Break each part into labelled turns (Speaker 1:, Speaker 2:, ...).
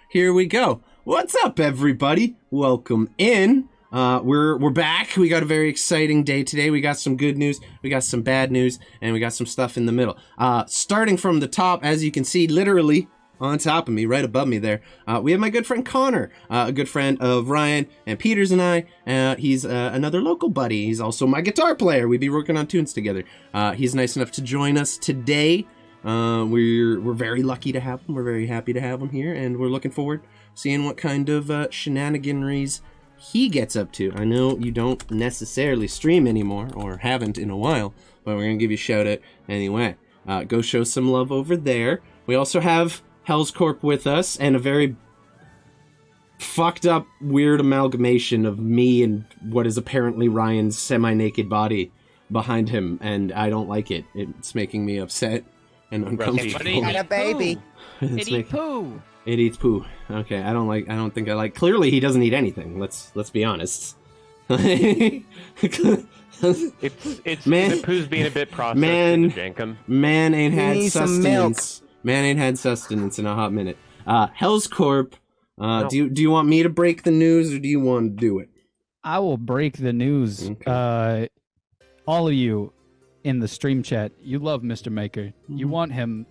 Speaker 1: here we go. What's up, everybody? Welcome in. We're back. We got a very exciting day today. We got some good news, we got some bad news, and we got some stuff in the middle. Starting from the top, as you can see, literally on top of me, right above me there, we have my good friend Connor, a good friend of Ryan and Peter's and I. He's another local buddy. He's also my guitar player. We be working on tunes together. He's nice enough to join us today. We're very lucky to have him. We're very happy to have him here, and we're looking forward to seeing what kind of shenaniganries he gets up to. I know you don't necessarily stream anymore, or haven't in a while, but we're gonna give you a shout out anyway. Go show some love over there. We also have Hell's Corp with us, and a very fucked up, weird amalgamation of me and what is apparently Ryan's semi-naked body behind him, and I don't like it. It's making me upset and uncomfortable.
Speaker 2: He had a baby.
Speaker 3: It eats poo.
Speaker 1: It eats poo. Okay, I don't think I like. Clearly, he doesn't eat anything. Let's be honest.
Speaker 2: It's
Speaker 1: Man-
Speaker 2: the poo's being a bit processed.
Speaker 1: Man-
Speaker 2: Jankum.
Speaker 1: Man ain't
Speaker 3: He
Speaker 1: had
Speaker 3: needs some
Speaker 1: sustenance. Man ain't had sustenance in a hot minute. Hell's Corp.
Speaker 2: No.
Speaker 1: Do you want me to break the news, or do you want to do it?
Speaker 3: I will break the news.
Speaker 1: Okay.
Speaker 3: All of you in the stream chat, you love Mr. Maker. You
Speaker 1: Mhm.
Speaker 3: want him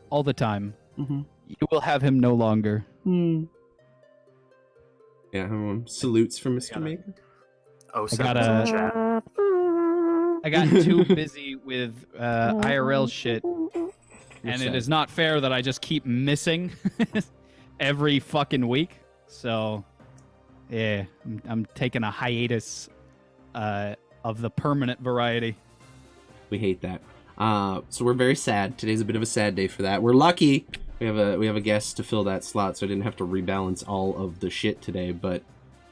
Speaker 3: all the time.
Speaker 1: Mm-hmm.
Speaker 3: You will have him no longer.
Speaker 1: Yeah, everyone salutes for Mr. Maker.
Speaker 4: Oh,
Speaker 3: I got I got too busy with IRL shit, and it is not fair that I just keep missing every fucking week. So, yeah, I'm taking a hiatus of the permanent variety.
Speaker 1: We hate that. So we're very sad. Today's a bit of a sad day for that. We're lucky we have a guest to fill that slot, so I didn't have to rebalance all of the shit today. But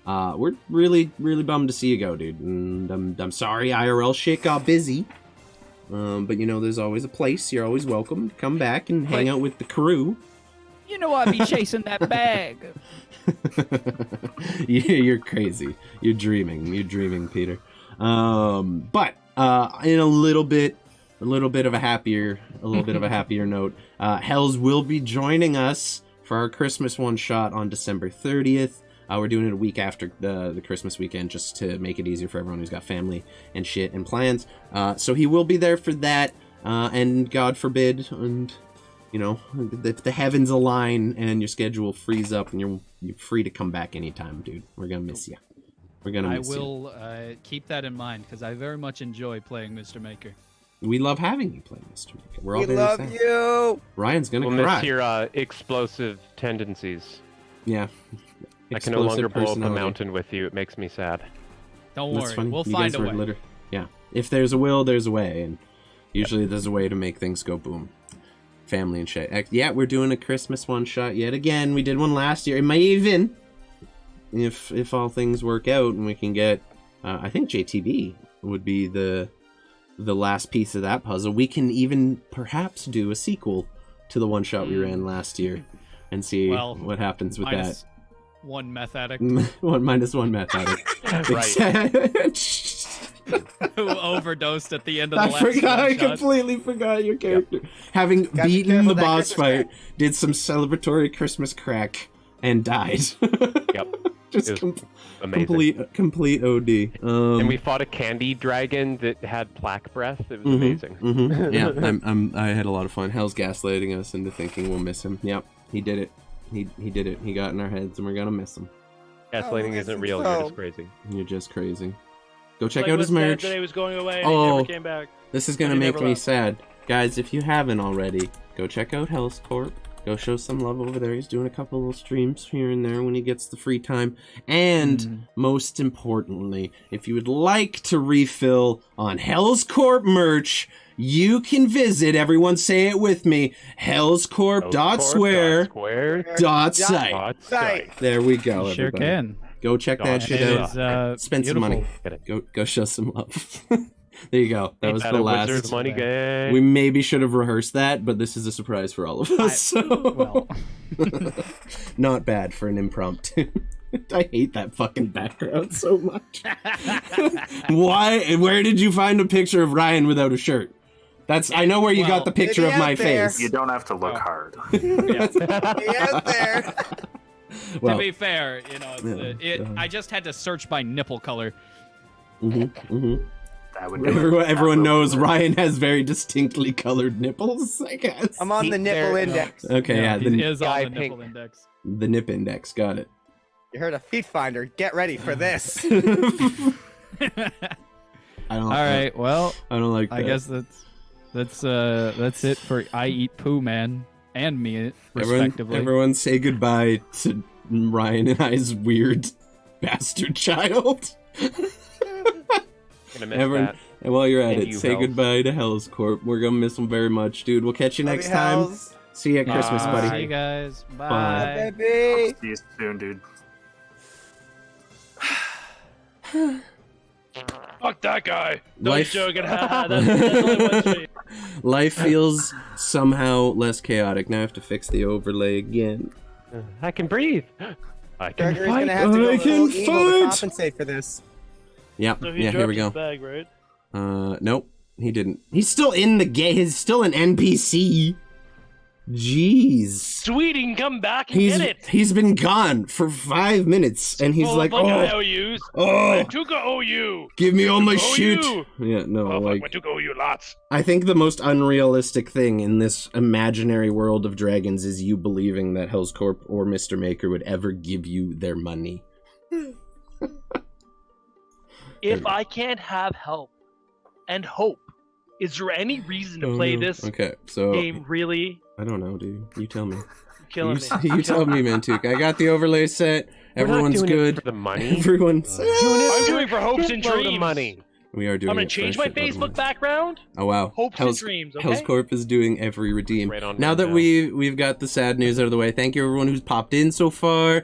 Speaker 1: we're really bummed to see you go, dude. And I'm sorry IRL shit got busy. But you know, there's always a place. You're always welcome to come back and hang out with the crew.
Speaker 3: You know I'd be chasing that bag.
Speaker 1: You're crazy. You're dreaming, Peter. But in a little bit of a happier note, Hells will be joining us for our Christmas one shot on December 30th. We're doing it a week after the Christmas weekend, just to make it easier for everyone who's got family and shit and plans. So he will be there for that, and God forbid, and you know, if the heavens align and your schedule frees up and you're free to come back anytime, dude. We're gonna miss you. We're gonna miss you.
Speaker 3: I will keep that in mind, because I very much enjoy playing Mr. Maker.
Speaker 1: We love having you play, Mr. Maker. We're all
Speaker 4: We
Speaker 1: very
Speaker 4: love
Speaker 1: sad.
Speaker 4: you.
Speaker 1: Ryan's gonna
Speaker 2: We'll
Speaker 1: cry.
Speaker 2: miss your explosive tendencies.
Speaker 1: Yeah.
Speaker 2: I can no longer
Speaker 1: Explosive
Speaker 2: blow up a
Speaker 1: personality.
Speaker 2: mountain with you. It makes me sad.
Speaker 3: Don't
Speaker 1: That's
Speaker 3: worry,
Speaker 1: funny.
Speaker 3: we'll
Speaker 1: You
Speaker 3: find
Speaker 1: guys
Speaker 3: a
Speaker 1: were
Speaker 3: way.
Speaker 1: Yeah. If there's a will, there's a way, and usually there's a way to make things go boom. Family and shit. Yeah, we're doing a Christmas one shot yet again. We did one last year. It might even, if all things work out and we can get, I think JTB would be the last piece of that puzzle. We can even perhaps do a sequel to the one shot we ran last year and see what happens with that.
Speaker 3: One meth addict
Speaker 1: One meth addict.
Speaker 2: Right.
Speaker 3: who overdosed at the end of the
Speaker 1: I
Speaker 3: last
Speaker 1: forgot. I
Speaker 3: one shot.
Speaker 1: completely forgot your character. Having
Speaker 4: Gotta be
Speaker 1: beaten
Speaker 4: careful
Speaker 1: the
Speaker 4: of that
Speaker 1: boss
Speaker 4: Christmas
Speaker 1: fight, did some celebratory Christmas crack and died.
Speaker 2: Yep.
Speaker 1: Just
Speaker 2: It was amazing.
Speaker 1: complete OD.
Speaker 2: And we fought a candy dragon that had plaque breath. It was amazing.
Speaker 1: Yeah, I had a lot of fun. Hell's gaslighting us into thinking we'll miss him. Yep, he did it. He did it. He got in our heads, and we're gonna miss him.
Speaker 2: Gaslighting
Speaker 4: Oh,
Speaker 2: isn't
Speaker 4: that's
Speaker 2: real.
Speaker 4: so-
Speaker 2: You're just crazy.
Speaker 1: You're just crazy. Go check
Speaker 5: Like
Speaker 1: out his
Speaker 5: when Dad
Speaker 1: merch.
Speaker 5: said he was going away and
Speaker 1: Oh.
Speaker 5: he never came back.
Speaker 1: This is gonna
Speaker 5: He
Speaker 1: make
Speaker 5: never
Speaker 1: me
Speaker 5: left.
Speaker 1: sad. Guys, if you haven't already, go check out Hell's Corp. Go show some love over there. He's doing a couple little streams here and there when he gets the free time. And most importantly, if you would like to refill on Hell's Corp merch, you can visit, everyone say it with me, hellscorp.square. .site. There we go,
Speaker 3: You sure
Speaker 1: everybody.
Speaker 3: can.
Speaker 1: Go check that shit
Speaker 3: It
Speaker 1: out.
Speaker 3: is
Speaker 1: Spend some
Speaker 3: beautiful.
Speaker 1: money.
Speaker 2: Get it.
Speaker 1: Go show some love. There you go. That was the
Speaker 2: Battle
Speaker 1: last.
Speaker 2: Wizards money gang.
Speaker 1: We maybe should have rehearsed that, but this is a surprise for all of us. So
Speaker 3: Well,
Speaker 1: not bad for an impromptu. I hate that fucking background so much. Why? Where did you find a picture of Ryan without a shirt? That's. I know where you got the picture
Speaker 4: maybe
Speaker 1: of my
Speaker 4: out there.
Speaker 1: face.
Speaker 4: You
Speaker 6: don't have to look hard.
Speaker 4: He out there.
Speaker 3: To be fair, you know, I just had to search by nipple color.
Speaker 4: That would
Speaker 1: Everyone knows Ryan has very distinctly colored nipples, I guess.
Speaker 5: I'm on the nipple index.
Speaker 1: Okay, yeah,
Speaker 3: he is on the nipple
Speaker 2: pink.
Speaker 3: index.
Speaker 1: the nip index, got it.
Speaker 5: You heard a feet finder. Get ready for this.
Speaker 1: I don't.
Speaker 3: All right, well,
Speaker 1: I don't like that.
Speaker 3: I guess that's it for I Eat Poo Man and me, respectively.
Speaker 1: Everyone say goodbye to Ryan and I's weird bastard child.
Speaker 2: Gonna miss
Speaker 1: Everyone,
Speaker 2: that.
Speaker 1: and while you're at
Speaker 2: And
Speaker 1: it,
Speaker 2: you,
Speaker 1: say
Speaker 2: Hells.
Speaker 1: goodbye to Hell's Corp. We're gonna miss him very much, dude. We'll catch you
Speaker 5: Love
Speaker 1: next
Speaker 5: you,
Speaker 1: time.
Speaker 5: Hells.
Speaker 1: See you at Christmas,
Speaker 2: Bye.
Speaker 1: buddy.
Speaker 3: See you guys.
Speaker 1: Bye.
Speaker 3: Bye.
Speaker 5: Baby.
Speaker 4: See you soon, dude.
Speaker 6: Fuck that guy. No
Speaker 1: Life-
Speaker 6: joking. That's only one stream.
Speaker 1: Life feels somehow less chaotic. Now I have to fix the overlay again.
Speaker 2: I can breathe. I can
Speaker 5: Gregory's
Speaker 2: fight.
Speaker 5: gonna have to go
Speaker 1: I
Speaker 5: a little
Speaker 1: can
Speaker 5: evil to
Speaker 1: fight.
Speaker 5: compensate for this.
Speaker 1: Yep.
Speaker 6: So he
Speaker 1: Yeah,
Speaker 6: dropped
Speaker 1: here we go.
Speaker 6: his bag, right?
Speaker 1: Nope. He didn't. He's still in the game. He's still an NPC. Jeez.
Speaker 6: Sweet, he can come back and get it.
Speaker 1: He's been gone for 5 minutes, and he's
Speaker 6: Full
Speaker 1: like,
Speaker 6: of bunch of
Speaker 1: oh,
Speaker 6: IOUs.
Speaker 1: oh,
Speaker 6: Mantuka owe you.
Speaker 1: give me all my
Speaker 6: owe
Speaker 1: shit.
Speaker 6: you.
Speaker 1: Yeah, no,
Speaker 6: Oh,
Speaker 1: like,
Speaker 6: fuck, Mantuka owe you lots.
Speaker 1: I think the most unrealistic thing in this imaginary world of dragons is you believing that Hell's Corp or Mr. Maker would ever give you their money.
Speaker 6: If I can't have help and hope, is there any reason to play this
Speaker 1: Okay, so
Speaker 6: game really?
Speaker 1: I don't know, dude. You tell me.
Speaker 6: You're killing me.
Speaker 1: You tell me, Mantuka. I got the overlay set.
Speaker 2: We're not
Speaker 1: Everyone's
Speaker 2: doing it
Speaker 1: good.
Speaker 2: for the money.
Speaker 1: Everyone's.
Speaker 6: I'm doing it for hopes and
Speaker 2: Shitload of
Speaker 6: dreams.
Speaker 2: money.
Speaker 1: We are doing.
Speaker 6: I'm gonna
Speaker 1: it for
Speaker 6: change
Speaker 1: a
Speaker 6: my
Speaker 1: shitload of money.
Speaker 6: Facebook background.
Speaker 1: Oh wow.
Speaker 6: Hopes
Speaker 1: Hell's,
Speaker 6: and dreams.
Speaker 1: Hell's
Speaker 6: Okay.
Speaker 1: Corp is doing every redeem.
Speaker 2: Right on
Speaker 1: Now that
Speaker 2: now.
Speaker 1: we've got the sad news out of the way, thank you everyone who's popped in so far.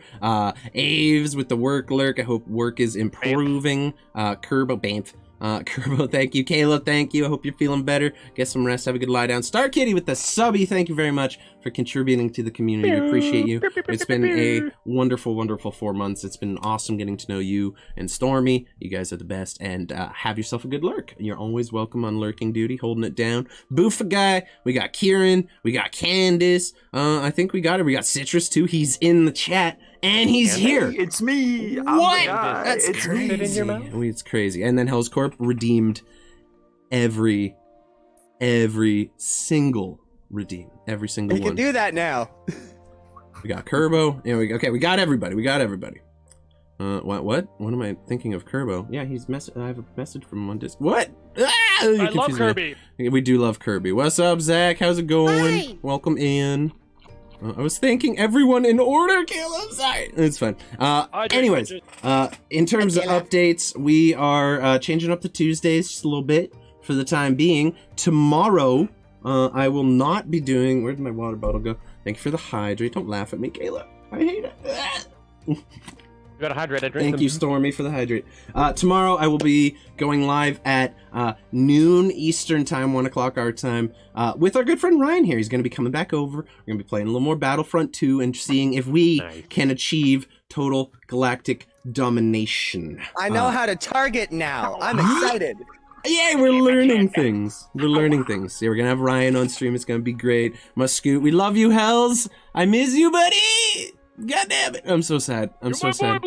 Speaker 1: Aves with the work lurk. I hope work is improving. Kerbo Banff. Kerbo, thank you. Kayla, thank you. I hope you're feeling better. Get some rest. Have a good lie down. Star Kitty with the subby. Thank you very much for contributing to the community. We appreciate you. It's been a wonderful, wonderful 4 months. It's been awesome getting to know you and Stormy. You guys are the best. And have yourself a good lurk. You're always welcome on lurking duty, holding it down. Boofa guy. We got Kieran. We got Candace. I think we got her. We got Citrus too. He's in the chat. And he's here.
Speaker 4: It's me. I'm
Speaker 1: What?
Speaker 4: the guy.
Speaker 1: That's
Speaker 4: it's
Speaker 1: crazy.
Speaker 4: me.
Speaker 2: Spit in your mouth?
Speaker 1: It's crazy. And then Hell's Corp redeemed every single redeem. Every single
Speaker 5: You
Speaker 1: one.
Speaker 5: can do that now.
Speaker 1: We got Kerbo. Yeah, we got everybody. What am I thinking of Kerbo? Yeah, I have a message from him on Discord. What? Ah, you
Speaker 6: I love
Speaker 1: confused me.
Speaker 6: Kirby.
Speaker 1: We do love Kirby. What's up, Zach? How's it going?
Speaker 7: Hi.
Speaker 1: Welcome in. I was thanking everyone in order, Caleb. Sorry. It's fine. Anyways, in terms of updates, we are changing up the Tuesdays just a little bit for the time being. Tomorrow, I will not be doing... Where did my water bottle go? Thank you for the hydrate. Don't laugh at me, Caleb. I hate it.
Speaker 2: You gotta hydrate. I drink
Speaker 1: Thank
Speaker 2: them.
Speaker 1: you, Stormy, for the hydrate. Tomorrow, I will be going live at noon Eastern time, 1 o'clock our time, with our good friend Ryan here. He's going to be coming back over. We're going to be playing a little more Battlefront 2 and seeing if we
Speaker 2: Nice.
Speaker 1: can achieve total galactic domination.
Speaker 5: I know how to target now. I'm excited.
Speaker 1: Yeah, we're learning things. We're learning things. Yeah, we're going to have Ryan on stream. It's going to be great. Muscoot, we love you, Hells. I miss you, buddy. God damn it. I'm so sad. I'm so sad.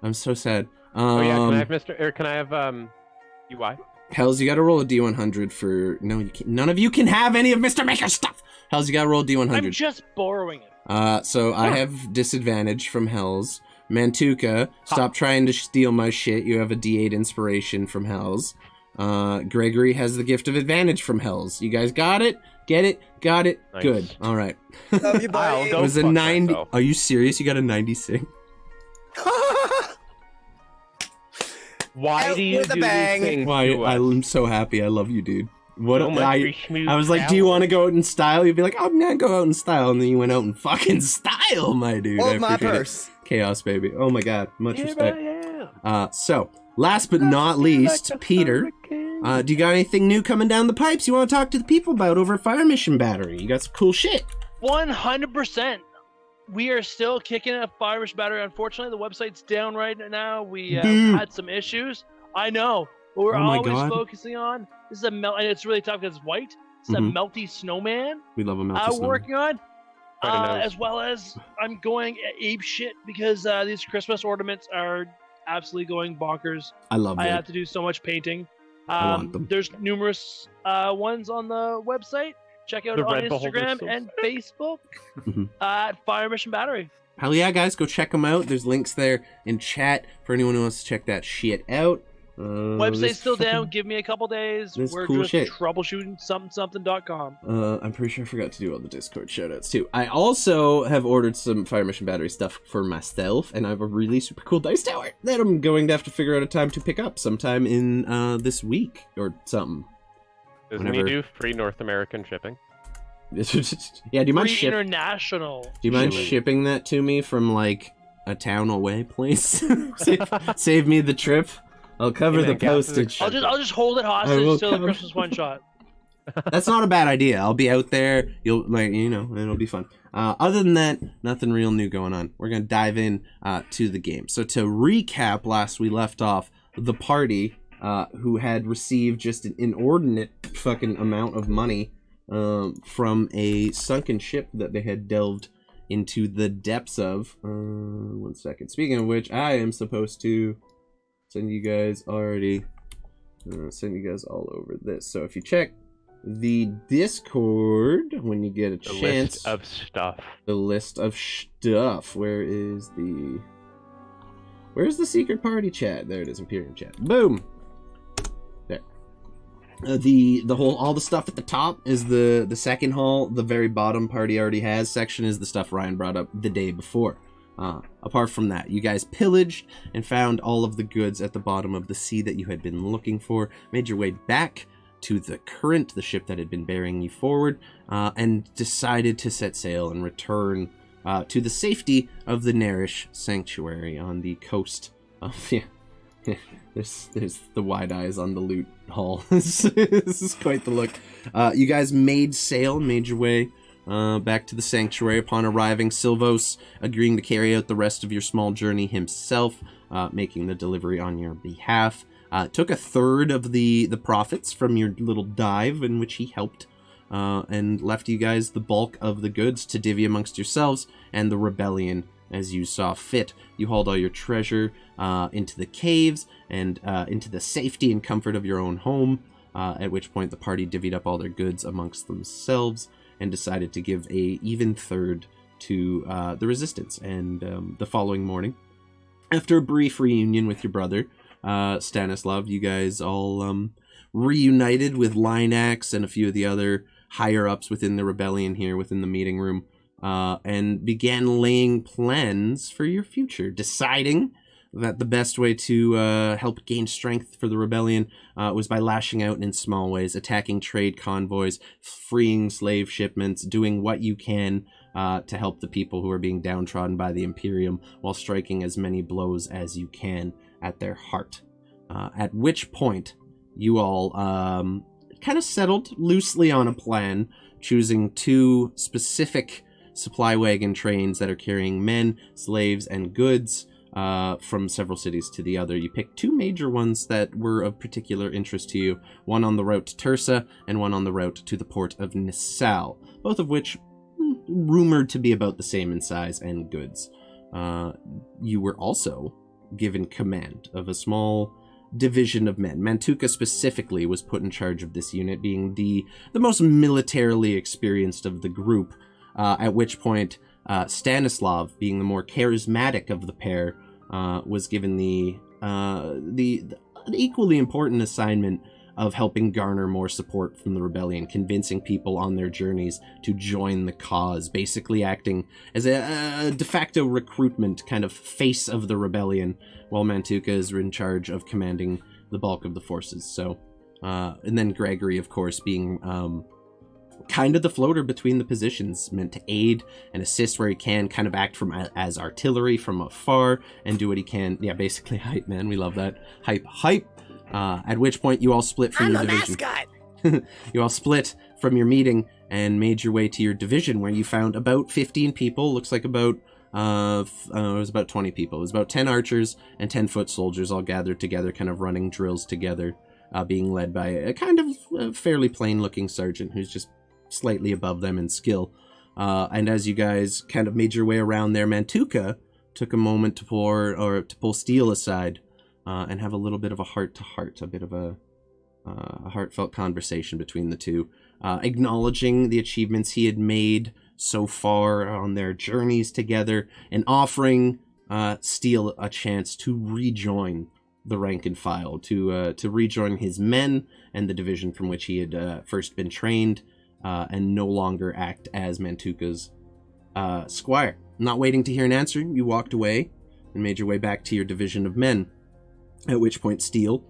Speaker 1: I'm so sad.
Speaker 2: Oh yeah, can I have Mr. Or can I have UI?
Speaker 1: Hells, you gotta roll a D100 for... No, you can't. None of you can have any of Mr. Maker's stuff! Hells, you gotta roll a
Speaker 6: I'm
Speaker 1: D100.
Speaker 6: just borrowing it.
Speaker 1: So I have disadvantage from Hells. Mantuka, stop trying to steal my shit. You have a D8 inspiration from Hells. Gregory has the gift of advantage from Hells. You guys got it? Get it? Got it?
Speaker 2: Nice.
Speaker 1: Good. Alright.
Speaker 5: Love you,
Speaker 2: I'll
Speaker 5: buddy.
Speaker 2: go
Speaker 1: It was a
Speaker 2: fuck
Speaker 1: 90...
Speaker 2: myself.
Speaker 1: Are you serious? You got a 96?
Speaker 2: Why
Speaker 5: Out
Speaker 2: do you
Speaker 5: with a
Speaker 2: do
Speaker 5: bang.
Speaker 2: these things
Speaker 1: Why?
Speaker 2: to us?
Speaker 1: I'm so happy. I love you, dude. What
Speaker 2: So much
Speaker 1: I was like, do you want to go out in style? You'd be like, I'm gonna go out in style, and then you went out in fucking style, my dude. I
Speaker 5: Hold my
Speaker 1: appreciate it.
Speaker 5: purse.
Speaker 1: Chaos, baby. Oh my god, much
Speaker 2: Yeah,
Speaker 1: respect.
Speaker 2: yeah.
Speaker 1: So last but not least, Peter. Do you got anything new coming down the pipes you want to talk to the people about over at Fire Mission Battery? You got some cool shit.
Speaker 6: 100%. We are still kicking a Irish battery. Unfortunately, the website's down right now. We
Speaker 1: Dude.
Speaker 6: had some issues. I know, but we're
Speaker 1: Oh my
Speaker 6: always
Speaker 1: God.
Speaker 6: focusing on this is a melt, and it's really tough because it's white. It's a
Speaker 1: Mhm.
Speaker 6: melty snowman.
Speaker 1: We love a melty
Speaker 6: I'm
Speaker 1: snow.
Speaker 6: working on.
Speaker 2: Quite
Speaker 6: as well as I'm going ape shit because these Christmas ornaments are absolutely going bonkers.
Speaker 1: I love
Speaker 6: I
Speaker 1: it.
Speaker 6: have to do so much painting.
Speaker 1: I want them.
Speaker 6: There's numerous ones on the website. Check out
Speaker 2: The
Speaker 6: on
Speaker 2: red beholder's
Speaker 6: Instagram
Speaker 2: so
Speaker 6: and Facebook
Speaker 1: Mhm.
Speaker 6: at Fire Mission Battery.
Speaker 1: Hell yeah, guys, go check them out. There's links there in chat for anyone who wants to check that shit out.
Speaker 6: Website's
Speaker 1: this
Speaker 6: still
Speaker 1: fucking-
Speaker 6: down. Give me a couple days.
Speaker 1: this
Speaker 6: We're
Speaker 1: cool
Speaker 6: just
Speaker 1: shit.
Speaker 6: troubleshooting something.com.
Speaker 1: I'm pretty sure I forgot to do all the Discord shoutouts too. I also have ordered some Fire Mission Battery stuff for myself, and I have a really super cool dice tower that I'm going to have to figure out a time to pick up sometime in this week or something.
Speaker 2: Doesn't
Speaker 1: whenever-
Speaker 2: he do free North American shipping?
Speaker 1: Yeah, do you mind
Speaker 6: Free international.
Speaker 1: Do you mind
Speaker 2: shipping.
Speaker 1: shipping that to me from like a town away, please? save me the trip. I'll cover
Speaker 2: Yeah,
Speaker 1: the
Speaker 2: gas is
Speaker 1: postage.
Speaker 6: I'll just hold it
Speaker 1: I will
Speaker 6: hostage till the
Speaker 1: come.
Speaker 6: Christmas one shot.
Speaker 1: That's not a bad idea. I'll be out there. You'll like, it'll be fun. Other than that, nothing real new going on. We're gonna dive in to the game. So to recap, last we left off, the party who had received just an inordinate fucking amount of money from a sunken ship that they had delved into the depths of. 1 second. Speaking of which, I am supposed to send you guys already. Send you guys all over this. So if you check the Discord when you get a
Speaker 2: The
Speaker 1: chance,
Speaker 2: list of stuff.
Speaker 1: the list of stuff. Where's the secret party chat? There it is, Imperium chat. Boom. There. All the stuff at the top is the second hall. The very bottom party already has section is the stuff Ryan brought up the day before. Apart from that, you guys pillaged and found all of the goods at the bottom of the sea that you had been looking for, made your way back to the Current, the ship that had been bearing you forward, and decided to set sail and return to the safety of the Nerisch Sanctuary on the coast of... There's the wide eyes on the loot hall. This is quite the look. You guys made sail, made your way back to the sanctuary. Upon arriving, Silvos agreeing to carry out the rest of your small journey himself, making the delivery on your behalf. Took a third of the profits from your little dive in which he helped, and left you guys the bulk of the goods to divvy amongst yourselves and the rebellion as you saw fit. You hauled all your treasure into the caves and into the safety and comfort of your own home, at which point the party divvied up all their goods amongst themselves and decided to give a even third to the resistance. And the following morning, after a brief reunion with your brother, Stanislav, you guys all reunited with Linax and a few of the other higher-ups within the rebellion here within the meeting room, and began laying plans for your future, deciding that the best way to help gain strength for the rebellion was by lashing out in small ways, attacking trade convoys, freeing slave shipments, doing what you can to help the people who are being downtrodden by the Imperium, while striking as many blows as you can at their heart. At which point, you all kind of settled loosely on a plan, choosing 2 specific supply wagon trains that are carrying men, slaves, and goods from several cities to the other. You picked 2 major ones that were of particular interest to you, one on the route to Tursa and one on the route to the port of Nissal, both of which rumored to be about the same in size and goods. You were also given command of a small division of men. Mantuka specifically was put in charge of this unit, being the most militarily experienced of the group, at which point Stanislav, being the more charismatic of the pair, was given the equally important assignment of helping garner more support from the rebellion, convincing people on their journeys to join the cause, basically acting as a de facto recruitment kind of face of the rebellion, while Mantuka is in charge of commanding the bulk of the forces. So, and then Gregory, of course, being kind of the floater between the positions, meant to aid and assist where he can, kind of act as artillery from afar and do what he can. Yeah, basically hype, man. We love that. Hype. At which point you all split from your division.
Speaker 5: Mascot.
Speaker 1: You all split from your meeting and made your way to your division, where you found about 15 people. Looks like about it was about 20 people. It was about 10 archers and 10 foot soldiers all gathered together, kind of running drills together, being led by a kind of fairly plain looking sergeant who's just slightly above them in skill. And as you guys kind of made your way around there, Mantuka took a moment to pull Steel aside and have a little bit of a heart-to-heart, a bit of a heartfelt conversation between the two, acknowledging the achievements he had made so far on their journeys together, and offering Steel a chance to rejoin the rank and file, to rejoin his men and the division from which he had first been trained, and no longer act as Mantuka's squire. Not waiting to hear an answer, you walked away and made your way back to your division of men, at which point Steel,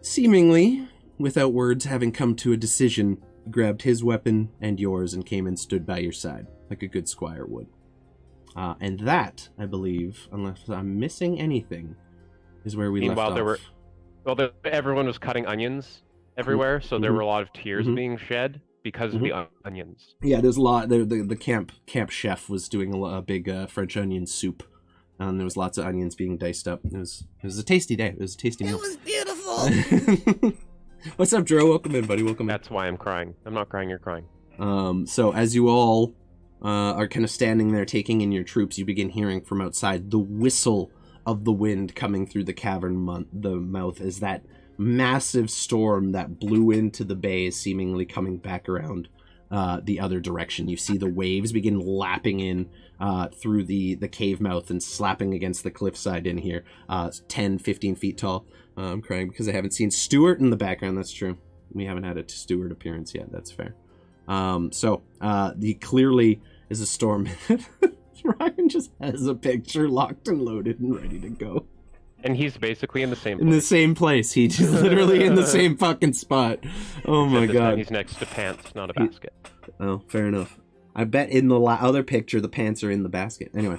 Speaker 1: seemingly without words, having come to a decision, grabbed his weapon and yours and came and stood by your side, like a good squire would. And that, I believe, unless I'm missing anything, is where we left off.
Speaker 2: Everyone was cutting onions everywhere, so there were a lot of tears being shed because of the onions.
Speaker 1: Yeah, there's a lot. The camp chef was doing a big French onion soup, and there was lots of onions being diced up. It was a tasty day. It was a tasty meal.
Speaker 5: It was beautiful.
Speaker 1: What's up, Dro? Welcome in, buddy. Welcome in.
Speaker 2: That's why I'm crying. I'm not crying, you're crying.
Speaker 1: So as you all are kind of standing there taking in your troops, you begin hearing from outside the whistle of the wind coming through the cavern mouth as that massive storm that blew into the bay is seemingly coming back around the other direction. You see the waves begin lapping in through the cave mouth and slapping against the cliffside in here, 10, 15 feet tall. I'm crying because I haven't seen Stuart in the background. That's true. We haven't had a Stuart appearance yet. That's fair. Clearly is a storm. Ryan just has a picture locked and loaded and ready to go.
Speaker 2: And he's basically in the same place.
Speaker 1: In the same place. He's literally in the same fucking spot. Oh my god.
Speaker 2: He's next to pants, not a basket.
Speaker 1: Oh, fair enough. I bet in the other picture the pants are in the basket. Anyway,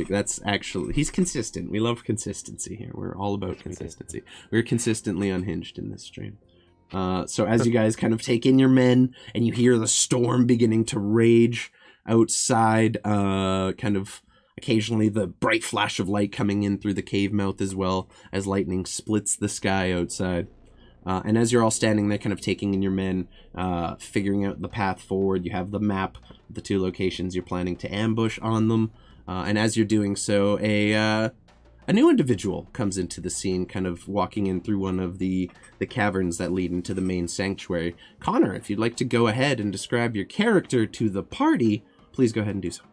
Speaker 1: that's actually, he's consistent. We love consistency here. We're all about consistency. We're consistently unhinged in this stream. So as you guys kind of take in your men and you hear the storm beginning to rage outside, kind of occasionally the bright flash of light coming in through the cave mouth as well as lightning splits the sky outside. And as you're all standing there kind of taking in your men, figuring out the path forward, you have the map of the two locations you're planning to ambush on them. And as you're doing so, a new individual comes into the scene, kind of walking in through one of the caverns that lead into the main sanctuary. Connor, if you'd like to go ahead and describe your character to the party, please go ahead and do so.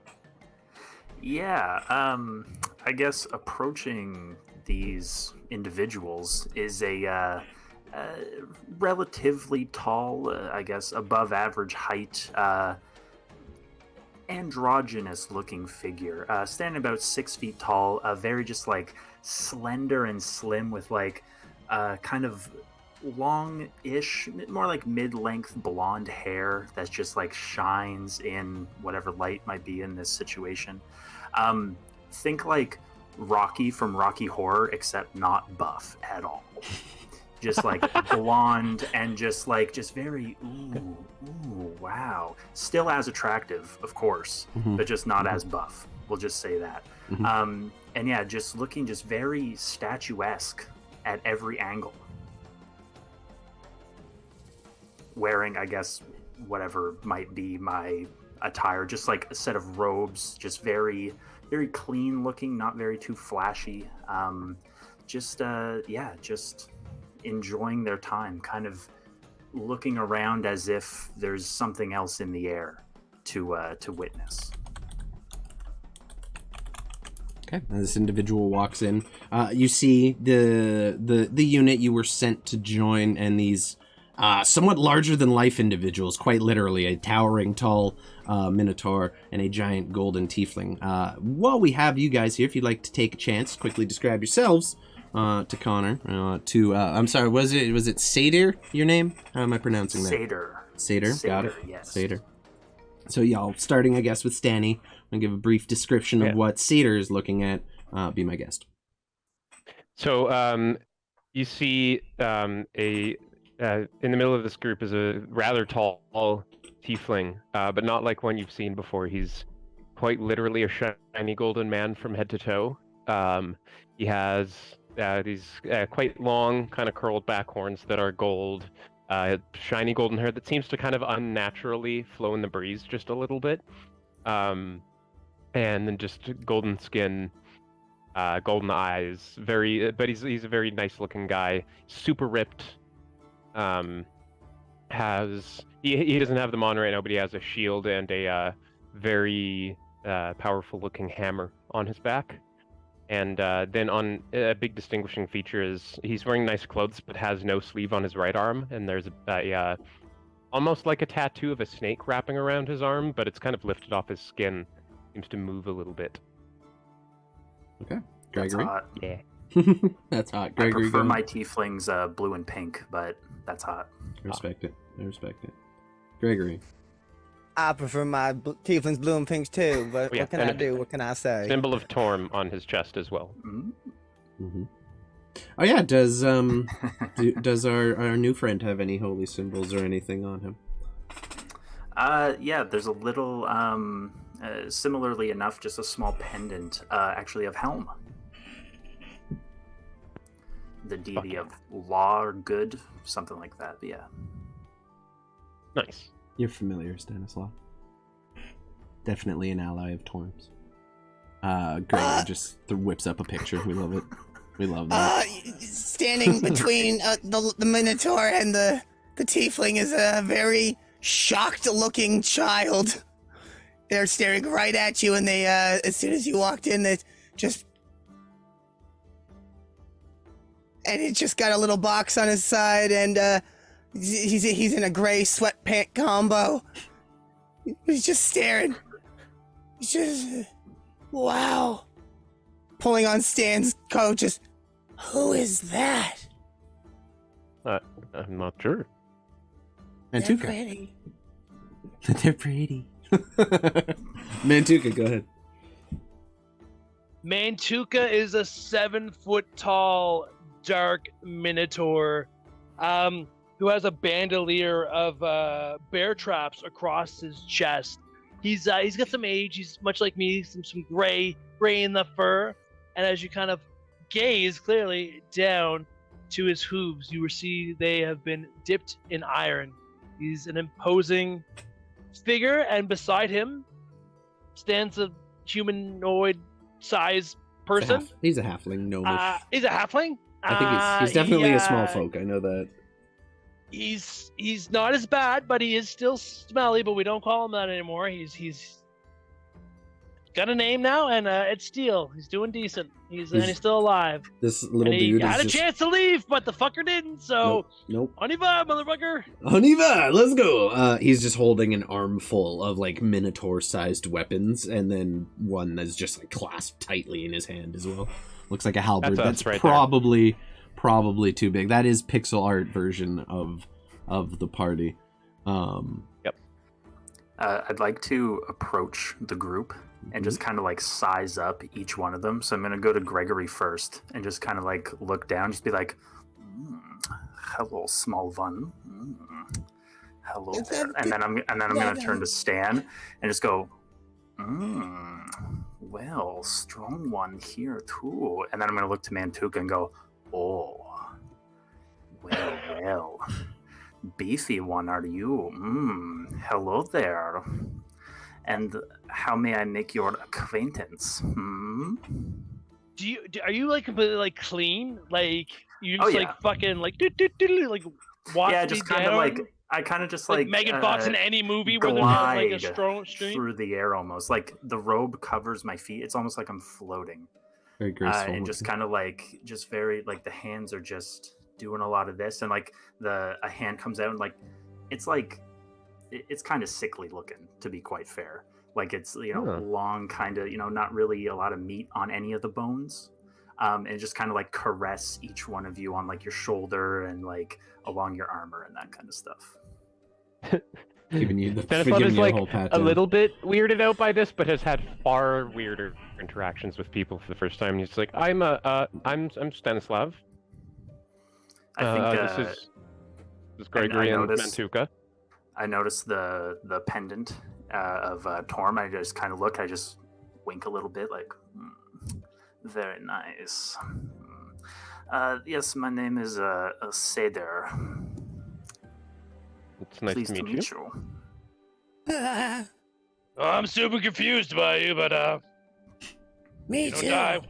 Speaker 4: Yeah, I guess approaching these individuals is a relatively tall, I guess above average height, androgynous looking figure, standing about 6 feet tall, very just like slender and slim with like kind of long-ish, more like mid-length blonde hair that's just like shines in whatever light might be in this situation. Think like Rocky from Rocky Horror, except not buff at all. Just like blonde and just very, ooh, wow. Still as attractive, of course, but just not as buff. We'll just say that. And yeah, just looking just very statuesque at every angle. Wearing, I guess, whatever might be my attire, just like a set of robes, just very, very clean looking, not very too flashy. Just enjoying their time, kind of looking around as if there's something else in the air to witness.
Speaker 1: Okay, as this individual walks in, you see the unit you were sent to join, and these somewhat larger than life individuals, quite literally a towering tall minotaur and a giant golden tiefling. While we have you guys here, if you'd like to take a chance, quickly describe yourselves to Connor. I'm sorry, was it Satyr, your name? How am I pronouncing that? Satyr, got it.
Speaker 4: Yes.
Speaker 1: Satyr. So y'all, starting I guess with Stanny, I'm gonna give a brief description of what Satyr is looking at. Be my guest.
Speaker 2: So you see in the middle of this group is a rather tall tiefling, but not like one you've seen before. He's quite literally a shiny golden man from head to toe. He has these quite long, kind of curled back horns that are gold, shiny golden hair that seems to kind of unnaturally flow in the breeze just a little bit. And then just golden skin, golden eyes. But he's a very nice looking guy. Super ripped. He doesn't have them on right now, but he has a shield and a very powerful looking hammer on his back. And then on a big distinguishing feature is he's wearing nice clothes, but has no sleeve on his right arm, and there's a almost like a tattoo of a snake wrapping around his arm, but it's kind of lifted off his skin. Seems to move a little bit.
Speaker 1: Okay,
Speaker 4: That's
Speaker 1: Gregory.
Speaker 4: hot.
Speaker 2: Yeah.
Speaker 1: That's hot.
Speaker 4: I
Speaker 1: Gregory,
Speaker 4: prefer
Speaker 1: go
Speaker 4: my
Speaker 1: on.
Speaker 4: tieflings blue and pink, but that's hot.
Speaker 1: I respect it. I respect it. Gregory.
Speaker 5: I prefer my tieflings blue and pinks too, but
Speaker 2: Yeah,
Speaker 5: what can
Speaker 2: and
Speaker 5: I do? What can I say?
Speaker 2: Symbol of Torm on his chest as well.
Speaker 1: Mm-hmm. Oh yeah, does our new friend have any holy symbols or anything on him?
Speaker 4: Yeah, there's a little, similarly enough, just a small pendant, actually of Helm. The deity of law or good, something like that, but yeah.
Speaker 2: Nice.
Speaker 1: You're familiar, Stanislav. Definitely an ally of Torm's. Gregory just whips up a picture. We love it. We love that.
Speaker 5: Standing between the Minotaur and the Tiefling is a very shocked-looking child. They're staring right at you, and they, as soon as you walked in, they just... And he just got a little box on his side, and he's in a gray sweatpant combo. He's just staring. He's just... Wow. Pulling on Stan's coat, just... Who is that?
Speaker 2: I'm not sure.
Speaker 5: They're
Speaker 1: Mantuka.
Speaker 5: pretty.
Speaker 1: They're pretty. Mantuka, go ahead.
Speaker 6: Mantuka is a 7-foot-tall dark minotaur who has a bandolier of bear traps across his chest. He's got some age. He's much like me, some gray in the fur. And as you kind of gaze clearly down to his hooves, you will see they have been dipped in iron. He's an imposing figure, and beside him stands a humanoid-sized person.
Speaker 1: He's a halfling, gnomish.
Speaker 6: He's a halfling.
Speaker 1: I think he's definitely a small folk. I know that.
Speaker 6: He's not as bad, but he is still smelly. But we don't call him that anymore. He's got a name now, and it's Steel. He's doing decent. And he's still alive.
Speaker 1: This little
Speaker 6: And he
Speaker 1: dude
Speaker 6: had
Speaker 1: is
Speaker 6: a
Speaker 1: just...
Speaker 6: chance to leave, but the fucker didn't. So
Speaker 1: Nope.
Speaker 6: on y va, motherfucker.
Speaker 1: Oniva, let's go. He's just holding an armful of like minotaur-sized weapons, and then one that's just like clasped tightly in his hand as well. Looks like a halberd.
Speaker 2: That's us
Speaker 1: That's
Speaker 2: right
Speaker 1: probably too big. That is pixel art version of the party.
Speaker 2: Yep.
Speaker 4: I'd like to approach the group and just kind of like size up each one of them. So I'm gonna go to Gregory first and just kind of like look down, just be like, "Hello, small one. Hello there." And then I'm gonna turn to Stan and just go, "Well, strong one here too." And then I'm gonna look to Mantuka and go, "Oh, well, beefy one are you? Hello there. And how may I make your acquaintance?
Speaker 6: Are you like completely like clean? Like you just like fucking like like watch
Speaker 4: yeah,
Speaker 6: me
Speaker 4: just kind of
Speaker 6: down?
Speaker 4: like I kind of just like
Speaker 6: Megan Fox in any movie where there's like a strong stream
Speaker 4: through the air almost. Like the robe covers my feet. It's almost like I'm floating.
Speaker 1: Very graceful.
Speaker 4: And just kind of like just very like the hands are just doing a lot of this, and like a hand comes out and it's kind of sickly looking, to be quite fair. Like it's long, kind of not really a lot of meat on any of the bones, and just kind of like caress each one of you on like your shoulder and like along your armor and that kind of stuff.
Speaker 1: Giving you the
Speaker 2: Stanislav is
Speaker 1: a
Speaker 2: like
Speaker 1: whole pat
Speaker 2: a
Speaker 1: down.
Speaker 2: little bit weirded out by this, but has had far weirder interactions with people for the first time. He's like, I'm Stanislav.
Speaker 4: I think
Speaker 2: this is Gregory and Mantuka.
Speaker 4: I noticed the pendant of Torm. I just kind of look. I just wink a little bit, like, very nice. Yes, my name is Seder.
Speaker 2: It's nice
Speaker 4: Pleased
Speaker 2: to meet you.
Speaker 5: Ah,
Speaker 6: Oh, I'm super confused by you, but
Speaker 5: me
Speaker 6: you don't
Speaker 5: too.
Speaker 6: die.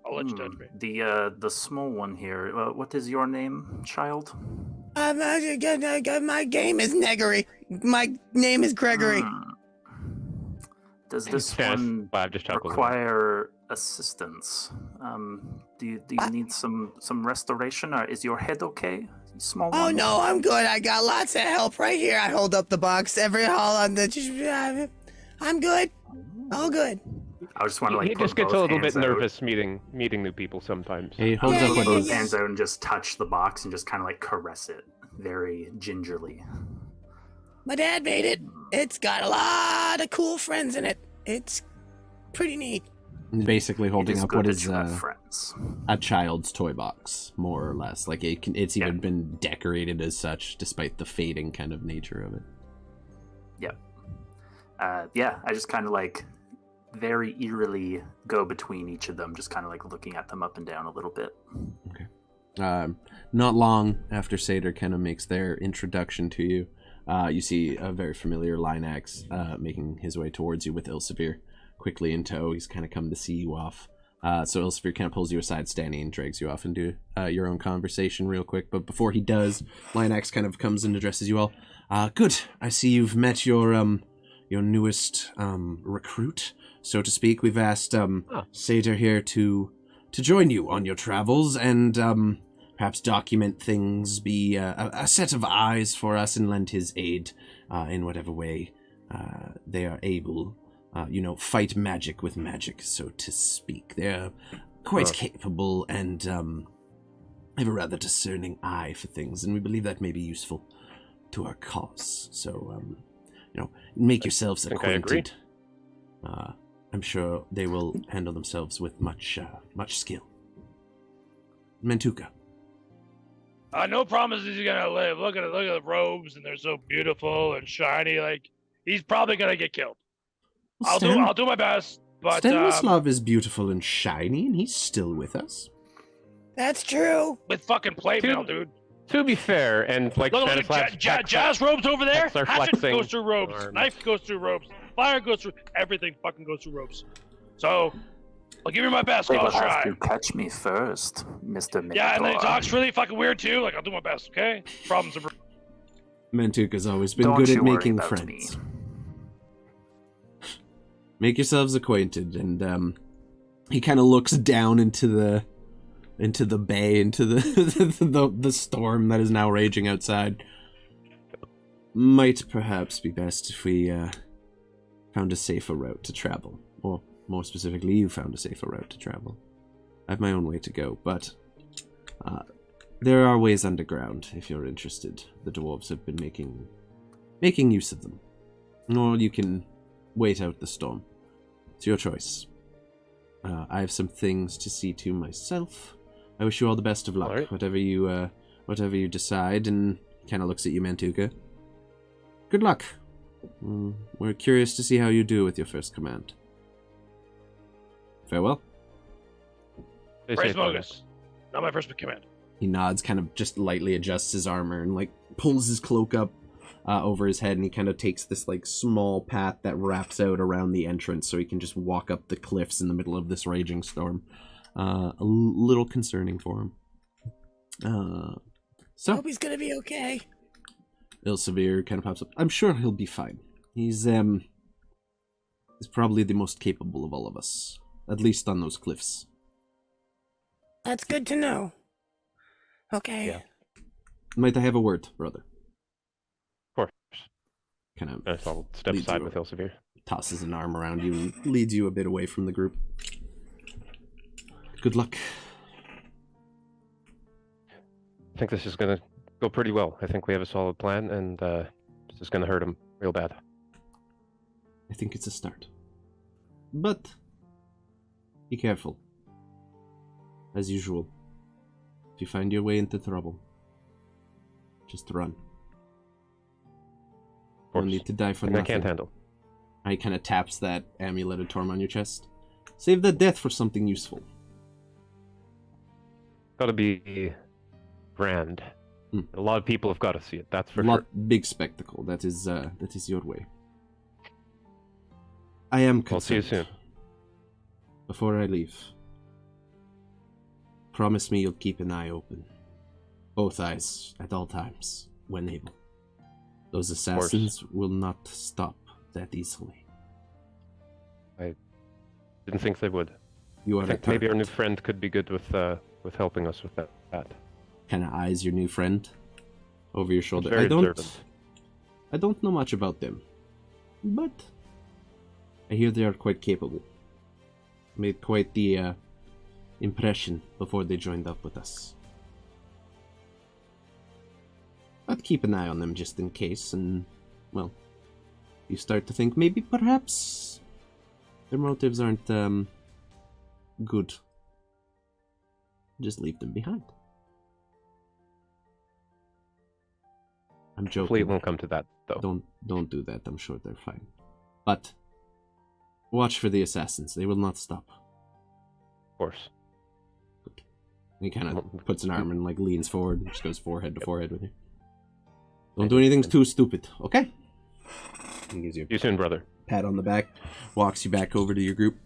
Speaker 6: I'll let you touch me.
Speaker 4: The small one here. What is your name, child?
Speaker 5: My game is Neggery. My name is Gregory.
Speaker 4: Does this
Speaker 2: Yes,
Speaker 4: one
Speaker 2: I've just chuckled.
Speaker 4: require assistance? Do you need some restoration, or is your head okay, small
Speaker 5: Oh
Speaker 4: one?
Speaker 5: no, I'm good. I got lots of help right here. I hold up the box. Every hall on the. I'm good. All good.
Speaker 4: I just want to
Speaker 2: He
Speaker 4: put
Speaker 2: just gets a
Speaker 4: both
Speaker 2: little bit
Speaker 4: hands out.
Speaker 2: nervous meeting new people sometimes.
Speaker 1: He holds
Speaker 5: Yeah,
Speaker 1: up
Speaker 4: Put
Speaker 1: what
Speaker 4: both
Speaker 1: is
Speaker 4: hands out and just touch the box and just kind of caress it very gingerly.
Speaker 5: My dad made it. It's got a lot of cool friends in it. It's pretty neat.
Speaker 1: basically
Speaker 4: It
Speaker 1: holding
Speaker 4: is
Speaker 1: up
Speaker 4: good
Speaker 1: what
Speaker 4: that
Speaker 1: is
Speaker 4: you have friends.
Speaker 1: a child's toy box, more or less. Like it's even been decorated as such, despite the fading kind of nature of it.
Speaker 4: Yeah, I just kind of very eerily go between each of them, just kind of looking at them up and down a little bit.
Speaker 1: Not long after Seder kind of makes their introduction to you, you see a very familiar Linax making his way towards you with Ilsevere, quickly in tow. He's kind of come to see you off. So Ilsevere kind of pulls you aside, standing, and drags you off into your own conversation real quick. But before he does, Linax kind of comes and addresses you all. Good. I see you've met your newest recruit, so to speak. We've asked Seder here to join you on your travels and perhaps document things, be a set of eyes for us, and lend his aid in whatever way they are able. Fight magic with magic, so to speak. They're quite capable and have a rather discerning eye for things, and we believe that may be useful to our cause. So, make yourselves acquainted. I'm sure they will handle themselves with much skill. Mantuka.
Speaker 6: No promises he's gonna live. Look at the robes, and they're so beautiful and shiny. He's probably gonna get killed. I'll do my best, but
Speaker 1: Stanislav is beautiful and shiny, and he's still with us.
Speaker 5: That's true.
Speaker 6: with fucking plate mail, dude.
Speaker 2: To be fair, and
Speaker 6: Look,
Speaker 2: Stanislav's
Speaker 6: jazz robes over there.
Speaker 2: pecs are
Speaker 6: Hatchet
Speaker 2: flexing
Speaker 6: goes through robes.
Speaker 2: arms.
Speaker 6: Knife goes through robes. Fire goes through. Everything fucking goes through robes. So, I'll give you my best.
Speaker 4: They
Speaker 6: I'll
Speaker 4: will have
Speaker 6: try.
Speaker 4: to catch me first, Mr. Minotaur.
Speaker 6: Yeah, and then he talks really fucking weird too. I'll do my best. Okay. Problems are.
Speaker 1: Mantuka's always been
Speaker 4: Don't
Speaker 1: good
Speaker 4: you
Speaker 1: at
Speaker 4: worry
Speaker 1: making
Speaker 4: about
Speaker 1: friends.
Speaker 4: me.
Speaker 1: Make yourselves acquainted, and he kind of looks down into the bay, into the storm that is now raging outside. Might perhaps be best if we found a safer route to travel, or more specifically, you found a safer route to travel. I have my own way to go, but there are ways underground if you're interested. The dwarves have been making use of them, or you can wait out the storm. It's your choice. I have some things to see to myself. I wish you all the best of luck,
Speaker 2: All right.
Speaker 1: whatever you decide. And kind of looks at you, Mantuka. Good luck. We're curious to see how you do with your first command. Farewell.
Speaker 6: Praise Mogus. Not my first command.
Speaker 1: He nods, kind of just lightly adjusts his armor and pulls his cloak up over his head, and he kind of takes this small path that wraps out around the entrance so he can just walk up the cliffs in the middle of this raging storm. A little concerning for him. So
Speaker 5: Hope he's gonna be okay.
Speaker 1: Ilsevere kind of pops up. I'm sure he'll be fine. He's probably the most capable of all of us, at least on those cliffs.
Speaker 5: That's good to know. Okay.
Speaker 2: Yeah.
Speaker 1: Might I have a word, brother?
Speaker 2: Of course.
Speaker 1: Kind of
Speaker 2: Yes, I'll step
Speaker 1: leads
Speaker 2: aside
Speaker 1: you
Speaker 2: with Elsevier.
Speaker 1: tosses an arm around you and leads you a bit away from the group. Good luck.
Speaker 2: I think this is gonna go pretty well. I think we have a solid plan, and this is gonna hurt him real bad.
Speaker 1: I think it's a start. But be careful. As usual, if you find your way into trouble, just run.
Speaker 2: Of course.
Speaker 1: No need to die for
Speaker 2: Thing I
Speaker 1: nothing.
Speaker 2: can't handle.
Speaker 1: He kind of taps that amulet of Torm on your chest. Save that death for something useful.
Speaker 2: Gotta be grand. A lot of people have got to see it. That's for
Speaker 1: Lot
Speaker 2: sure.
Speaker 1: big spectacle. That is your way. I am concerned.
Speaker 2: I'll see you soon.
Speaker 1: Before I leave, promise me you'll keep an eye open. Both eyes, at all times, when able. Those assassins will not stop that easily.
Speaker 2: I didn't think they would.
Speaker 1: You are
Speaker 2: I think maybe our new friend could be good with helping us with that.
Speaker 1: Kind of eyes your new friend over your shoulder.
Speaker 2: Very observant.
Speaker 1: I don't know much about them, but I hear they are quite capable. Made quite the impression before they joined up with us. I'd keep an eye on them just in case, and, well, you start to think maybe perhaps their motives aren't good. Just leave them behind. I'm joking.
Speaker 2: Hopefully it won't come to that, though.
Speaker 1: Don't do that. I'm sure they're fine. But watch for the assassins. They will not stop.
Speaker 2: Of course.
Speaker 1: Good. He kind of puts an arm and like leans forward and just goes forehead to forehead with you. Don't do anything too stupid, okay? He gives you
Speaker 2: See you soon, brother.
Speaker 1: a pat on the back, walks you back over to your group.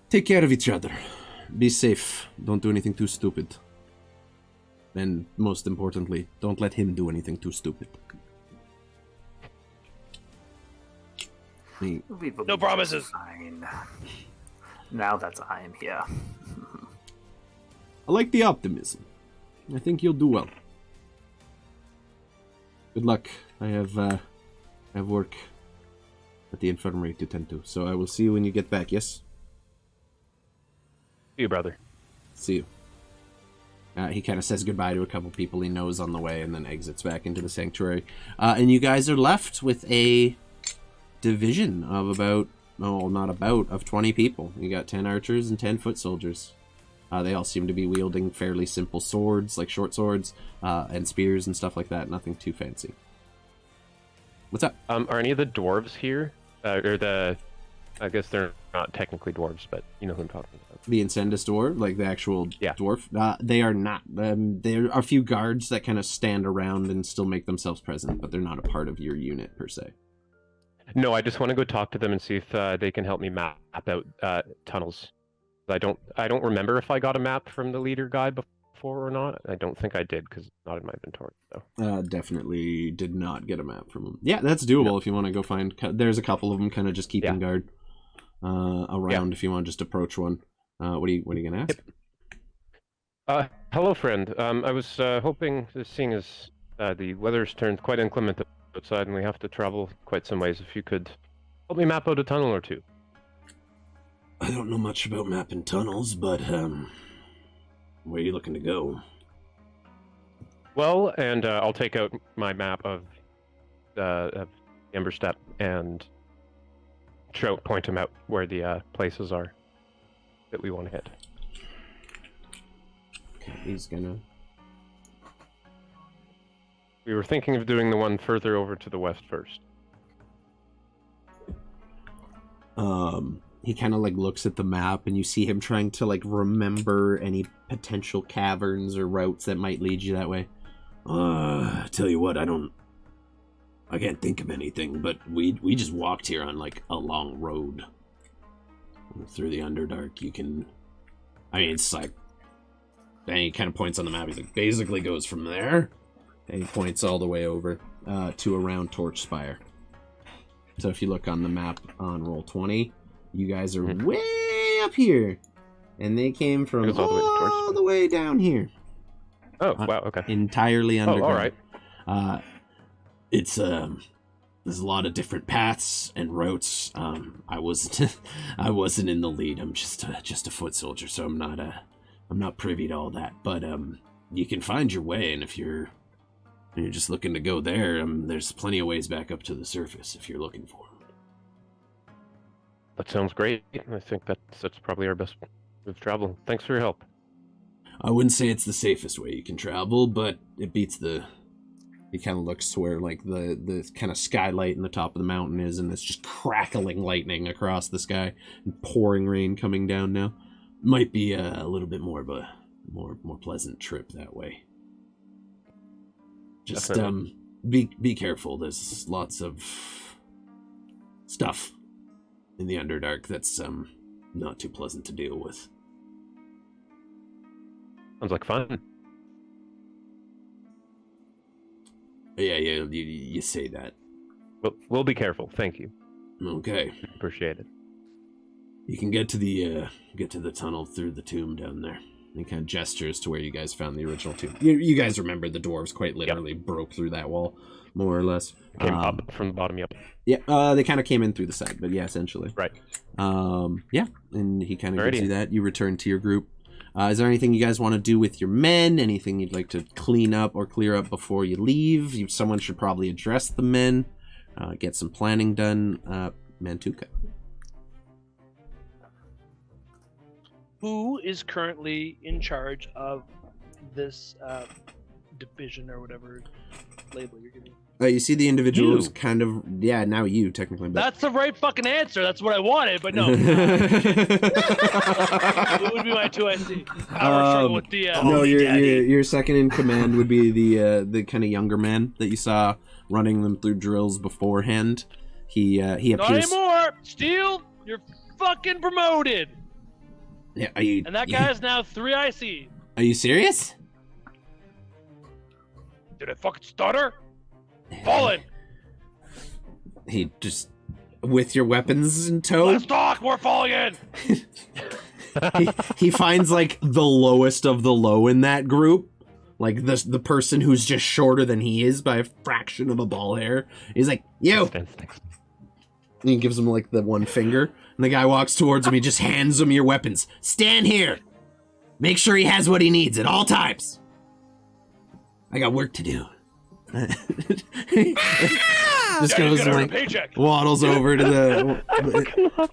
Speaker 1: Take care of each other. Be safe. Don't do anything too stupid. And most importantly, don't let him do anything too stupid. He-
Speaker 6: No promises.
Speaker 4: Fine. Now that I am here.
Speaker 1: I like the optimism. I think you'll do well. Good luck. I have work at the infirmary to tend to, so I will see you when you get back, yes?
Speaker 2: See you, brother.
Speaker 1: See you. He kind of says goodbye to a couple people he knows on the way and then exits back into the sanctuary. And you guys are left with a division of of 20 people. You got 10 archers and 10 foot soldiers. They all seem to be wielding fairly simple swords, like short swords, and spears and stuff like that. Nothing too fancy. What's up?
Speaker 2: Are any of the dwarves here? I guess they're not technically dwarves, but you know who I'm talking about.
Speaker 1: The Incendis dwarf, like the actual
Speaker 2: Yeah.
Speaker 1: dwarf? They are not. There are a few guards that kind of stand around and still make themselves present, but they're not a part of your unit, per se.
Speaker 2: No, I just want to go talk to them and see if they can help me map out tunnels. I don't remember if I got a map from the leader guy before or not. I don't think I did because it's not in my inventory. So.
Speaker 1: Definitely did not get a map from him. Yeah, that's doable if you want to go find... There's a couple of them kind of just keeping guard around if you want to just approach one. What are you going to ask?
Speaker 2: Hello, friend. I was hoping, seeing as the weather's turned quite inclement outside and we have to travel quite some ways, if you could help me map out a tunnel or two.
Speaker 1: I don't know much about mapping tunnels, but where are you looking to go?
Speaker 2: Well, and I'll take out my map of Emberstep and point him out where the places are that we want to hit.
Speaker 1: Okay, he's gonna...
Speaker 2: We were thinking of doing the one further over to the west first.
Speaker 1: He kind of like looks at the map and you see him trying to like remember any potential caverns or routes that might lead you that way. Tell you what, I can't think of anything, but we just walked here on like a long road through the Underdark. It's like, and he kind of points on the map. He's like, basically goes from there, and he points all the way over to around Torch Spire. So if you look on the map on roll 20, you guys are way up here, and they came from all the way down here.
Speaker 2: Oh, wow, okay.
Speaker 1: Entirely underground.
Speaker 2: Oh, all right.
Speaker 1: It's there's a lot of different paths and routes. I wasn't in the lead. I'm just a foot soldier, so I'm not privy to all that. But you can find your way, and if you're just looking to go there, there's plenty of ways back up to the surface if you're looking for them.
Speaker 2: That sounds great. I think that's probably our best way of travel. Thanks for your help.
Speaker 1: I wouldn't say it's the safest way you can travel, but it beats the... He kind of looks to where, like, the kind of skylight in the top of the mountain is, and it's just crackling lightning across the sky and pouring rain coming down now. Might be a little bit more of a more pleasant trip that way. Just
Speaker 2: Definitely.
Speaker 1: be careful. There's lots of stuff in the Underdark that's not too pleasant to deal with.
Speaker 2: Sounds like fun.
Speaker 1: Yeah, you say that.
Speaker 2: We'll be careful. Thank you.
Speaker 1: Okay.
Speaker 2: Appreciate it.
Speaker 1: You can get to the tunnel through the tomb down there. He kind of gestures to where you guys found the original tomb. You guys remember the dwarves quite literally broke through that wall, more or less.
Speaker 2: Came up from the bottom, yep.
Speaker 1: Yeah, they kind of came in through the side, but yeah, essentially.
Speaker 2: Right.
Speaker 1: Yeah, and he kind of gives
Speaker 2: Alrighty.
Speaker 1: you that. You return to your group. Is there anything you guys want to do with your men? Anything you'd like to clean up or clear up before you leave? Someone should probably address the men, get some planning done. Mantuka.
Speaker 6: Who is currently in charge of this division or whatever label you're giving?
Speaker 1: You see the individuals
Speaker 2: You.
Speaker 1: kind of... Yeah, now you, technically. But...
Speaker 6: That's the right fucking answer. That's what I wanted, but no. Who would be my 2IC? Power struggle with DM.
Speaker 1: No,
Speaker 4: Daddy.
Speaker 1: your second in command would be the kind of younger man that you saw running them through drills beforehand. He
Speaker 6: Not
Speaker 1: appears...
Speaker 6: anymore. Steel, you're fucking promoted.
Speaker 1: Yeah, are you...
Speaker 6: And that guy is now 3IC.
Speaker 1: Are you serious?
Speaker 6: Did I fucking stutter? Fallen.
Speaker 1: He just... With your weapons in tow?
Speaker 6: Let's talk. We're falling in.
Speaker 1: he finds like the lowest of the low in that group, like the person who's just shorter than he is by a fraction of a ball hair. He's like, "Yo!"
Speaker 2: Thanks.
Speaker 1: And he gives him like the one finger, and the guy walks towards him. He just hands him your weapons. Stand here. Make sure he has what he needs at all times. I got work to do. Just goes and like
Speaker 6: paycheck.
Speaker 1: waddles over to the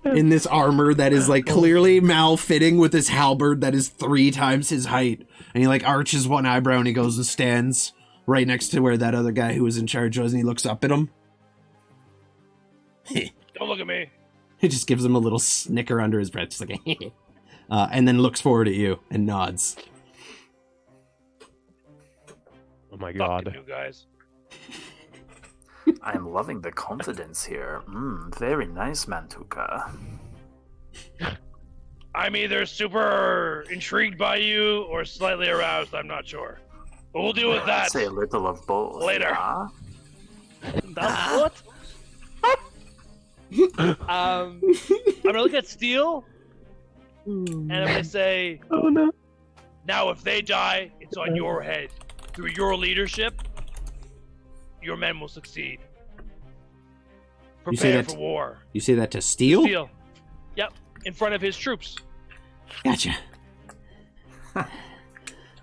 Speaker 1: in this armor that is like clearly malfitting with this halberd that is 3 times his height, and he like arches one eyebrow and he goes and stands right next to where that other guy who was in charge was, and he looks up at him.
Speaker 6: Don't look at me.
Speaker 1: He just gives him a little snicker under his breath, just like and then looks forward at you and nods.
Speaker 2: Oh my
Speaker 6: Fucking
Speaker 2: god.
Speaker 6: you guys.
Speaker 4: I am loving the confidence here. Very nice, Mantuka.
Speaker 6: I'm either super intrigued by you or slightly aroused. I'm not sure. But we'll deal with that.
Speaker 4: Say a little of both.
Speaker 6: Later.
Speaker 4: Yeah?
Speaker 6: That's what? I'm gonna look at Steel, and I'm gonna say,
Speaker 2: Oh no.
Speaker 6: now if they die, it's on your head. Through your leadership, your men will succeed.
Speaker 1: You say
Speaker 6: Prepare
Speaker 1: that-
Speaker 6: for war.
Speaker 1: You say that to Steel?
Speaker 6: Steel. Yep, in front of his troops.
Speaker 1: Gotcha.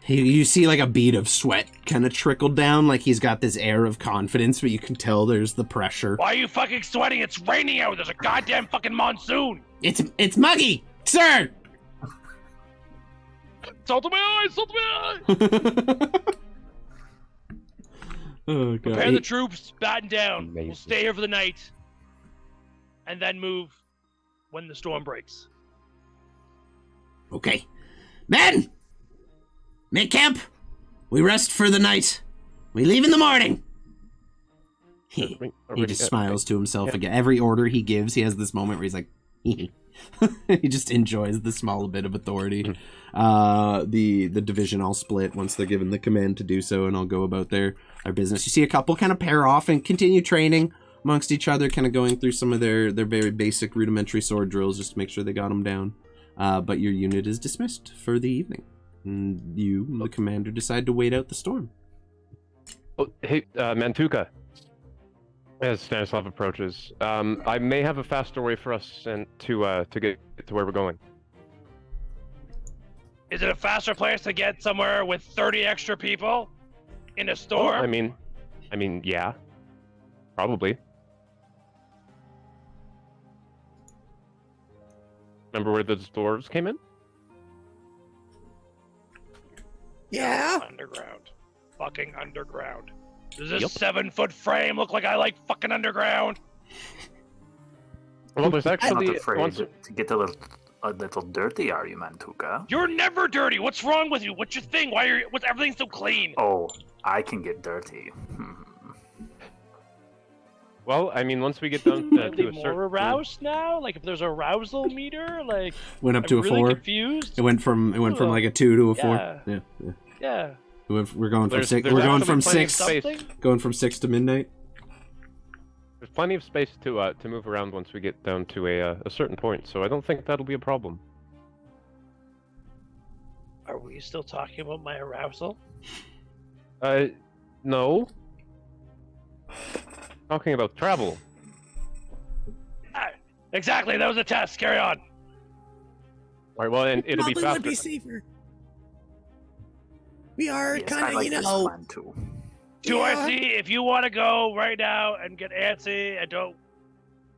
Speaker 1: You see like a bead of sweat kind of trickle down, like he's got this air of confidence, but you can tell there's the pressure.
Speaker 6: Why are you fucking sweating? It's raining out. There's a goddamn fucking monsoon.
Speaker 1: It's muggy, sir.
Speaker 6: Salt in my eyes. Salt in my eyes.
Speaker 1: Oh god.
Speaker 6: Prepare the troops. Batten down.
Speaker 2: Amazing.
Speaker 6: We'll stay here for the night, and then move when the storm breaks.
Speaker 1: Okay, men, make camp. We rest for the night. We leave in the morning. He just smiles to himself again. Every order he gives, he has this moment where he's like, he just enjoys the small bit of authority. The division all split once they're given the command to do so, and I'll go about their business. You see a couple kind of pair off and continue training amongst each other, kind of going through some of their very basic rudimentary sword drills just to make sure they got them down. But your unit is dismissed for the evening. And you, the commander, decide to wait out the storm.
Speaker 2: Oh, hey, Mantuka. As Stanislav approaches, I may have a faster way for us and to get to where we're going.
Speaker 6: Is it a faster place to get somewhere with 30 extra people in a
Speaker 2: Oh,
Speaker 6: storm?
Speaker 2: I mean, yeah, probably. Remember where the dwarves came in?
Speaker 5: Yeah?
Speaker 6: Underground. Fucking underground. Does this
Speaker 2: Yep.
Speaker 6: 7-foot frame look like I like fucking underground?
Speaker 2: Well, there's
Speaker 4: Not
Speaker 2: actually
Speaker 4: afraid to get a little dirty, are you, Mantuka?
Speaker 6: You're never dirty. What's wrong with you? What's your thing? Why are you, what's everything so clean?
Speaker 4: Oh, I can get dirty.
Speaker 2: Well, I mean, once we get down
Speaker 6: Are
Speaker 2: to
Speaker 6: they
Speaker 2: a
Speaker 6: more
Speaker 2: certain...
Speaker 6: aroused now? Like, if there's a arousal meter, like
Speaker 1: Went up
Speaker 6: I'm
Speaker 1: to a
Speaker 6: really
Speaker 1: 4.
Speaker 6: confused.
Speaker 1: It went from like a 2 to a 4.
Speaker 6: Yeah.
Speaker 1: Yeah.
Speaker 6: Yeah.
Speaker 1: We're going from
Speaker 2: There's-
Speaker 1: 6.
Speaker 2: there's
Speaker 1: We're going
Speaker 2: actually
Speaker 1: from
Speaker 2: plenty of
Speaker 1: 6.
Speaker 2: space.
Speaker 6: Something?
Speaker 1: Going from 6 to midnight.
Speaker 2: There's plenty of space to move around once we get down to a certain point, so I don't think that'll be a problem.
Speaker 6: Are we still talking about my arousal?
Speaker 2: No. Talking about travel.
Speaker 6: Exactly. That was a test. Carry on.
Speaker 2: All right, well, and it'll be
Speaker 5: Probably
Speaker 2: faster.
Speaker 5: would be safer. We are
Speaker 4: Yes,
Speaker 5: kind
Speaker 4: I
Speaker 5: of,
Speaker 4: like
Speaker 5: you
Speaker 4: this
Speaker 5: know.
Speaker 4: plan too.
Speaker 6: Do
Speaker 5: Yeah.
Speaker 6: I see if you want to go right now and get antsy and don't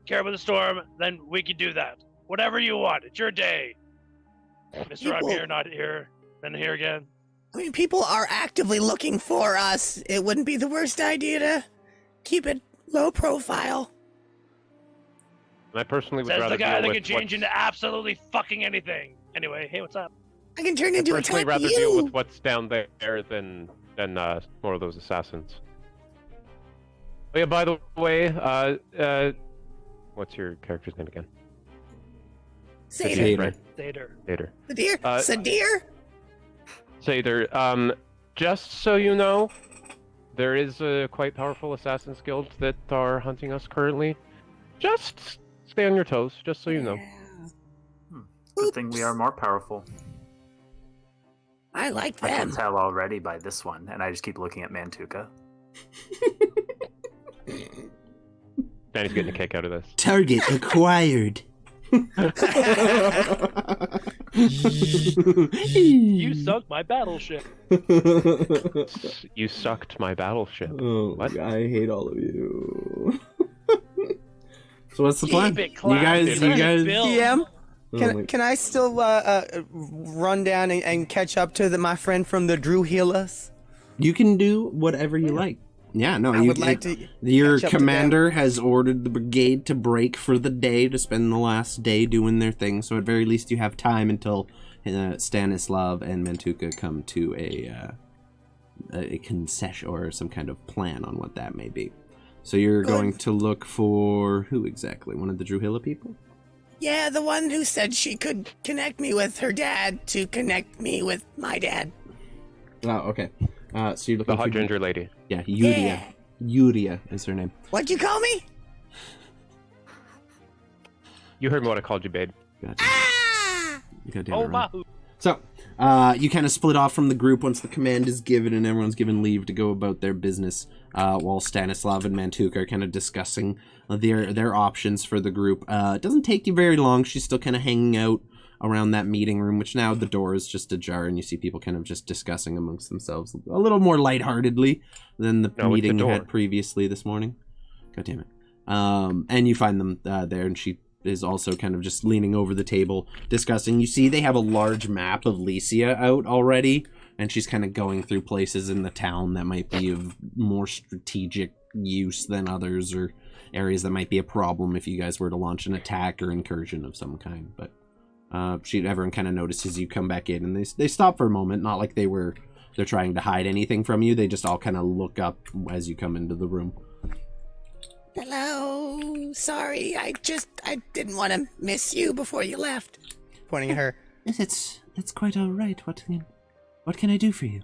Speaker 6: care about the storm, then we can do that. Whatever you want. It's your day. Mister, I'm
Speaker 5: People-
Speaker 6: here, not here. Then here again.
Speaker 5: I mean, people are actively looking for us. It wouldn't be the worst idea to keep it low profile.
Speaker 2: And I personally would
Speaker 6: Says
Speaker 2: rather
Speaker 6: the guy
Speaker 2: deal
Speaker 6: that
Speaker 2: with
Speaker 6: can change
Speaker 2: what's...
Speaker 6: into absolutely fucking anything. Anyway, hey, what's up?
Speaker 5: I can turn
Speaker 2: I'd
Speaker 5: into a
Speaker 2: personally
Speaker 5: type
Speaker 2: rather
Speaker 5: of
Speaker 2: deal
Speaker 5: you.
Speaker 2: with what's down there than more of those assassins. Oh yeah, by the way, what's your character's name again?
Speaker 5: Say
Speaker 1: Say
Speaker 5: it.
Speaker 1: it.
Speaker 2: right?
Speaker 6: Satyr.
Speaker 2: Satyr.
Speaker 5: Sadir?
Speaker 2: Uh,
Speaker 5: Sadir?
Speaker 2: Satyr, just so you know, there is a quite powerful assassins guild that are hunting us currently. Just stay on your toes, just so you know.
Speaker 4: Good thing we are more powerful.
Speaker 5: I like
Speaker 4: I can
Speaker 5: them.
Speaker 4: tell already by this one, and I just keep looking at Mantuka.
Speaker 2: Danny's getting a kick out of this.
Speaker 1: Target acquired.
Speaker 6: You sunk my battleship.
Speaker 2: You sucked my battleship.
Speaker 1: Oh,
Speaker 2: What?
Speaker 1: I hate all of you. So what's the
Speaker 6: Keep
Speaker 1: plan?
Speaker 6: it
Speaker 1: You
Speaker 6: classy.
Speaker 1: guys,
Speaker 6: Keep it built.
Speaker 5: DM,
Speaker 1: Oh my-
Speaker 5: can I still run down and catch up to my friend from the Drew Healers?
Speaker 1: you can do whatever you like. Yeah, no,
Speaker 5: I
Speaker 1: you
Speaker 5: would like to.
Speaker 1: Your
Speaker 5: catch up to
Speaker 1: commander has ordered the brigade to break for the day to spend the last day doing their thing. So at very least, you have time until Stanislav and Mantuka come to a concession or some kind of plan on what that may be. So you're
Speaker 5: Good.
Speaker 1: going to look for who exactly? One of the Druhilla people?
Speaker 5: Yeah, the one who said she could connect me with her dad to connect me with my dad.
Speaker 1: Oh, okay. So you're looking
Speaker 2: The hot
Speaker 1: for
Speaker 2: ginger lady.
Speaker 1: Yeah, Yuria.
Speaker 5: Yeah.
Speaker 1: Yuria is her name.
Speaker 5: What'd you call me?
Speaker 2: You heard me what I called you, babe.
Speaker 1: God
Speaker 5: Ah!
Speaker 1: damn it,
Speaker 6: Oh,
Speaker 1: Ron.
Speaker 6: Mahu.
Speaker 1: So, you kind of split off from the group once the command is given and everyone's given leave to go about their business, while Stanislav and Mantuka are kind of discussing their options for the group. It doesn't take you very long. She's still kind of hanging out around that meeting room, which now the door is just ajar, and you see people kind of just discussing amongst themselves a little more lightheartedly than the
Speaker 2: No, it's
Speaker 1: meeting
Speaker 2: the
Speaker 1: you
Speaker 2: door.
Speaker 1: had previously this morning. God damn it. And you find them there, and she is also kind of just leaning over the table discussing. You see they have a large map of Lycia out already, and she's kind of going through places in the town that might be of more strategic use than others, or areas that might be a problem if you guys were to launch an attack or incursion of some kind. But everyone kind of notices you come back in, and they stop for a moment, not like they're trying to hide anything from you. They just all kind of look up as you come into the room.
Speaker 5: Hello. Sorry, I didn't want to miss you before you left. Pointing at her.
Speaker 1: Yes, that's quite all right. What can I do for you?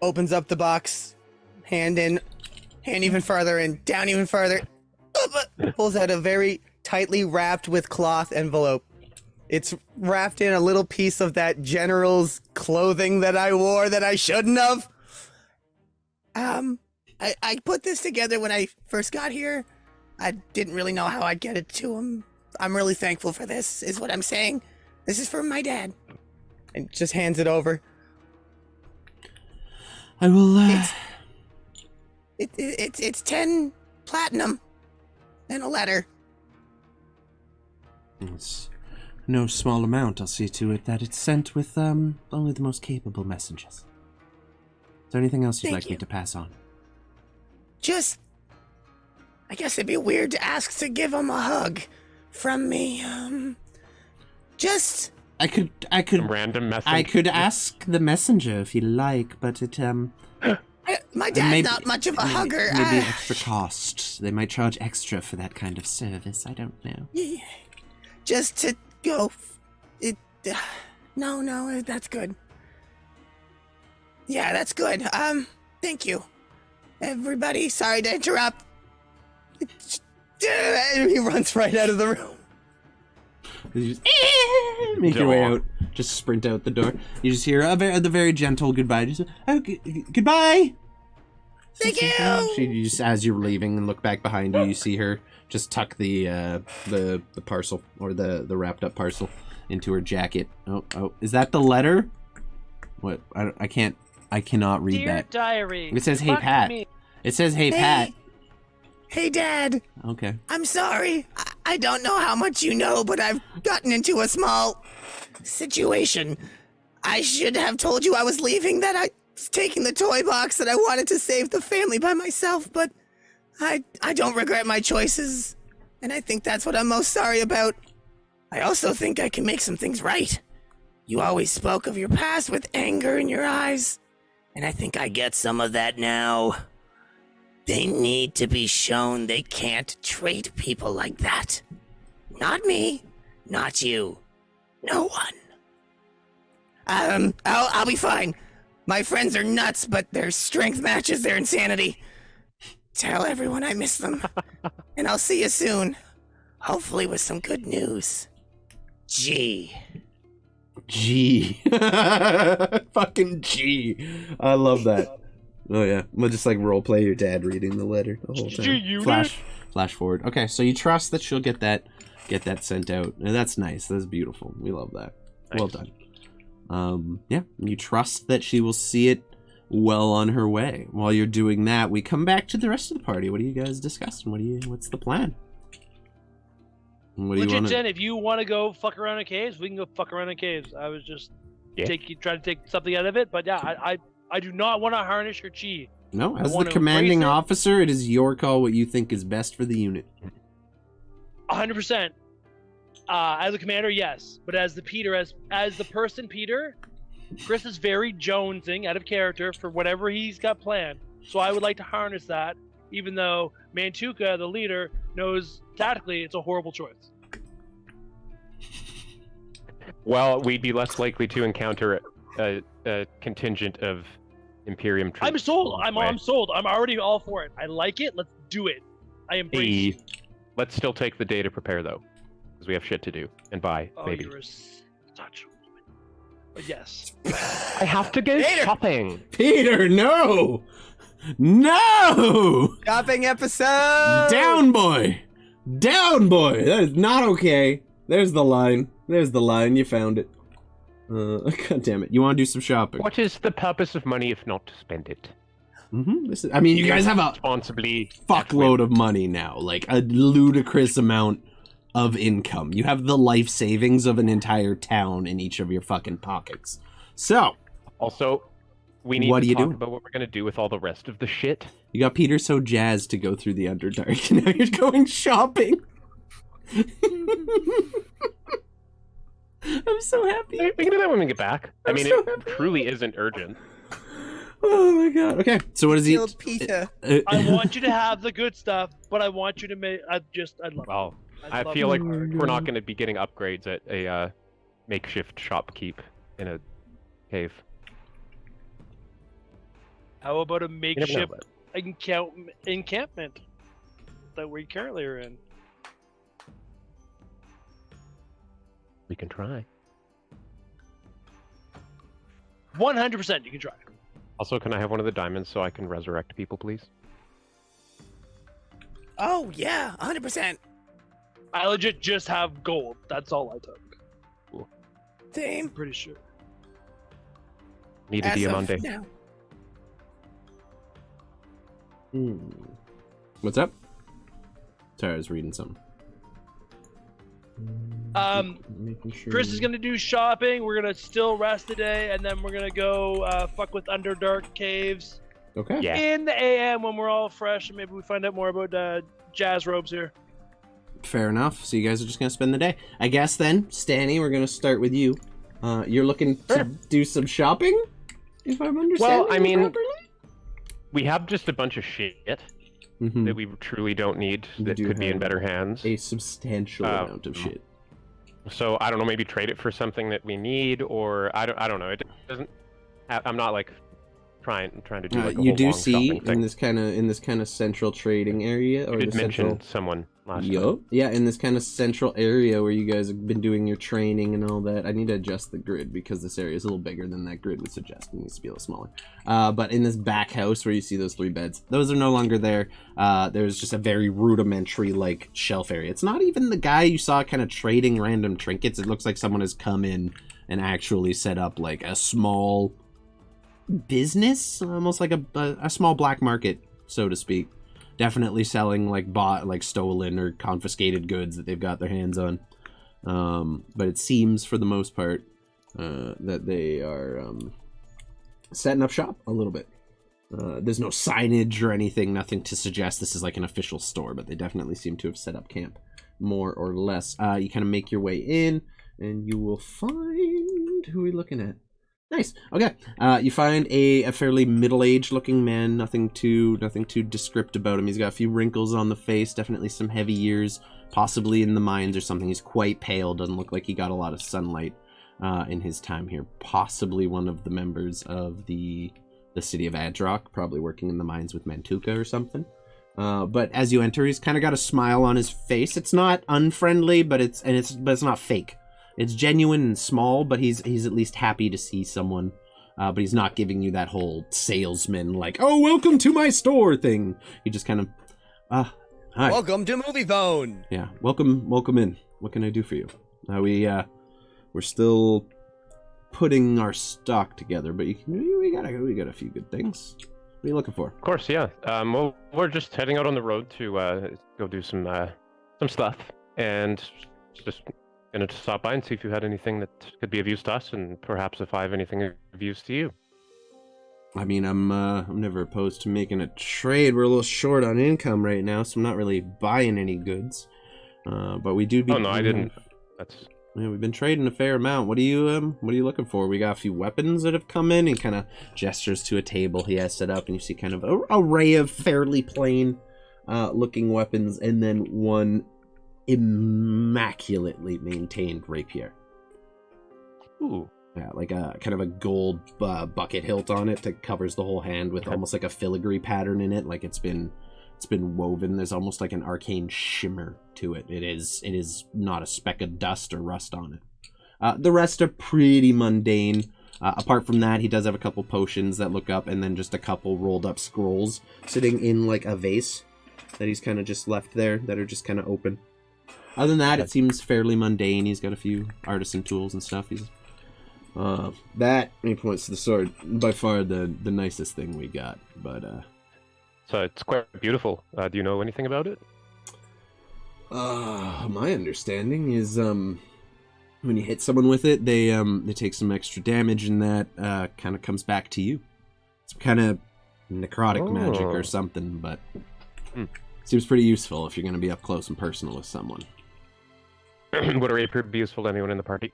Speaker 5: Opens up the box, hand even farther in, down even farther. Pulls out a very tightly wrapped with cloth envelope. It's wrapped in a little piece of that general's clothing that I wore that I shouldn't have. I put this together when I first got here. I didn't really know how I'd get it to him. I'm really thankful for this, is what I'm saying. This is from my dad. And just hands it over.
Speaker 1: I will.
Speaker 5: It's 10 platinum and a letter.
Speaker 1: It's no small amount. I'll see to it that it's sent with only the most capable messengers. Is there anything else you'd
Speaker 5: Thank
Speaker 1: like me
Speaker 5: you.
Speaker 1: to pass on?
Speaker 5: Just, I guess it'd be weird to ask to give him a hug from me. Just
Speaker 2: Some random message.
Speaker 1: I could ask the messenger if you like, but it
Speaker 5: My dad's not much of a hugger.
Speaker 1: Maybe extra cost. They might charge extra for that kind of service. I don't know.
Speaker 5: Just to go. No, that's good. Yeah, that's good. Thank you, everybody. Sorry to interrupt. And he runs right out of the room.
Speaker 1: You just make your way out. Just sprint out the door. You just hear the very gentle goodbye. Just goodbye.
Speaker 5: Thank you.
Speaker 1: She just, as you're leaving and look back behind you, you see her just tuck the parcel or the wrapped up parcel into her jacket. Oh, is that the letter? What? I cannot read
Speaker 6: Dear
Speaker 1: that.
Speaker 6: diary.
Speaker 1: It says, "Hey
Speaker 6: fuck
Speaker 1: Pat."
Speaker 6: me.
Speaker 1: It says, "Hey Pat."
Speaker 5: Hey, Dad.
Speaker 1: Okay.
Speaker 5: I'm sorry. I don't know how much you know, but I've gotten into a small situation. I should have told you I was leaving, that I was taking the toy box, that I wanted to save the family by myself, but I don't regret my choices, and I think that's what I'm most sorry about. I also think I can make some things right. You always spoke of your past with anger in your eyes, and I think I get some of that now. They need to be shown they can't treat people like that. Not me, not you, no one. I'll be fine. My friends are nuts, but their strength matches their insanity. Tell everyone I miss them, and I'll see you soon. Hopefully with some good news. G.
Speaker 1: Fucking G. I love that. Oh yeah, we'll just like role play your dad reading the letter the whole time. Flash forward. Okay, so you trust that she'll get that sent out, and that's nice. That's beautiful. We love that. Nice. Well done. Yeah, you trust that she will see it well on her way. While you're doing that, we come back to the rest of the party. What are you guys discussing? What's the plan? What do
Speaker 6: Legit,
Speaker 1: you want?
Speaker 6: Jen, if you want to go fuck around in caves, we can go fuck around in caves. I was just trying to take something out of it, but yeah, I do not want to harness your chi.
Speaker 1: No, as the commanding officer, it is your call what you think is best for the unit.
Speaker 6: 100%. As a commander, yes. But as the Peter, as the person Peter, Chris is very jonesing out of character for whatever he's got planned. So I would like to harness that, even though Mantuka, the leader, knows tactically it's a horrible choice.
Speaker 2: Well, we'd be less likely to encounter a contingent of Imperium troops.
Speaker 6: I'm sold. I'm sold. I'm already all for it. I like it. Let's do it. I embrace it.
Speaker 2: Let's still take the day to prepare, though, because we have shit to do. And buy, maybe.
Speaker 6: You're such a woman. But yes.
Speaker 2: I have to go shopping.
Speaker 1: Peter, no! No!
Speaker 5: Shopping episode!
Speaker 1: Down, boy! Down, boy! That is not okay. There's the line. You found it. God damn it. You want to do some shopping?
Speaker 2: What is the purpose of money if not to spend it?
Speaker 1: Mm-hmm. You guys have a
Speaker 2: responsibly
Speaker 1: fuckload of money now. Like, a ludicrous amount of income. You have the life savings of an entire town in each of your fucking pockets. So.
Speaker 2: Also, we need to talk about what we're going to do with all the rest of the shit.
Speaker 1: You got Peter so jazzed to go through the Underdark, and now you're going shopping. I'm so happy.
Speaker 2: We can do that when we get back. It truly isn't urgent.
Speaker 1: Oh my god. Okay, so what is he?
Speaker 5: Peter.
Speaker 6: I want you to have the good stuff, but I want you to make. I love.
Speaker 2: Well, I feel like we're not going to be getting upgrades at a makeshift shopkeep in a cave.
Speaker 6: How about a makeshift encampment that we currently are in?
Speaker 2: We can try.
Speaker 6: 100% you can try.
Speaker 2: Also, can I have one of the diamonds so I can resurrect people, please?
Speaker 5: Oh, yeah, 100%.
Speaker 6: I legit just have gold. That's all I took.
Speaker 2: Cool.
Speaker 5: Same.
Speaker 6: I'm pretty sure.
Speaker 2: Need a diamante.
Speaker 1: What's up? Sorry, I was reading something.
Speaker 6: Sure. Chris is gonna do shopping. We're gonna still rest today, and then we're gonna go fuck with Underdark caves.
Speaker 1: Okay.
Speaker 2: Yeah.
Speaker 6: In the AM when we're all fresh, and maybe we find out more about jazz robes here.
Speaker 1: Fair enough. So you guys are just gonna spend the day. I guess then, Stanny, we're gonna start with you. You're looking to do some shopping, if I'm understanding.
Speaker 2: Well, I mean,
Speaker 1: properly?
Speaker 2: we have just a bunch of shit that we truly don't need that could be in better hands.
Speaker 1: A substantial amount of shit.
Speaker 2: So I don't know, maybe trade it for something that we need, or I don't know. It doesn't. I'm not like trying to do like a
Speaker 1: you
Speaker 2: whole
Speaker 1: do
Speaker 2: long
Speaker 1: see
Speaker 2: shopping thing.
Speaker 1: in this kind of central trading area, or
Speaker 2: You did
Speaker 1: the
Speaker 2: mention
Speaker 1: central...
Speaker 2: someone last time.
Speaker 1: Yup. Yeah, in this kind of central area where you guys have been doing your training and all that. I need to adjust the grid because this area is a little bigger than that grid would suggest. It needs to be a little smaller. But in this back house where you see those 3 beds, those are no longer there. There's just a very rudimentary, like, shelf area. It's not even the guy you saw kind of trading random trinkets. It looks like someone has come in and actually set up, like, a small business, almost like a small black market, so to speak. Definitely selling like stolen or confiscated goods that they've got their hands on. But it seems for the most part that they are setting up shop a little bit. There's no signage or anything, nothing to suggest this is like an official store, but they definitely seem to have set up camp more or less. You kind of make your way in and you will find, who are we looking at? Nice. Okay. You find a fairly middle-aged looking man. Nothing too descriptive about him. He's got a few wrinkles on the face. Definitely some heavy years, possibly in the mines or something. He's quite pale. Doesn't look like he got a lot of sunlight in his time here. Possibly one of the members of the city of Adrock, probably working in the mines with Mantuka or something. But as you enter, he's kind of got a smile on his face. It's not unfriendly, but it's not fake. It's genuine and small, but he's at least happy to see someone. But he's not giving you that whole salesman, like, oh, welcome to my store thing. He just kind of, hi.
Speaker 5: Welcome to Movie Phone.
Speaker 1: Yeah, welcome in. What can I do for you? We're still putting our stock together, but we got a few good things. What are you looking for?
Speaker 2: Of course, yeah. Well, we're just heading out on the road to go do some stuff, and just gonna stop by and see if you had anything that could be of use to us, and perhaps if I have anything of use to you.
Speaker 1: I mean, I'm never opposed to making a trade. We're a little short on income right now, so I'm not really buying any goods. But we do.
Speaker 2: Oh no, I didn't. That's.
Speaker 1: Yeah, we've been trading a fair amount. What are you looking for? We got a few weapons that have come in. He kind of gestures to a table he has set up, and you see kind of an array of fairly plain looking weapons, and then one immaculately maintained rapier.
Speaker 2: Ooh.
Speaker 1: Yeah, like a kind of a gold bucket hilt on it that covers the whole hand with almost like a filigree pattern in it, like it's been woven. There's almost like an arcane shimmer to it. It is not a speck of dust or rust on it. The rest are pretty mundane. Apart from that, he does have a couple potions that look up, and then just a couple rolled up scrolls sitting in like a vase that he's kind of just left there that are just kind of open. Other than that, it seems fairly mundane. He's got a few artisan tools and stuff. He's that, and he points to the sword, by far the nicest thing we got. But
Speaker 2: so it's quite beautiful. Do you know anything about it?
Speaker 1: My understanding is when you hit someone with it, they take some extra damage, and that kind of comes back to you. It's kind of necrotic magic or something, but seems pretty useful if you're going to be up close and personal with someone.
Speaker 2: Would a rapier be useful to anyone in the party?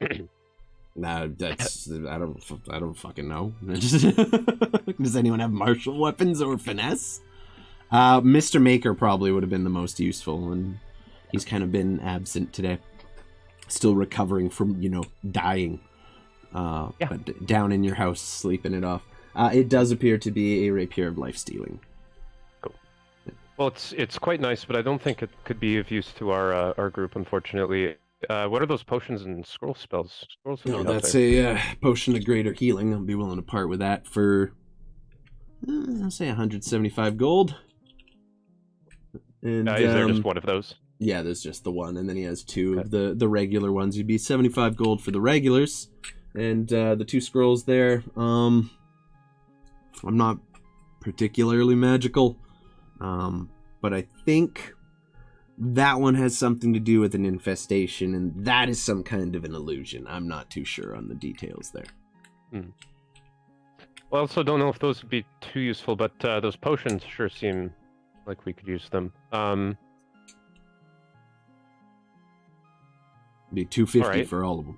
Speaker 1: Nah, that's I don't fucking know. Does anyone have martial weapons or finesse? Mr. Maker probably would have been the most useful, and he's kind of been absent today. Still recovering from, dying. But down in your house, sleeping it off. It does appear to be a rapier of life stealing.
Speaker 2: Cool. Well, it's quite nice, but I don't think it could be of use to our group, unfortunately. What are those potions and scroll spells?
Speaker 1: That's a potion of greater healing. I'll be willing to part with that for, I'll say 175 gold. And
Speaker 2: is there just one of those?
Speaker 1: Yeah, there's just the one, and then he has two of the regular ones. You'd be 75 gold for the regulars, and the 2 scrolls there. I'm not particularly magical, but I think that one has something to do with an infestation, and that is some kind of an illusion. I'm not too sure on the details there.
Speaker 2: Well, I also don't know if those would be too useful, but those potions sure seem like we could use them.
Speaker 1: Be 250
Speaker 2: Alright.
Speaker 1: for all of them.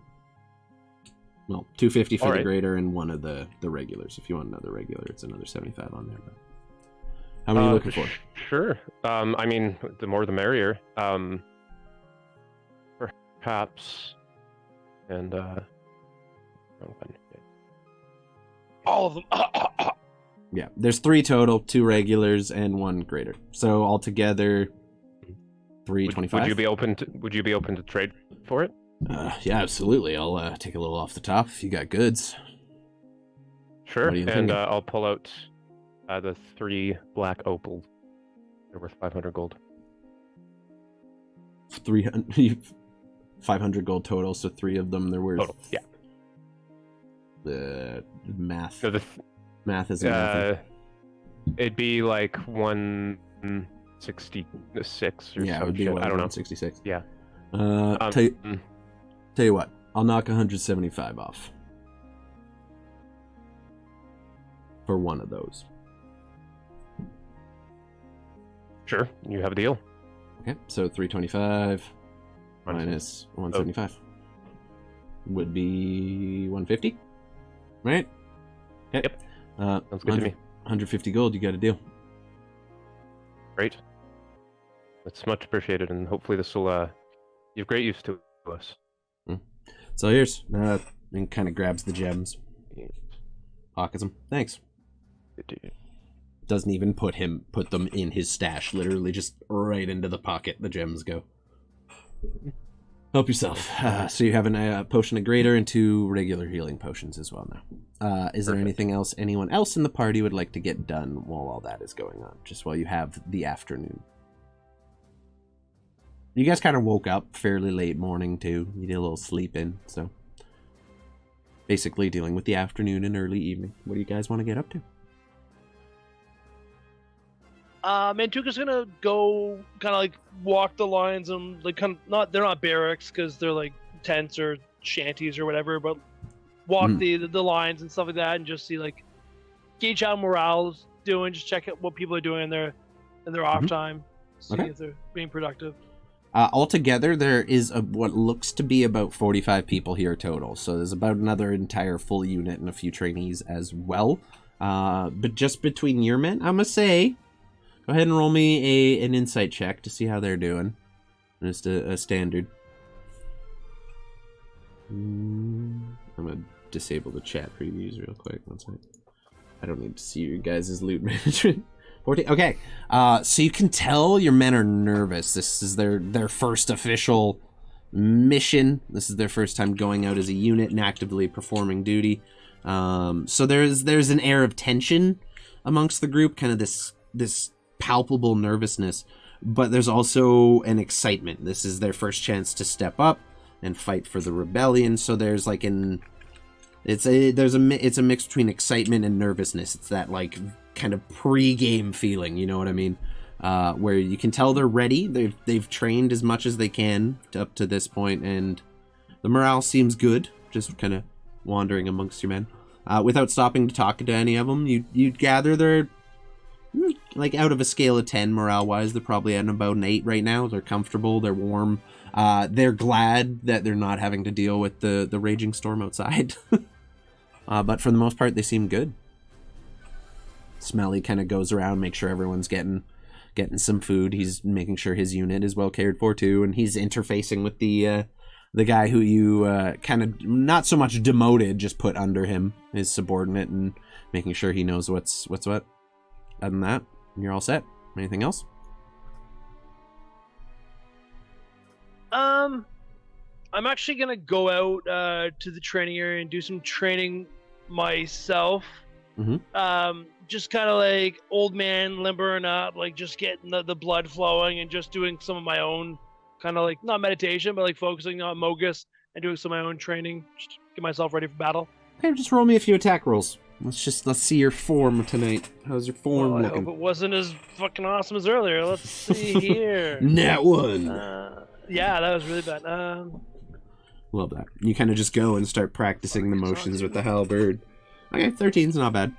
Speaker 1: Well, 250 for the
Speaker 2: Alright.
Speaker 1: greater and one of the regulars. If you want another regular, it's another 75 on there. But how many are you looking for?
Speaker 2: Sure. I mean, the more the merrier. Perhaps, and
Speaker 6: All of them.
Speaker 1: Yeah, there's 3 total, 2 regulars and 1 greater. So altogether, 325.
Speaker 2: would you be open to trade for it?
Speaker 1: Yeah, absolutely. I'll take a little off the top if you got goods.
Speaker 2: Sure.
Speaker 1: What are you
Speaker 2: And
Speaker 1: thinking?
Speaker 2: I'll pull out the 3 black opals. They're worth 500 gold.
Speaker 1: 500 gold total, so 3 of them they're worth.
Speaker 2: Total. Yeah.
Speaker 1: The math.
Speaker 2: So
Speaker 1: Math isn't nothing.
Speaker 2: It'd be like 166 or
Speaker 1: Yeah, it
Speaker 2: some
Speaker 1: would be
Speaker 2: shit. I don't know.
Speaker 1: 166.
Speaker 2: Yeah.
Speaker 1: Tell you what, I'll knock 175 off for one of those.
Speaker 2: Sure, you have a deal.
Speaker 1: Okay, so 325 minus 175 would be 150, right? Okay.
Speaker 2: Yep. Sounds good to me.
Speaker 1: 150 gold, you got a deal.
Speaker 2: Great. That's much appreciated, and hopefully this will be of great use to us.
Speaker 1: So here's, and kind of grabs the gems, pockets them. Thanks.
Speaker 2: Good dude.
Speaker 1: Doesn't even put them in his stash. Literally just right into the pocket the gems go. Help yourself. So you have a potion of greater and 2 regular healing potions as well now. Is there anything else anyone else in the party would like to get done while all that is going on? Just while you have the afternoon. You guys kind of woke up fairly late morning too. You did a little sleep in, so basically dealing with the afternoon and early evening. What do you guys want to get up to?
Speaker 6: Mantuka's gonna go kind of like walk the lines and like they're not barracks because they're like tents or shanties or whatever, but walk the lines and stuff like that and just see like gauge how morale's doing, just check out what people are doing in their off time, see if they're being productive.
Speaker 1: Altogether, there is what looks to be about 45 people here total. So there's about another entire full unit and a few trainees as well. But just between your men, I'm going to say, go ahead and roll me an insight check to see how they're doing. Just a standard. I'm going to disable the chat previews real quick. One second. I don't need to see your guys' loot management. 14. Okay, so you can tell your men are nervous. This is their first official mission. This is their first time going out as a unit and actively performing duty. So there's an air of tension amongst the group, kind of this palpable nervousness, but there's also an excitement. This is their first chance to step up and fight for the rebellion. So there's like it's a mix between excitement and nervousness. It's that like kind of pre-game feeling, you know what I mean? Where you can tell they're ready. They've trained as much as they can up to this point, and the morale seems good. Just kind of wandering amongst your men, without stopping to talk to any of them. You gather they're like out of a scale of 10 morale-wise, they're probably at about an 8 right now. They're comfortable. They're warm. They're glad that they're not having to deal with the raging storm outside. But for the most part, they seem good. Smelly kind of goes around, make sure everyone's getting some food. He's making sure his unit is well cared for too, and he's interfacing with the guy who you kind of not so much demoted, just put under him, his subordinate, and making sure he knows what's what. Other than that, you're all set. Anything else?
Speaker 6: I'm actually gonna go out to the training area and do some training myself. Just kind of like old man limbering up, like just getting the blood flowing and just doing some of my own kind of like, not meditation, but like focusing on Mogus and doing some of my own training, just to get myself ready for battle.
Speaker 1: Okay, just roll me a few attack rolls. Let's see your form tonight. How's your form
Speaker 6: Well, I
Speaker 1: looking?
Speaker 6: hope it wasn't as fucking awesome as earlier. Let's see here.
Speaker 1: Nat 1.
Speaker 6: Yeah, that was really bad.
Speaker 1: Love that. You kind of just go and start practicing the motions with the halberd. Okay, 13's not bad.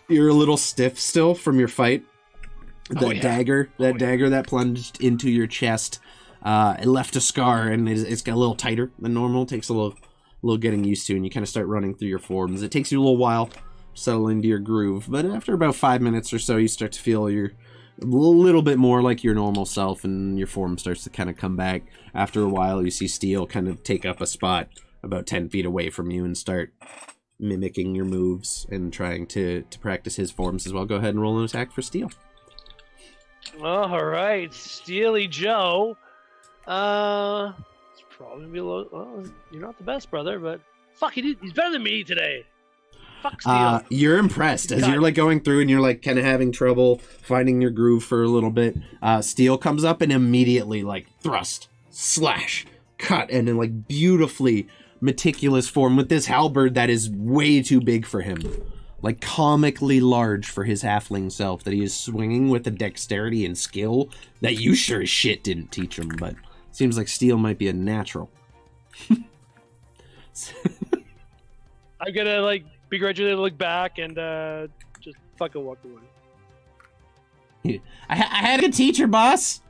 Speaker 1: You're a little stiff still from your fight. That dagger that plunged into your chest It left a scar, and it's got a little tighter than normal. It takes a little getting used to, and you kind of start running through your forms. It takes you a little while to settle into your groove, but after about 5 minutes or so, you start to feel a little bit more like your normal self, and your form starts to kind of come back. After a while, you see Steel kind of take up a spot about 10 feet away from you and start mimicking your moves and trying to practice his forms as well. Go ahead and roll an attack for Steel.
Speaker 6: All right, Steely Joe. It's probably gonna be a little. Well, you're not the best, brother, but fuck, he's better than me today. Fuck Steel.
Speaker 1: You're impressed as you're like going through and you're like kind of having trouble finding your groove for a little bit. Steel comes up and immediately like thrust, slash, cut, and then like beautifully meticulous form with this halberd that is way too big for him. Like comically large for his halfling self, that he is swinging with a dexterity and skill that you sure as shit didn't teach him, but seems like Steel might be a natural.
Speaker 6: I'm gonna like begrudgingly look back and just fucking walk away.
Speaker 1: I had a teacher, boss.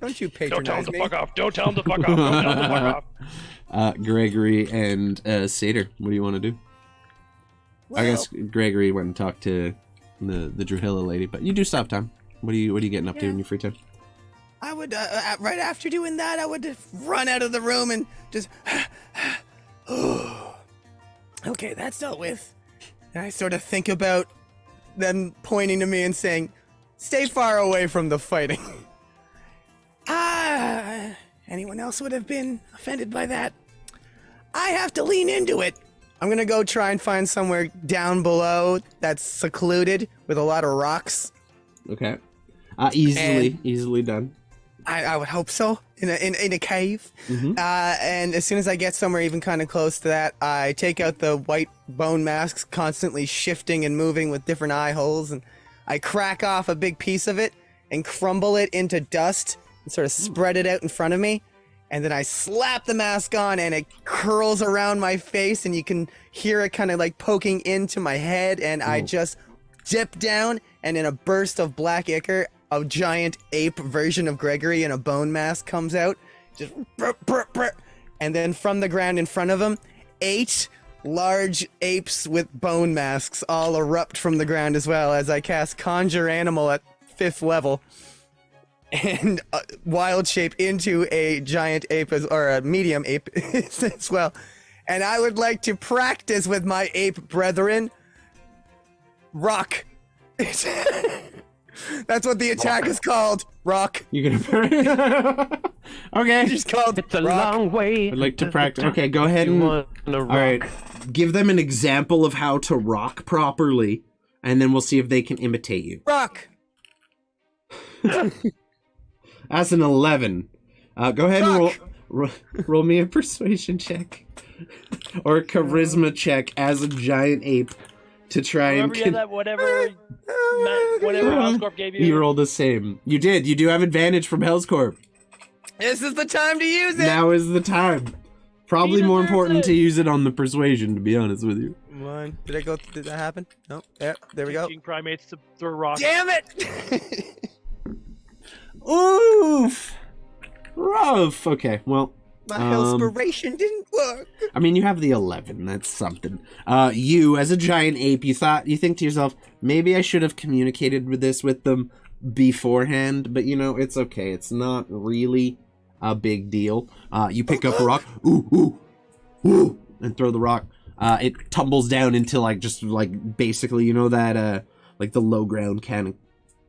Speaker 5: Don't you
Speaker 6: Don't tell him
Speaker 5: patronize
Speaker 6: to
Speaker 5: me.
Speaker 6: fuck off. Don't tell him to fuck off. Don't tell him to fuck off.
Speaker 1: Gregory and Satyr, what do you want to do?
Speaker 5: Well,
Speaker 1: I guess Gregory went and talked to the Druhilla lady, but you do stop time. What are you getting up to in your free time?
Speaker 5: I would, right after doing that, I would run out of the room and just... Okay, that's dealt with. And I sort of think about them pointing to me and saying, stay far away from the fighting. Anyone else would have been offended by that. I have to lean into it. I'm gonna go try and find somewhere down below that's secluded with a lot of rocks.
Speaker 1: Okay. Easily done.
Speaker 5: I would hope so. In a cave.
Speaker 1: Mm-hmm.
Speaker 5: And as soon as I get somewhere even kind of close to that, I take out the white bone masks, constantly shifting and moving with different eye holes, and I crack off a big piece of it and crumble it into dust and sort of spread it out in front of me. And then I slap the mask on and it curls around my face, and you can hear it kind of like poking into my head, and I just dip down, and in a burst of black ichor, a giant ape version of Gregory in a bone mask comes out. Just brr, brr, brr. And then from the ground in front of him, 8 large apes with bone masks all erupt from the ground as well, as I cast Conjure Animal at 5th level. And wild shape into a giant ape or a medium ape as well. And I would like to practice with my ape brethren. Rock. That's what the attack is called. Rock.
Speaker 1: You're gonna okay.
Speaker 5: It's called
Speaker 2: It's a
Speaker 5: rock.
Speaker 2: long way.
Speaker 1: I'd like to practice. Okay, go ahead and all right. Give them an example of how to rock properly, and then we'll see if they can imitate you.
Speaker 5: Rock.
Speaker 1: That's an 11. Go ahead and roll me a persuasion check or a charisma check as a giant ape to try
Speaker 6: Remember
Speaker 1: and.
Speaker 6: you had that whatever Hellscorp gave you?
Speaker 1: You rolled the same. You did. You do have advantage from Hellscorp.
Speaker 5: This is the time to use it.
Speaker 1: Now is the time. Probably
Speaker 6: He
Speaker 1: more
Speaker 6: deserves
Speaker 1: important
Speaker 6: it.
Speaker 1: to use it on the persuasion, to be honest with you.
Speaker 5: One. Did that happen? No. There we go.
Speaker 6: Teaching primates to throw rocks.
Speaker 5: Damn it!
Speaker 1: Oof. Rough. Okay, well.
Speaker 5: My inspiration didn't work.
Speaker 1: I mean, you have the 11. That's something. You, as a giant ape, you think to yourself, maybe I should have communicated with them beforehand, but it's okay. It's not really a big deal. You pick up a rock, ooh, and throw the rock. It tumbles down into basically, that like the low ground kind of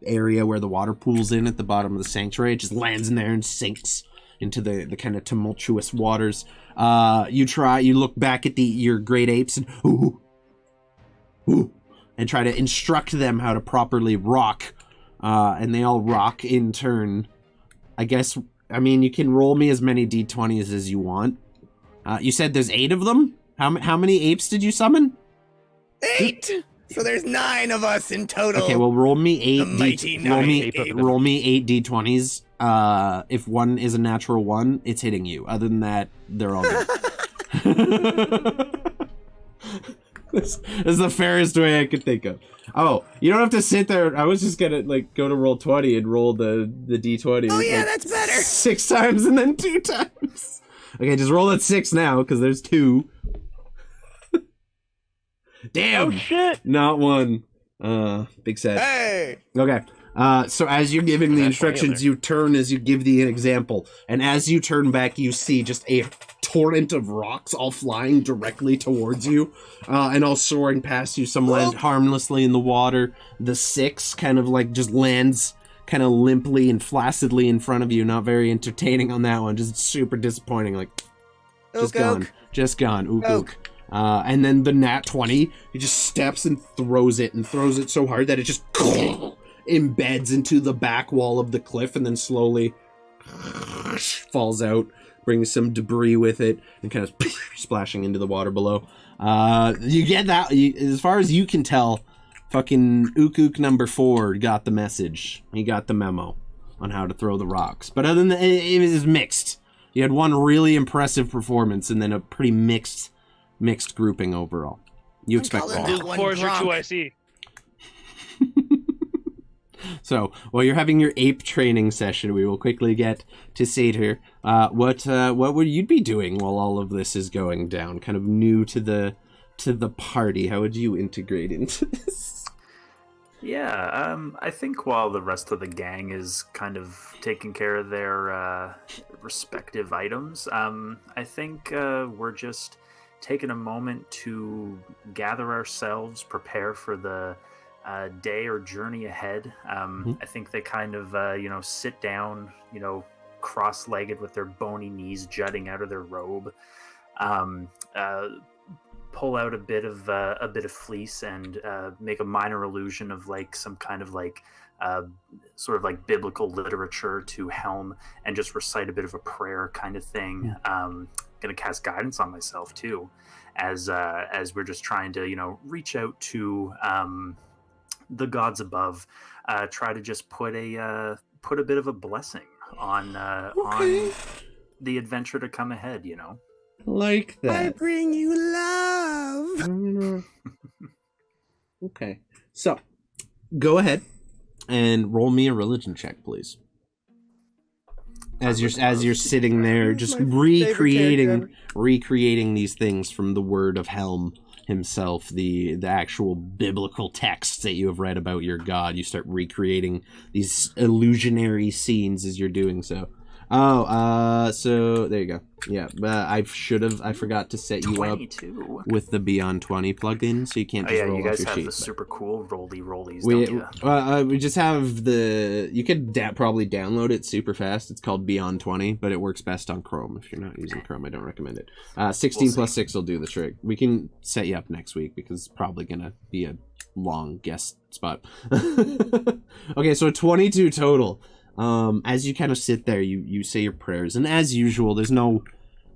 Speaker 1: area where the water pools in at the bottom of the sanctuary. It just lands in there and sinks into the kind of tumultuous waters. You look back at your great apes and ooh, and try to instruct them how to properly rock. And they all rock in turn. I mean, you can roll me as many d20s as you want. You said there's 8 of them? How many apes did you summon?
Speaker 5: 8. So there's 9 of us in total.
Speaker 1: Okay, well, roll me 8
Speaker 5: The mighty nine
Speaker 1: roll me 8 d20s. If one is a natural 1, it's hitting you. Other than that, they're all good. This is the fairest way I could think of. Oh, you don't have to sit there. I was just gonna like go to roll 20 and roll the d20.
Speaker 5: Oh yeah,
Speaker 1: like,
Speaker 5: that's better.
Speaker 1: 6 times and then 2 times. Okay, just roll at 6 now because there's 2. Damn.
Speaker 2: Oh shit!
Speaker 1: Not 1. Big sad.
Speaker 5: Hey.
Speaker 1: Okay. So as you're giving the
Speaker 2: That's
Speaker 1: instructions,
Speaker 2: Taylor.
Speaker 1: you turn as you give the example, and as you turn back, you see just a torrent of rocks all flying directly towards you, and all soaring past you. Some land harmlessly in the water. The 6 kind of like just lands kind of limply and flaccidly in front of you. Not very entertaining on that one. Just super disappointing. Like just
Speaker 5: Ook,
Speaker 1: gone,
Speaker 5: ook.
Speaker 1: just gone. Ook,
Speaker 5: Ook.
Speaker 1: ook. And then the nat 20, he just steps and throws it so hard that it just embeds into the back wall of the cliff and then slowly falls out, brings some debris with it, and kind of splashing into the water below. You get that, as far as you can tell, fucking Ook number 4 got the message. He got the memo on how to throw the rocks. But other than that, it was mixed. You had one really impressive performance and then a pretty mixed grouping overall. You expect
Speaker 5: calling
Speaker 1: all.
Speaker 5: Duke
Speaker 6: Duke
Speaker 5: one
Speaker 6: 4 is your
Speaker 5: drunk.
Speaker 6: 2IC.
Speaker 1: So, while you're having your ape training session, we will quickly get to Satyr. What would you be doing while all of this is going down? Kind of new to the party. How would you integrate into this?
Speaker 4: Yeah, I think while the rest of the gang is kind of taking care of their respective items, I think we're just taking a moment to gather ourselves, prepare for the day or journey ahead. I think they kind of, sit down, cross-legged with their bony knees jutting out of their robe, pull out a bit of fleece and make a minor allusion of like some kind of like sort of like biblical literature to Helm and just recite a bit of a prayer kind of thing. Gonna cast guidance on myself too, as we're just trying to reach out to the gods above, try to just put a bit of a blessing on the adventure to come ahead.
Speaker 1: Like
Speaker 5: I
Speaker 1: that.
Speaker 5: bring you love.
Speaker 1: Okay. So, go ahead and roll me a religion check, please. As you're sitting there, just
Speaker 5: My favorite
Speaker 1: recreating these things from the word of Helm himself, the actual biblical texts that you have read about your god. You start recreating these illusionary scenes as you're doing so. So there you go. Yeah, I forgot to set you
Speaker 4: 22.
Speaker 1: up with the Beyond 20 plugin, so you can't just roll
Speaker 4: you
Speaker 1: off
Speaker 4: guys
Speaker 1: your
Speaker 4: have
Speaker 1: sheet.
Speaker 4: the super cool rollies,
Speaker 1: We
Speaker 4: don't you?
Speaker 1: we just have the. You could probably download it super fast. It's called Beyond 20, but it works best on Chrome. If you're not using Chrome, I don't recommend it. 16 plus 6 will do the trick. We can set you up next week because it's probably gonna be a long guest spot. Okay, so 22 total. As you kind of sit there, you say your prayers, and as usual, there's no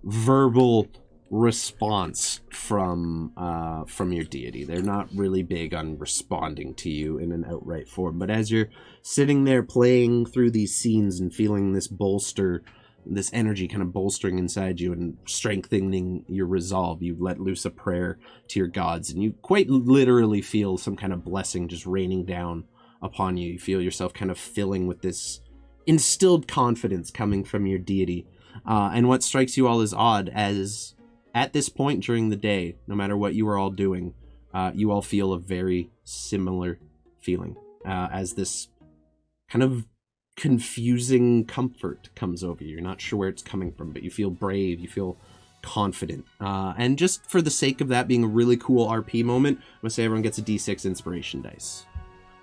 Speaker 1: verbal response from your deity. They're not really big on responding to you in an outright form. But as you're sitting there playing through these scenes and feeling this energy kind of bolstering inside you and strengthening your resolve, you let loose a prayer to your gods, and you quite literally feel some kind of blessing just raining down upon you. You feel yourself kind of filling with this instilled confidence coming from your deity. And what strikes you all as odd, as at this point during the day, no matter what you are all doing, you all feel a very similar feeling, as this kind of confusing comfort comes over you. You're not sure where it's coming from, but you feel brave, you feel confident. And just for the sake of that being a really cool RP moment, I'm going to say everyone gets a D6 inspiration dice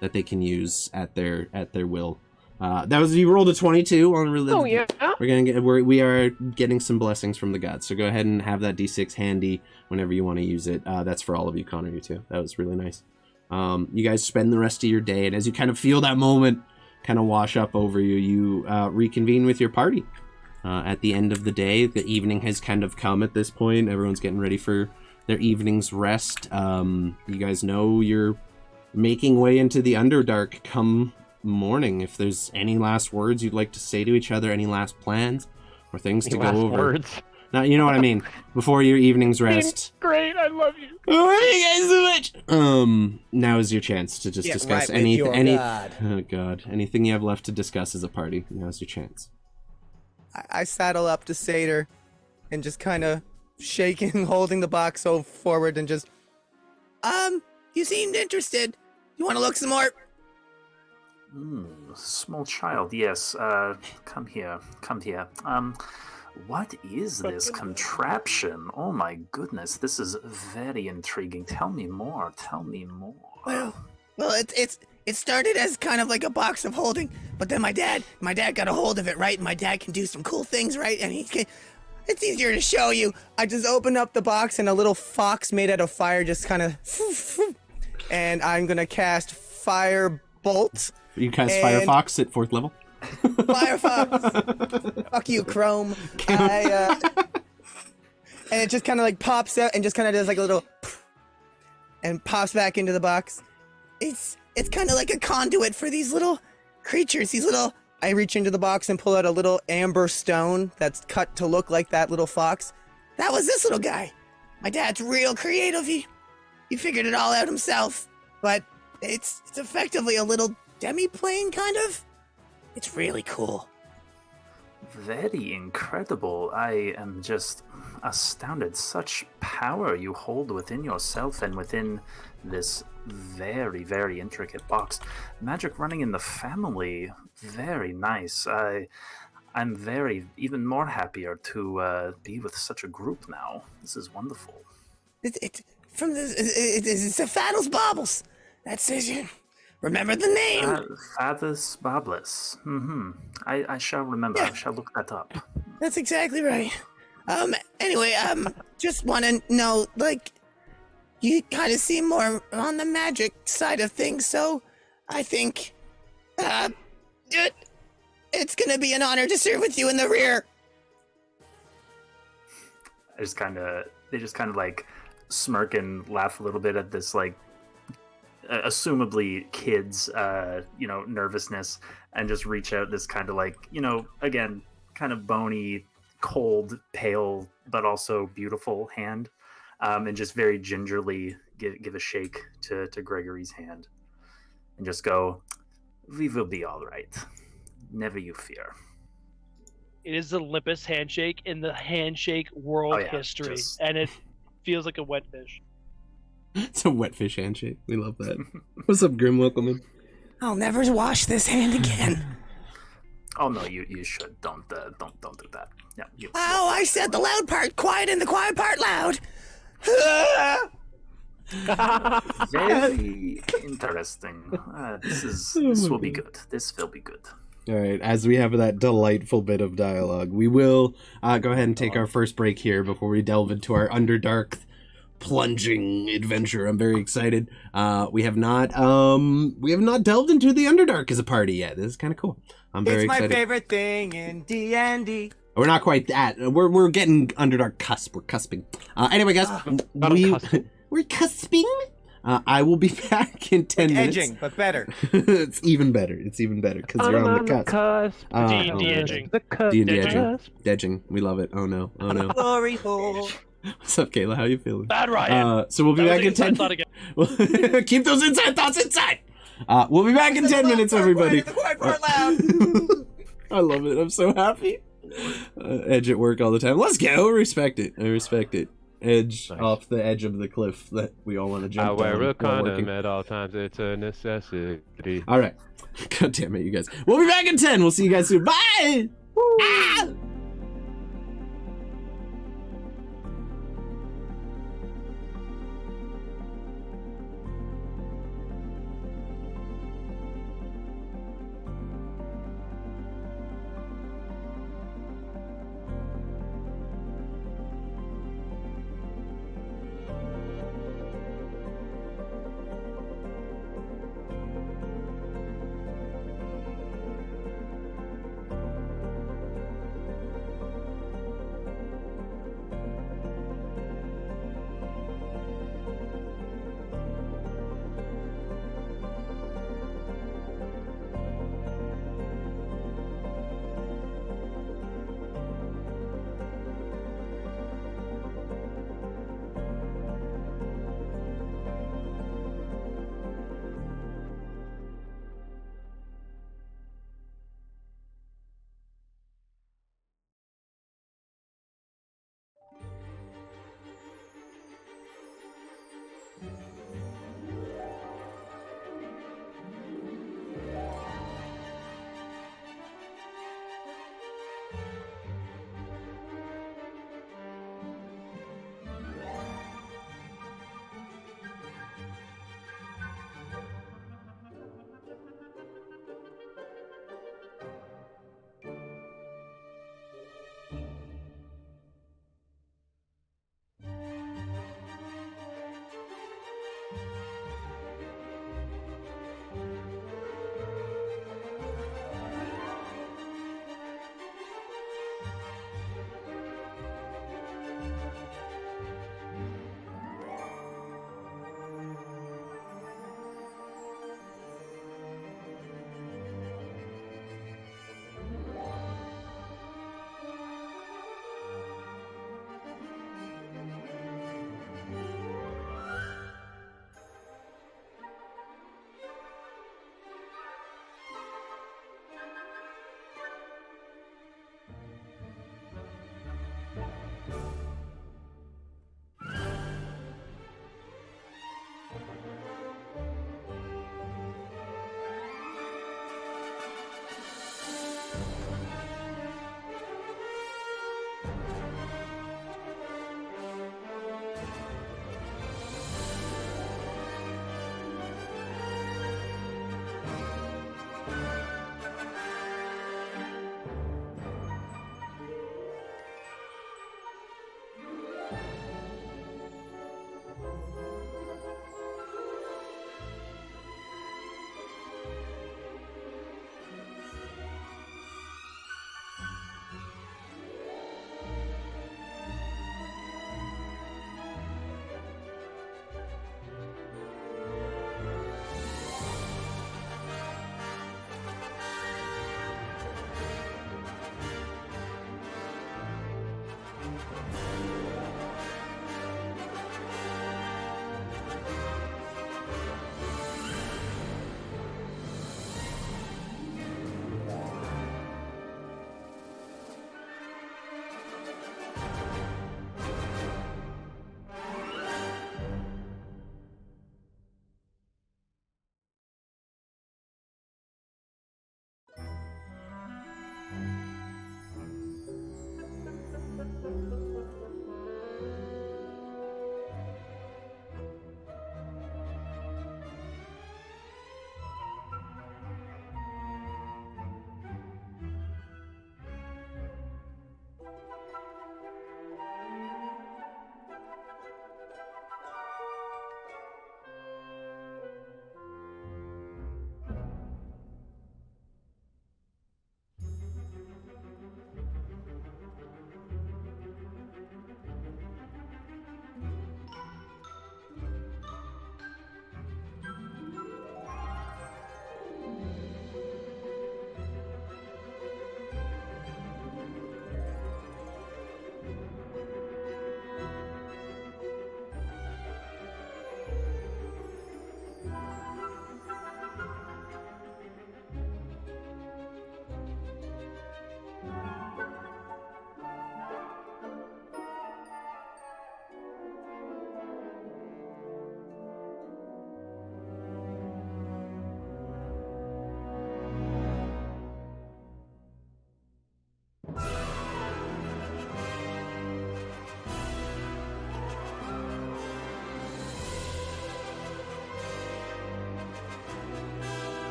Speaker 1: that they can use at their will. That was, you rolled a 22 on religion.
Speaker 2: Oh yeah.
Speaker 1: We are getting some blessings from the gods. So go ahead and have that D6 handy whenever you want to use it. That's for all of you, Connor, you too. That was really nice. You guys spend the rest of your day, and as you kind of feel that moment kind of wash up over you, you reconvene with your party. At the end of the day, the evening has kind of come at this point. Everyone's getting ready for their evening's rest. You guys know you're making way into the Underdark come morning. If there's any last words you'd like to say to each other, any last plans or things to go over.
Speaker 2: Words.
Speaker 1: Now, you know what I mean. Before your evening's rest.
Speaker 6: Great, I love you.
Speaker 1: I love you guys so much. Now is your chance to just
Speaker 5: Get
Speaker 1: discuss
Speaker 5: right with your god.
Speaker 1: Oh god, anything you have left to discuss as a party. Now's your chance.
Speaker 5: I saddle up to Satyr and just kind of shaking, holding the box so forward and just, you seemed interested. You want to look some more?
Speaker 4: Small child, yes. Come here. What is this contraption? Oh my goodness, this is very intriguing. Tell me more.
Speaker 5: Well, it started as kind of like a box of holding, but then my dad got a hold of it, right? And my dad can do some cool things, right? And it's easier to show you. I just opened up the box and a little fox made out of fire just kind of, and I'm gonna cast Fire Bolt.
Speaker 1: You cast Firefox at 4th level?
Speaker 5: Firefox. Fuck you, Chrome. And it just kind of like pops out and just kind of does like a little and pops back into the box. It's kind of like a conduit for these little creatures. I reach into the box and pull out a little amber stone that's cut to look like that little fox. That was this little guy. My dad's real creative. He figured it all out himself. But it's effectively a little demi-plane, kind of. It's really cool.
Speaker 4: Very incredible. I am just astounded. Such power you hold within yourself and within this very, very intricate box. Magic running in the family. Very nice. I'm even more happier to be with such a group now. This is wonderful.
Speaker 5: It's a Faddles Bobbles. That's it. Remember the name.
Speaker 4: Fathers Bobbles. I shall remember.
Speaker 5: Yeah.
Speaker 4: I shall look that up.
Speaker 5: That's exactly right. Anyway, just want to know, like, you kind of seem more on the magic side of things, so I think, it's gonna be an honor to serve with you in the rear.
Speaker 4: They just kind of like smirk and laugh a little bit at this, like, assumably kids, nervousness, and just reach out this kind of like, again, kind of bony, cold, pale, but also beautiful hand, and just very gingerly give a shake to Gregory's hand, and just go, "We will be all right. Never you fear."
Speaker 6: It is the limpest handshake in the handshake world history, and it feels like a wet fish.
Speaker 1: It's a wet fish handshake. We love that. What's up, Grim? Welcome in.
Speaker 5: I'll never wash this hand again.
Speaker 4: Oh no, you should. Don't do that. Yeah.
Speaker 5: Oh, I said the loud part quiet and the quiet part loud.
Speaker 4: Very interesting. This will be good. This will be good.
Speaker 1: All right, as we have that delightful bit of dialogue, we will go ahead and take our first break here before we delve into our Underdark plunging adventure. I'm very excited. We have not delved into the Underdark as a party yet. This is kind of cool. I'm very excited.
Speaker 5: It's my favorite thing in D&D.
Speaker 1: We're not quite that. We're getting Underdark cusp. We're cusping. Anyway, guys, we're cusping. I will be back in 10 minutes.
Speaker 5: Edging, but better.
Speaker 1: It's even better. Because you're on the cusp.
Speaker 6: D&D edging.
Speaker 1: D&D edging. We love it. Oh no.
Speaker 5: Glory hole.
Speaker 1: What's up, Kayla? How you feeling?
Speaker 6: Bad Ryan.
Speaker 1: So we'll be back in 10 minutes. Keep those inside thoughts inside. We'll be back in 10 minutes, everybody.
Speaker 5: The quiet part loud.
Speaker 1: I love it. I'm so happy. Edge at work all the time. Let's go. Respect it. I respect it. Edge off the edge of the cliff that we all want to jump down.
Speaker 2: I wear a condom at all times. It's a necessity.
Speaker 1: All right. God damn it, you guys. We'll be back in 10. We'll see you guys soon. Bye. Ah!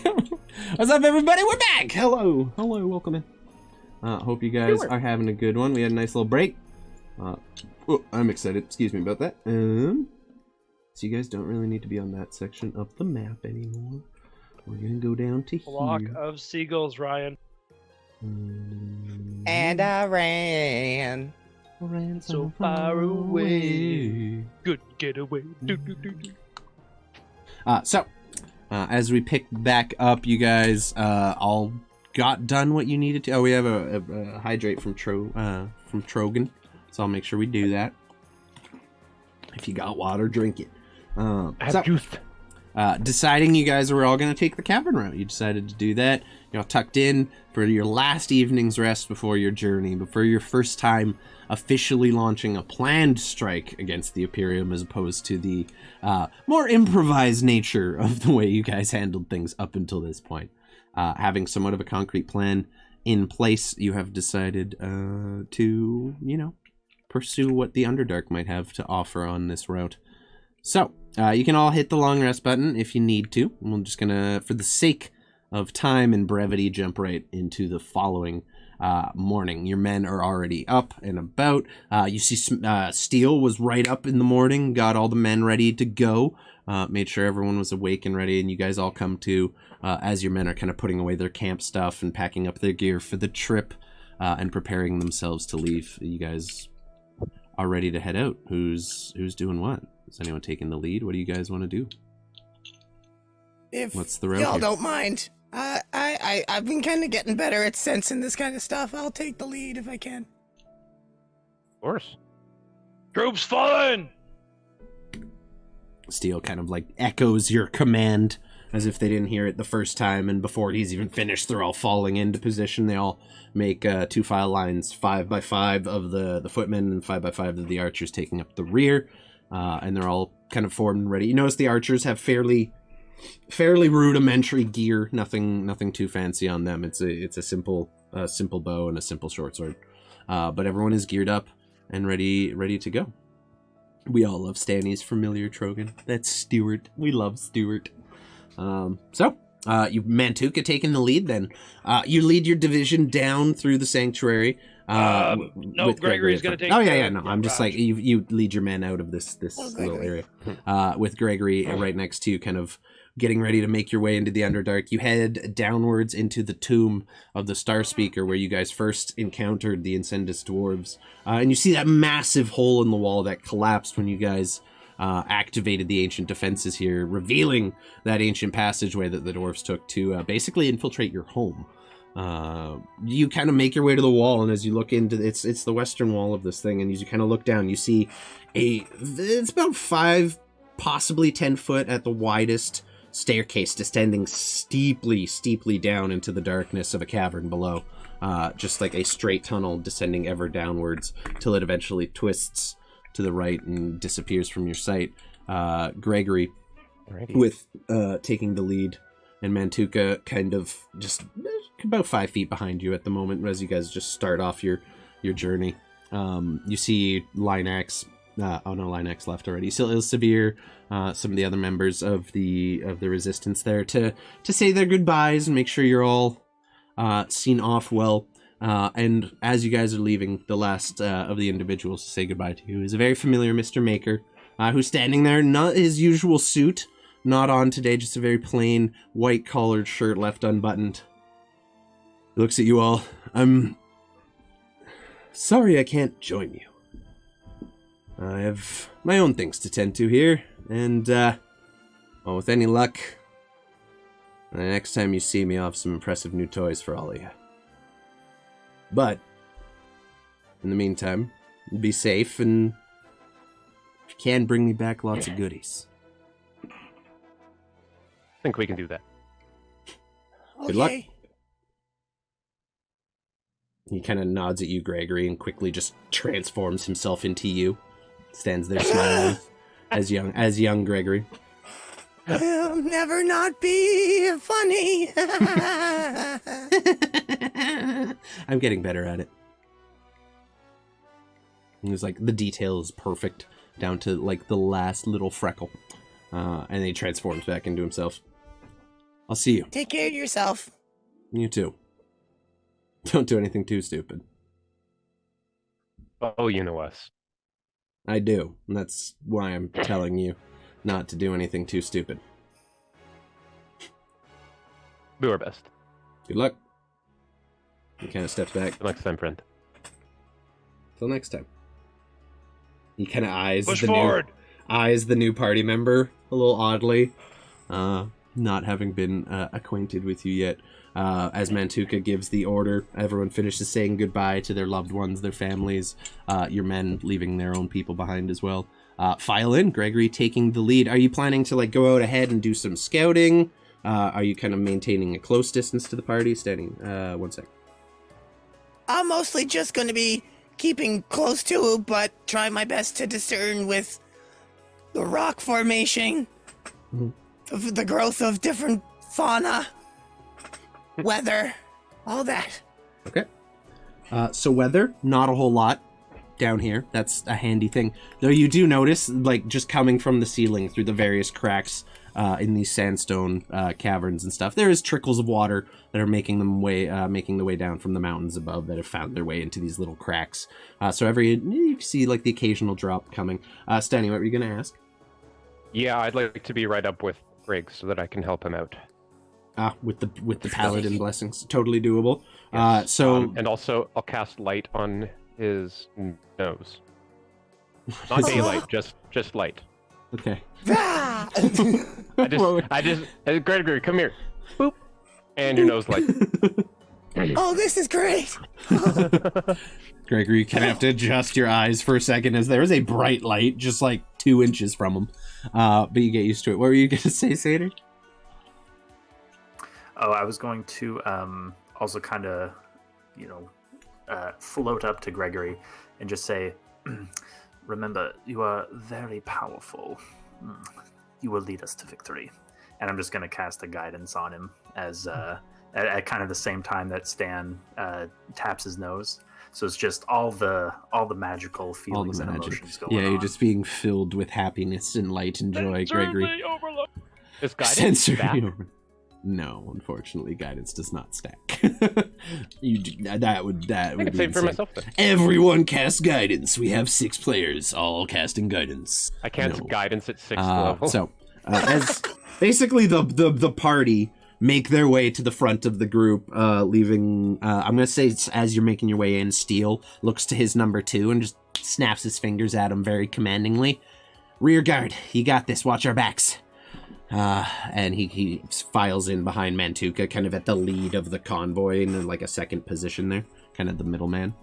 Speaker 1: What's up, everybody? We're back. Hello, welcome in. Hope you guys are having a good one. We had a nice little break. I'm excited. Excuse me about that. So you guys don't really need to be on that section of the map anymore. We're gonna go down to
Speaker 6: Flock
Speaker 1: here.
Speaker 6: of seagulls, Ryan.
Speaker 5: And I ran.
Speaker 1: Ran
Speaker 6: So far away. Good getaway.
Speaker 1: As we pick back up, you guys all got done what you needed to. Oh, we have a hydrate from Trogan, so I'll make sure we do that. If you got water, drink it.
Speaker 2: I have juice.
Speaker 1: Deciding you guys were all going to take the cavern route. You decided to do that. You're all tucked in for your last evening's rest before your journey, before your first time officially launching a planned strike against the Imperium, as opposed to the more improvised nature of the way you guys handled things up until this point. Having somewhat of a concrete plan in place, you have decided to, pursue what the Underdark might have to offer on this route. So, you can all hit the long rest button if you need to. We're just gonna, for the sake of time and brevity, jump right into the following morning. Your men are already up and about. You see Steel was right up in the morning, got all the men ready to go, made sure everyone was awake and ready, and you guys all come to as your men are kind of putting away their camp stuff and packing up their gear for the trip and preparing themselves to leave. You guys are ready to head out. Who's doing what? Is anyone taking the lead? What do you guys want to do? What's the route
Speaker 5: y'all
Speaker 1: here?
Speaker 5: don't mind, I've been kind of getting better at sensing this kind of stuff. I'll take the lead if I can.
Speaker 2: Of course.
Speaker 6: Troops fallen!
Speaker 1: Steel kind of like echoes your command as if they didn't hear it the first time, and before he's even finished, they're all falling into position. They all make 2 file lines, 5x5 of the footmen and 5x5 of the archers taking up the rear, and they're all kind of formed and ready. You notice the archers have fairly rudimentary gear, nothing too fancy on them. It's a simple bow and a simple short sword, but everyone is geared up and ready to go. We all love Stanny's familiar Trogan. That's Stuart. We love Stuart. You Mantuka taking the lead then. You lead your division down through the sanctuary.
Speaker 6: No, Gregory's going to take.
Speaker 1: Oh yeah. No, I'm just like you lead your men out of this little area. With Gregory right next to you, kind of getting ready to make your way into the Underdark. You head downwards into the tomb of the Star Speaker, where you guys first encountered the Incendis dwarves, and you see that massive hole in the wall that collapsed when you guys activated the ancient defenses here, revealing that ancient passageway that the dwarves took to basically infiltrate your home. You kind of make your way to the wall, and as you look into it's the western wall of this thing, and as you kind of look down, you see it's about 5, possibly 10 foot at the widest staircase descending steeply down into the darkness of a cavern below, just like a straight tunnel descending ever downwards till it eventually twists to the right and disappears from your sight. Gregory with taking the lead, and Mantuka kind of just about 5 feet behind you at the moment as you guys just start off your journey. You see Lynax. Lynax left already. So Ilsevere, some of the other members of the resistance there to say their goodbyes and make sure you're all seen off well. And as you guys are leaving, the last of the individuals to say goodbye to you is a very familiar Mr. Maker, who's standing there, not his usual suit, not on today, just a very plain white collared shirt left unbuttoned. He looks at you all. I'm sorry I can't join you. I have my own things to tend to here, and, with any luck, the next time you see me, I'll have some impressive new toys for all of you. But, in the meantime, be safe, and if you can, bring me back lots of goodies.
Speaker 2: I think we can do that.
Speaker 1: Good luck. He kind of nods at you, Gregory, and quickly just transforms himself into you. Stands there smiling as young Gregory.
Speaker 5: I'll never not be funny.
Speaker 1: I'm getting better at it. It was like the detail is perfect down to like the last little freckle, and then he transforms back into himself. I'll see you.
Speaker 5: Take care of yourself.
Speaker 1: You too. Don't do anything too stupid.
Speaker 2: Oh, you know us.
Speaker 1: I do. And that's why I'm telling you not to do anything too stupid.
Speaker 2: Do our best.
Speaker 1: Good luck. He kind of steps back.
Speaker 2: Till next time, friend.
Speaker 1: Till next time. He kind of
Speaker 6: Push forward.
Speaker 1: eyes the new party member a little oddly, not having been acquainted with you yet. As Mantuka gives the order, everyone finishes saying goodbye to their loved ones, their families, your men leaving their own people behind as well. File in, Gregory taking the lead. Are you planning to like go out ahead and do some scouting? Are you kind of maintaining a close distance to the party? Standing, 1 sec.
Speaker 5: I'm mostly just going to be keeping close to, but try my best to discern with the rock formation, of the growth of different fauna, weather, all that.
Speaker 1: Okay. So weather, not a whole lot down here. That's a handy thing. Though you do notice, like, just coming from the ceiling through the various cracks in these sandstone caverns and stuff, there is trickles of water that are making the way down from the mountains above that have found their way into these little cracks. So you see, like, the occasional drop coming. Stanny, what were you going to ask?
Speaker 2: Yeah, I'd like to be right up with Greg so that I can help him out.
Speaker 1: With the paladin blessings, totally doable.
Speaker 2: Yes.
Speaker 1: So
Speaker 2: and also I'll cast light on his nose. Not daylight, just light.
Speaker 1: okay.
Speaker 2: I just Gregory, come here. Boop. And your nose light.
Speaker 5: Oh, this is great.
Speaker 1: Gregory, you kind of have to adjust your eyes for a second as there is a bright light just like 2 inches from him. But you get used to it. What were you going to say, Satyr?
Speaker 4: Oh, I was going to also kind of, float up to Gregory and just say, remember, you are very powerful. You will lead us to victory. And I'm just going to cast a guidance on him as at kind of the same time that Stan taps his nose. So it's just all the magical feelings and emotions going on.
Speaker 1: Yeah, you're just being filled with happiness and light and joy, Gregory.
Speaker 6: Overload.
Speaker 2: Is guidance
Speaker 1: Sensory
Speaker 2: back?
Speaker 1: overload. No, unfortunately, guidance does not stack. That would
Speaker 2: I
Speaker 1: be
Speaker 2: can save for
Speaker 1: insane.
Speaker 2: myself then.
Speaker 1: Everyone casts guidance. We have 6 players, all casting guidance.
Speaker 2: I can't
Speaker 1: No.
Speaker 2: guidance at 6th level.
Speaker 1: So, as basically the party make their way to the front of the group, leaving. I'm gonna say as you're making your way in, Steele looks to his number 2 and just snaps his fingers at him very commandingly. Rear guard, you got this. Watch our backs. And he files in behind Mantuka, kind of at the lead of the convoy in like a second position there, kind of the middleman.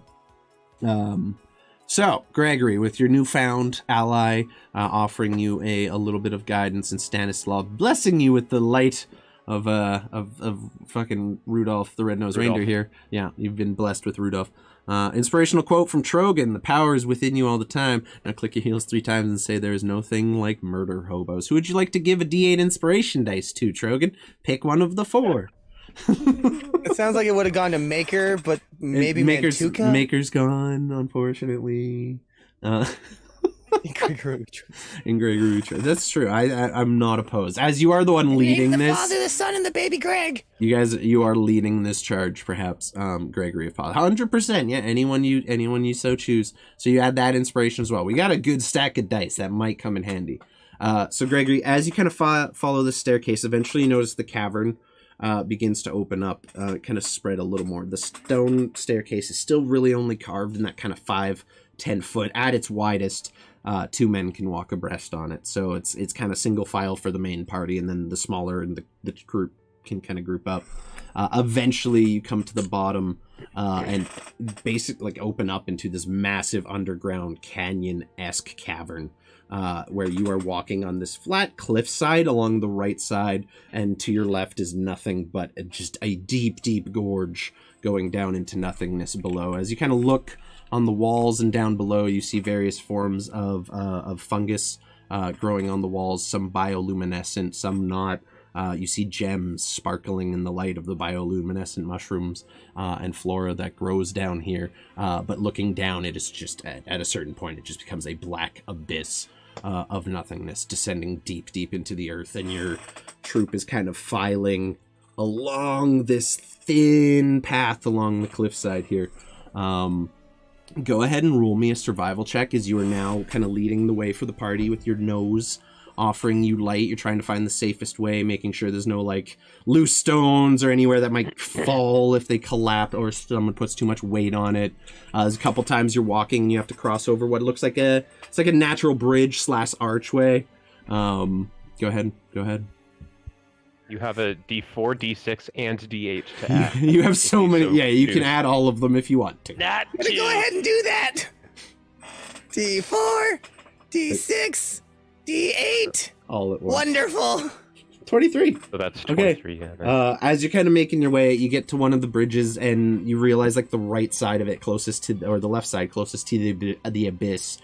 Speaker 1: So, Gregory, with your newfound ally offering you a little bit of guidance, and Stanislav blessing you with the light of fucking Rudolph the Red-Nosed Reindeer here. Yeah, you've been blessed with Rudolph. Inspirational quote from Trogan: "The power is within you all the time." Now click your heels 3 times and say, "There is no thing like murder hobos." Who would you like to give a D8 inspiration dice to, Trogan? Pick one of the 4.
Speaker 5: It sounds like it would have gone to Maker, but maybe Mantuka?
Speaker 1: Maker's gone, unfortunately. In Gregory. That's true. I'm not opposed. As you are the one leading
Speaker 5: the
Speaker 1: this.
Speaker 5: Father, the Son, and the baby Greg.
Speaker 1: You are leading this charge, perhaps, Gregory of Paul. 100%, yeah, anyone you so choose. So you add that inspiration as well. We got a good stack of dice that might come in handy. So Gregory, as you kind of follow this staircase, eventually you notice the cavern begins to open up, kind of spread a little more. The stone staircase is still really only carved in that kind of 5-10 foot. At its widest, 2 men can walk abreast on it. So it's kind of single file for the main party, and then the smaller and the group can kind of group up. Eventually you come to the bottom and basically like open up into this massive underground canyon-esque cavern. Where you are walking on this flat cliffside along the right side, and to your left is nothing but just a deep, deep gorge going down into nothingness below. As you kind of look on the walls and down below, you see various forms of fungus growing on the walls, some bioluminescent, some not. You see gems sparkling in the light of the bioluminescent mushrooms and flora that grows down here. But looking down, it is just, at a certain point, it just becomes a black abyss of nothingness, descending deep, deep into the earth, and your troop is kind of filing along this thin path along the cliffside here. Go ahead and roll me a survival check, as you are now kind of leading the way for the party with your nose offering you light. You're trying to find the safest way, making sure there's no like loose stones or anywhere that might fall if they collapse or someone puts too much weight on it. There's a couple times you're walking and you have to cross over what looks like a natural bridge / archway. Go ahead.
Speaker 2: You have a D4, D6, and D8 to add.
Speaker 1: You have so many.
Speaker 2: So
Speaker 1: yeah, you
Speaker 2: choose.
Speaker 1: can add all of them if you want to.
Speaker 6: Not
Speaker 5: I'm gonna go ahead and do that. D4, D6, D8.
Speaker 1: All at once.
Speaker 5: Wonderful.
Speaker 1: 23.
Speaker 2: So that's
Speaker 1: Okay.
Speaker 2: 23. Yeah,
Speaker 1: As you're kind of making your way, you get to one of the bridges and you realize like the right side of it closest to, or the left side closest to the abyss,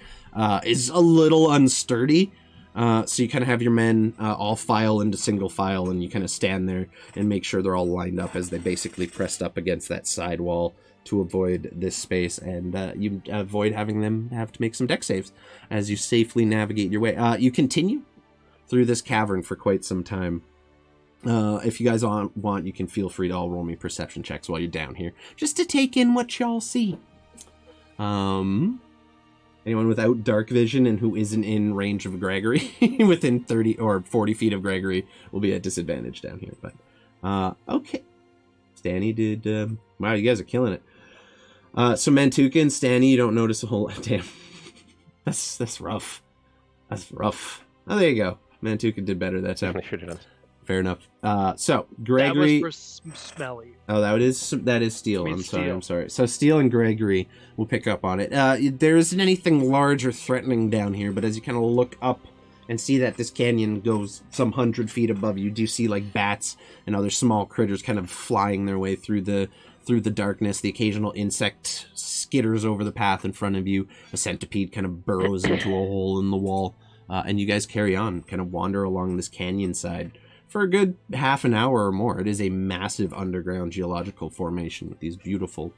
Speaker 1: is a little unsturdy. So you kind of have your men all file into single file, and you kind of stand there and make sure they're all lined up as they basically pressed up against that side wall to avoid this space, and you avoid having them have to make some deck saves as you safely navigate your way. You continue through this cavern for quite some time. If you guys want, you can feel free to all roll me perception checks while you're down here, just to take in what y'all see. Anyone without dark vision and who isn't in range of Gregory, within 30 or 40 feet of Gregory, will be at disadvantage down here. But okay, Stanny did. Wow, you guys are killing it. So Mantuka and Stanny, you don't notice a whole. Damn, that's rough. That's rough. Oh, there you go. Mantuka did better that time.
Speaker 2: I should have done.
Speaker 1: Fair enough. So Gregory.
Speaker 6: That was for smelly.
Speaker 1: Oh, that is Steel.
Speaker 6: I mean,
Speaker 1: I'm sorry. So Steel and Gregory will pick up on it. There isn't anything large or threatening down here, but as you kind of look up and see that this canyon goes some 100 feet above you, do see like bats and other small critters kind of flying their way through the darkness. The occasional insect skitters over the path in front of you. A centipede kind of burrows into a hole in the wall, and you guys carry on, kind of wander along this canyon side for a good half an hour or more. It is a massive underground geological formation with these beautiful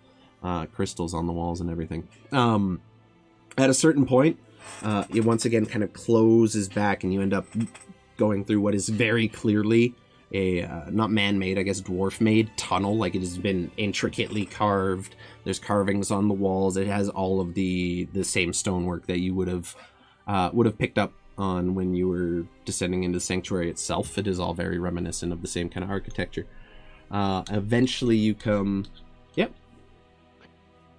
Speaker 1: crystals on the walls and everything. At a certain point, it once again kind of closes back, and you end up going through what is very clearly a, not man-made, I guess dwarf-made tunnel. Like, it has been intricately carved. There's carvings on the walls. It has all of the same stonework that you would have picked up on when you were descending into the sanctuary itself. It is all very reminiscent of the same kind of architecture. Eventually you come... Yep.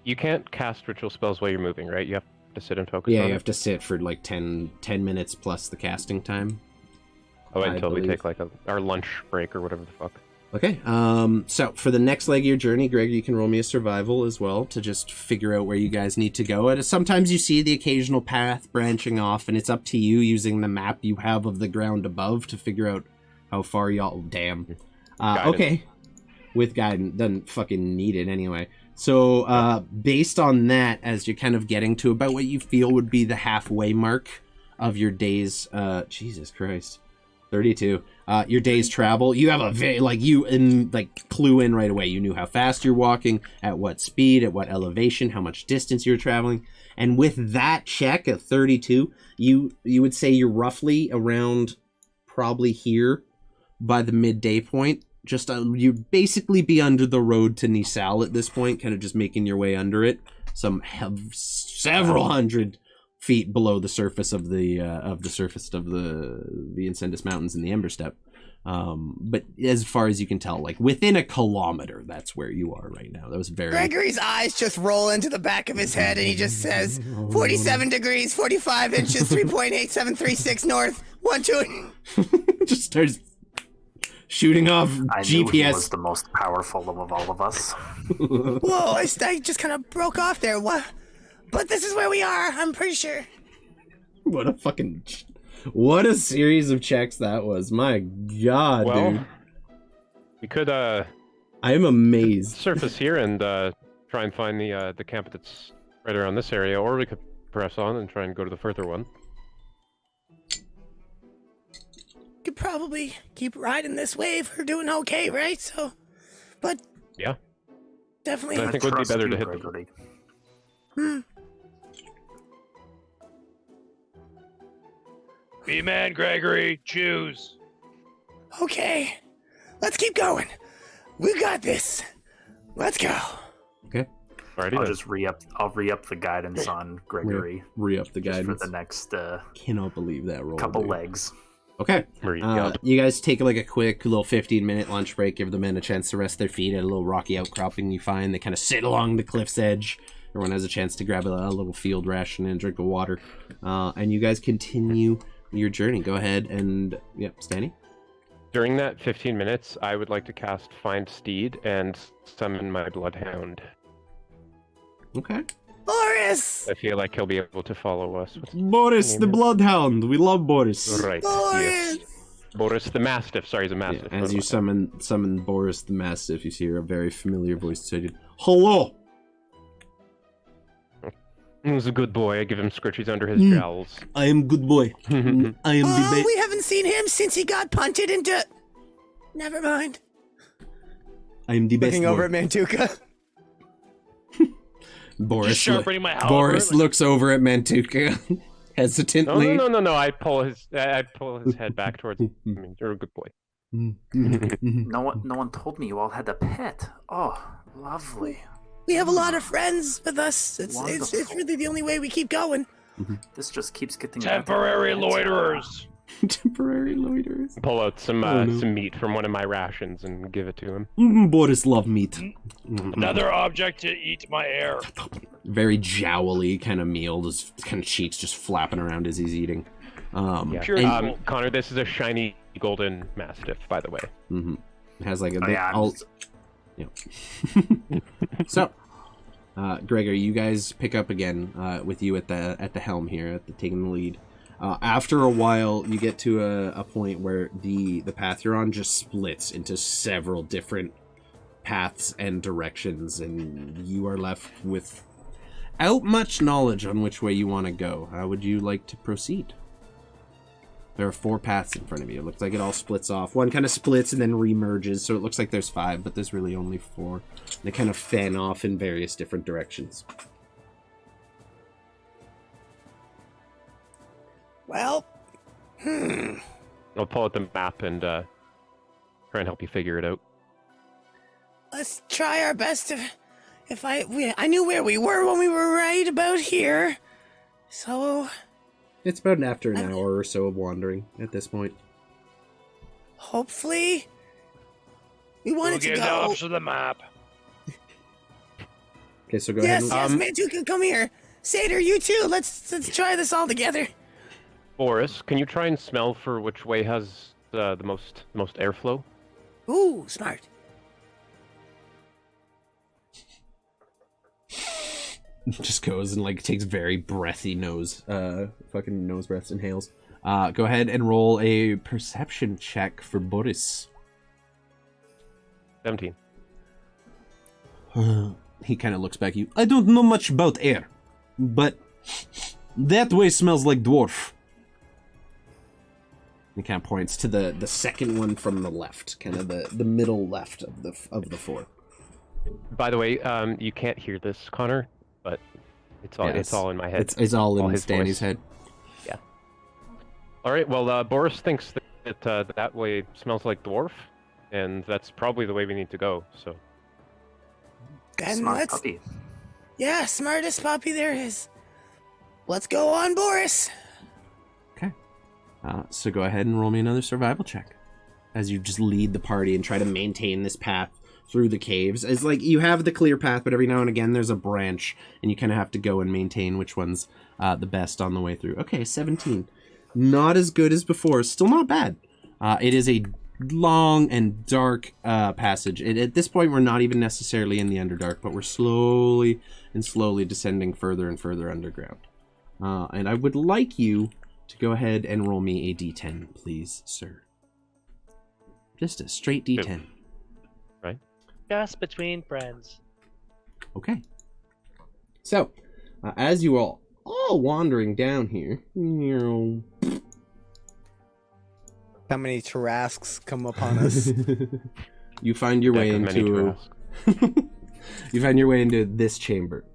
Speaker 2: You can't cast ritual spells while you're moving, right? You have to sit and focus
Speaker 1: Yeah,
Speaker 2: on
Speaker 1: you
Speaker 2: it?
Speaker 1: have to sit for like 10 minutes plus the casting time.
Speaker 2: Oh,
Speaker 1: I
Speaker 2: until we
Speaker 1: believe.
Speaker 2: take like our lunch break or whatever the fuck.
Speaker 1: Okay, so for the next leg of your journey, Greg, you can roll me a survival as well to just figure out where you guys need to go. And sometimes you see the occasional path branching off, and it's up to you using the map you have of the ground above to figure out how far y'all... Damn. Okay, with guidance. Doesn't fucking need it anyway. So based on that, as you're kind of getting to about what you feel would be the halfway mark of your day's... Jesus Christ. 32. Your day's travel, you have a very, clue in right away. You knew how fast you're walking, at what speed, at what elevation, how much distance you're traveling. And with that check at 32, you would say you're roughly around probably here by the midday point. Just you'd basically be under the road to Nisal at this point, kind of just making your way under it. Several hundred feet below the surface of the Incendis Mountains and the Ember Steppe. But as far as you can tell, like within a kilometer, that's where you are right now. That was very...
Speaker 5: Gregory's eyes just roll into the back of his head, and he just says, 47 degrees, 45 inches, 3.8736 north, 12...
Speaker 1: just starts shooting off
Speaker 4: I knew he was
Speaker 1: GPS.
Speaker 4: the most powerful of all of us.
Speaker 5: Whoa, I just kind of broke off there. What? But this is where we are, I'm pretty sure.
Speaker 1: What a series of checks that was. My God, dude.
Speaker 2: We could
Speaker 1: I am amazed.
Speaker 2: surface here and try and find the camp that's right around this area, or we could press on and try and go to the further one.
Speaker 5: Could probably keep riding this wave. We're doing okay, right? So, but...
Speaker 2: Yeah.
Speaker 5: Definitely...
Speaker 2: I think it would be
Speaker 4: Trust
Speaker 2: better
Speaker 4: you,
Speaker 2: to hit
Speaker 4: Gregory.
Speaker 6: Be a man, Gregory. Choose.
Speaker 5: Okay, let's keep going. We got this. Let's go.
Speaker 1: Okay.
Speaker 2: Alrighty
Speaker 4: I'll
Speaker 2: then.
Speaker 4: just I'll re-up the guidance on Gregory.
Speaker 1: Re-up the
Speaker 4: Just
Speaker 1: guidance.
Speaker 4: for the next
Speaker 1: Cannot believe that roll.
Speaker 4: couple
Speaker 1: dude.
Speaker 4: legs.
Speaker 1: Okay.
Speaker 2: Re-up.
Speaker 1: You guys take like a quick little 15-minute lunch break, give the men a chance to rest their feet at a little rocky outcropping you find. They kind of sit along the cliff's edge. Everyone has a chance to grab a little field ration and a drink of water. And you guys continue your journey. Go ahead and, Stanny?
Speaker 2: During that 15 minutes, I would like to cast Find Steed and summon my Bloodhound.
Speaker 1: Okay.
Speaker 5: Boris!
Speaker 2: I feel like he'll be able to follow us.
Speaker 1: Boris the Bloodhound. We love Boris.
Speaker 2: Right.
Speaker 5: Boris!
Speaker 2: Yes. Boris the Mastiff. Sorry, he's a
Speaker 1: Yeah,
Speaker 2: Mastiff.
Speaker 1: as you summon Boris the Mastiff, you hear a very familiar voice say, "Hello."
Speaker 2: He's a good boy. I give him scritchies under his jowls.
Speaker 1: I am good boy. I am
Speaker 5: Oh, we haven't seen him since he got punted into... Never mind.
Speaker 1: I am the best
Speaker 5: Looking
Speaker 1: boy.
Speaker 5: over at Mantuka.
Speaker 1: Boris,
Speaker 6: Just sharpening my halberd.
Speaker 1: Boris
Speaker 6: like,
Speaker 1: looks over at Mantuka hesitantly.
Speaker 2: No. I pull his head back towards him. I mean, you're a good boy.
Speaker 4: No one told me you all had a pet. Oh, lovely.
Speaker 5: We have a lot of friends with us. It's
Speaker 4: Wonderful.
Speaker 5: really the only way we keep going.
Speaker 4: This just keeps getting
Speaker 6: temporary
Speaker 4: better.
Speaker 6: loiterers.
Speaker 1: Temporary loiterers.
Speaker 2: Pull out some
Speaker 1: Oh, no.
Speaker 2: some meat from one of my rations and give it to him.
Speaker 1: Boris love meat.
Speaker 6: Another object to eat my air.
Speaker 1: Very jowly kind of meal. His kind of cheeks just flapping around as he's eating.
Speaker 2: Yeah.
Speaker 6: Pure
Speaker 1: and-
Speaker 6: gold.
Speaker 2: Connor, this is a shiny golden Mastiff, by the way.
Speaker 1: It has like a.
Speaker 4: Oh, yeah, I'm just-
Speaker 1: So, Gregory, you guys pick up again with you at the helm here, taking the lead. After a while, you get to a point where the path you're on just splits into several different paths and directions, and you are left without much knowledge on which way you want to go. How would you like to proceed? There are 4 paths in front of you. It looks like it all splits off. One kind of splits and then remerges, so it looks like there's 5, but there's really only 4. They kind of fan off in various different directions.
Speaker 5: Well,
Speaker 2: I'll pull out the map and try and help you figure it out.
Speaker 5: let's try our best. I knew where we were when we were right about here. So,
Speaker 1: It's about after an hour or so of wandering at this point.
Speaker 5: hopefully, we
Speaker 6: We'll
Speaker 5: wanted to
Speaker 6: get
Speaker 5: go.
Speaker 6: up to the map.
Speaker 1: Okay, so go
Speaker 5: Yes,
Speaker 1: ahead.
Speaker 5: yes, Mantuka, come here. Satyr, you too. Let's try this all together.
Speaker 2: Boris, can you try and smell for which way has the most airflow?
Speaker 5: Ooh, smart.
Speaker 1: Just goes and like takes very breathy fucking nose breaths, inhales. Go ahead and roll a perception check for Boris.
Speaker 2: 17.
Speaker 1: He kind of looks back at you. I don't know much about air, but that way smells like dwarf. He kind of points to the second one from the left, kind of the middle left of the 4.
Speaker 2: By the way, you can't hear this, Connor, but it's all in my head.
Speaker 1: It's all in
Speaker 2: his
Speaker 1: Stanny's
Speaker 2: voice.
Speaker 1: head.
Speaker 2: Yeah. All right. Well, Boris thinks that that way smells like dwarf, and that's probably the way we need to go. So.
Speaker 5: Then
Speaker 4: Smart
Speaker 5: let's.
Speaker 4: puppy.
Speaker 5: Yeah, smartest puppy there is. Let's go on, Boris.
Speaker 1: Okay. So go ahead and roll me another survival check as you just lead the party and try to maintain this path through the caves. It's like you have the clear path, but every now and again there's a branch, and you kind of have to go and maintain which one's the best on the way through. Okay, 17. Not as good as before. Still not bad. It is a long and dark passage. At this point, we're not even necessarily in the Underdark, but we're slowly descending further and further underground. And I would like you to go ahead and roll me a d10, please, sir. Just a straight d10.
Speaker 2: Right?
Speaker 6: Just between friends.
Speaker 1: Okay. So, as you all wandering down here,
Speaker 5: How many Tarasques come upon us?
Speaker 1: you find your way
Speaker 2: Deck of many
Speaker 1: into
Speaker 2: Tarrasques.
Speaker 1: you find your way into this chamber.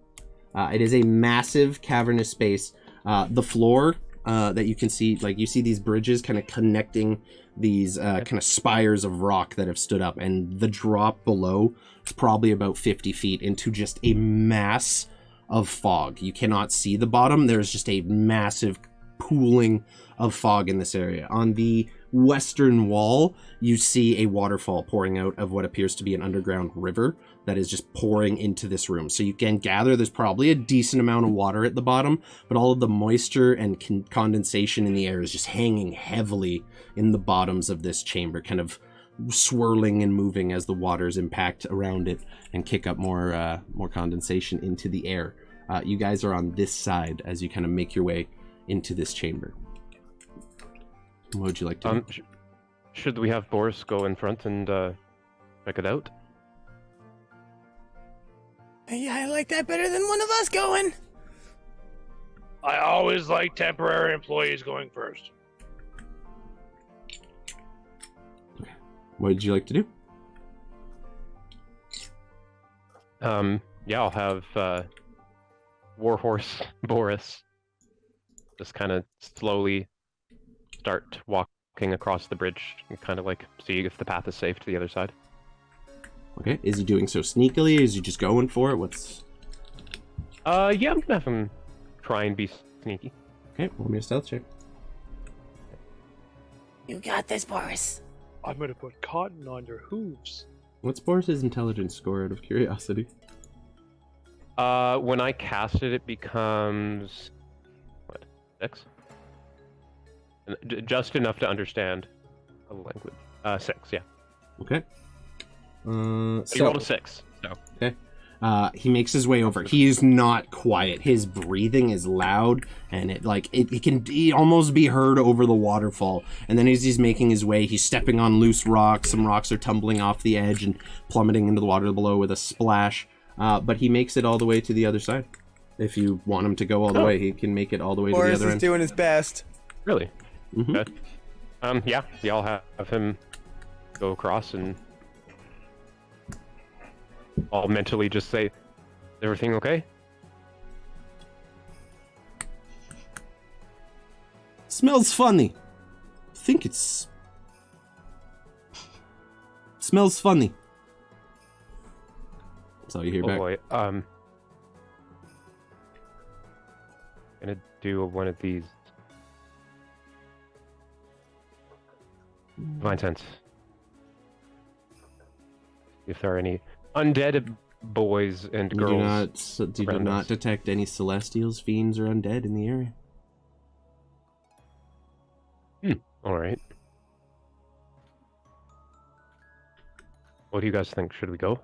Speaker 1: It is a massive cavernous space. The floor that you can see, like you see these bridges kind of connecting these kind of spires of rock that have stood up, and the drop below is probably about 50 feet into just a mass of fog. You cannot see the bottom. There's just a massive pooling of fog in this area. On the western wall, you see a waterfall pouring out of what appears to be an underground river that is just pouring into this room. So you can gather there's probably a decent amount of water at the bottom, but all of the moisture and condensation in the air is just hanging heavily in the bottoms of this chamber, kind of swirling and moving as the waters impact around it and kick up more condensation into the air. You guys are on this side as you kind of make your way into this chamber. What would you like to do?
Speaker 2: Should we have Boris go in front and check it out?
Speaker 5: Yeah, I like that better than one of us going.
Speaker 6: I always like temporary employees going first.
Speaker 1: What would you like to do?
Speaker 2: Yeah, I'll have Warhorse Boris just kind of slowly start walking across the bridge and kind of like see if the path is safe to the other side.
Speaker 1: Okay, is he doing so sneakily? Is he just going for it? What's...
Speaker 2: Yeah, I'm gonna have him try and be sneaky.
Speaker 1: Okay, roll me a stealth check.
Speaker 5: You got this, Boris.
Speaker 6: I'm gonna put cotton on your hooves.
Speaker 1: What's Boris's intelligence score, out of curiosity?
Speaker 2: When I cast it, it becomes... what? 6? Just enough to understand a language. 6, yeah.
Speaker 1: Okay.
Speaker 2: He rolled a 6, so...
Speaker 1: Okay. He makes his way over. He is not quiet. His breathing is loud, and it can almost be heard over the waterfall. And then as he's making his way, he's stepping on loose rocks. Some rocks are tumbling off the edge and plummeting into the water below with a splash. But he makes it all the way to the other side. If you want him to go all the way, he can make it all the way to the
Speaker 5: Boris
Speaker 1: other
Speaker 5: is
Speaker 1: end.
Speaker 5: doing his best.
Speaker 2: Really?
Speaker 1: Mhm.
Speaker 2: Good. Yeah, I'll have him go across, and I'll mentally just say, everything okay?
Speaker 1: Smells funny. I think it's... Smells funny. That's all you hear
Speaker 2: Oh
Speaker 1: back.
Speaker 2: boy. Gonna do one of these. Divine sense. If there are any undead boys and
Speaker 1: You
Speaker 2: girls.
Speaker 1: do not detect any celestials, fiends, or undead in the area.
Speaker 2: Alright. What do you guys think? Should we go?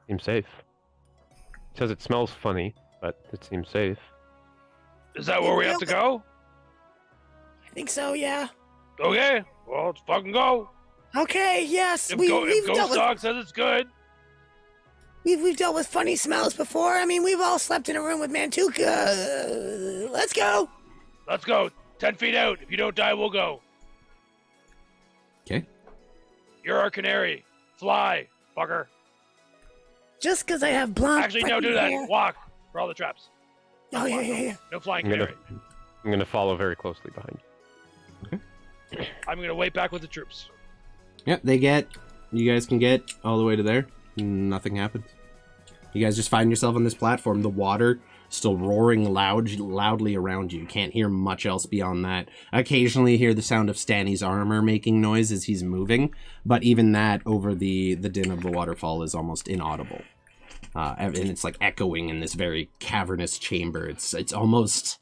Speaker 2: Seems safe. It says it smells funny, but it seems safe.
Speaker 6: Is that where we have to go?
Speaker 5: I think so, yeah.
Speaker 6: Okay, well, let's fucking go.
Speaker 5: Okay, yes.
Speaker 6: If
Speaker 5: We've
Speaker 6: Ghost
Speaker 5: dealt with
Speaker 6: Dog says it's good.
Speaker 5: we've dealt with funny smells before. I mean, we've all slept in a room with Mantuka. Let's go.
Speaker 6: Let's go. 10 feet out. If you don't die, we'll go.
Speaker 1: Okay.
Speaker 6: You're our canary. Fly, fucker.
Speaker 5: Just because I have blonde.
Speaker 6: Actually, no, do
Speaker 5: hair.
Speaker 6: that. Walk for all the traps.
Speaker 5: Oh yeah.
Speaker 6: No flying
Speaker 2: I'm
Speaker 6: canary.
Speaker 2: gonna follow very closely behind you.
Speaker 6: I'm gonna wait back with the troops.
Speaker 1: Yeah, you guys can get all the way to there. Nothing happens. You guys just find yourself on this platform. The water still roaring loudly around you. You can't hear much else beyond that. Occasionally you hear the sound of Stanny's armor making noise as he's moving, but even that over the din of the waterfall is almost inaudible. And it's like echoing in this very cavernous chamber. It's almost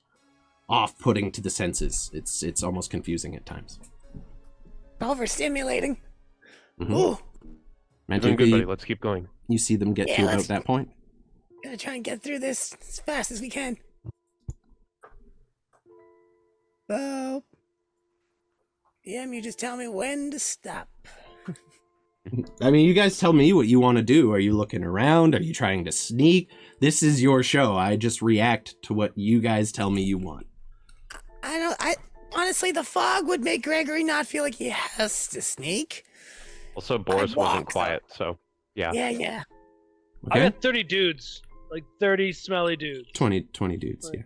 Speaker 1: off-putting to the senses. It's almost confusing at times.
Speaker 5: Overstimulating.
Speaker 1: Mm-hmm.
Speaker 5: Ooh.
Speaker 2: You're doing good, buddy. Let's keep going.
Speaker 1: You see them get to about that point.
Speaker 5: Gonna try and get through this as fast as we can. Oh. You just tell me when to stop.
Speaker 1: I mean, you guys tell me what you want to do. Are you looking around? Are you trying to sneak? This is your show. I just react to what you guys tell me you want.
Speaker 5: Honestly, the fog would make Gregory not feel like he has to sneak.
Speaker 2: Also, Boris wasn't quiet, so yeah.
Speaker 5: Yeah.
Speaker 6: I
Speaker 1: Okay?
Speaker 6: got 30 dudes. Like 30 smelly dudes.
Speaker 1: 20 dudes, yeah.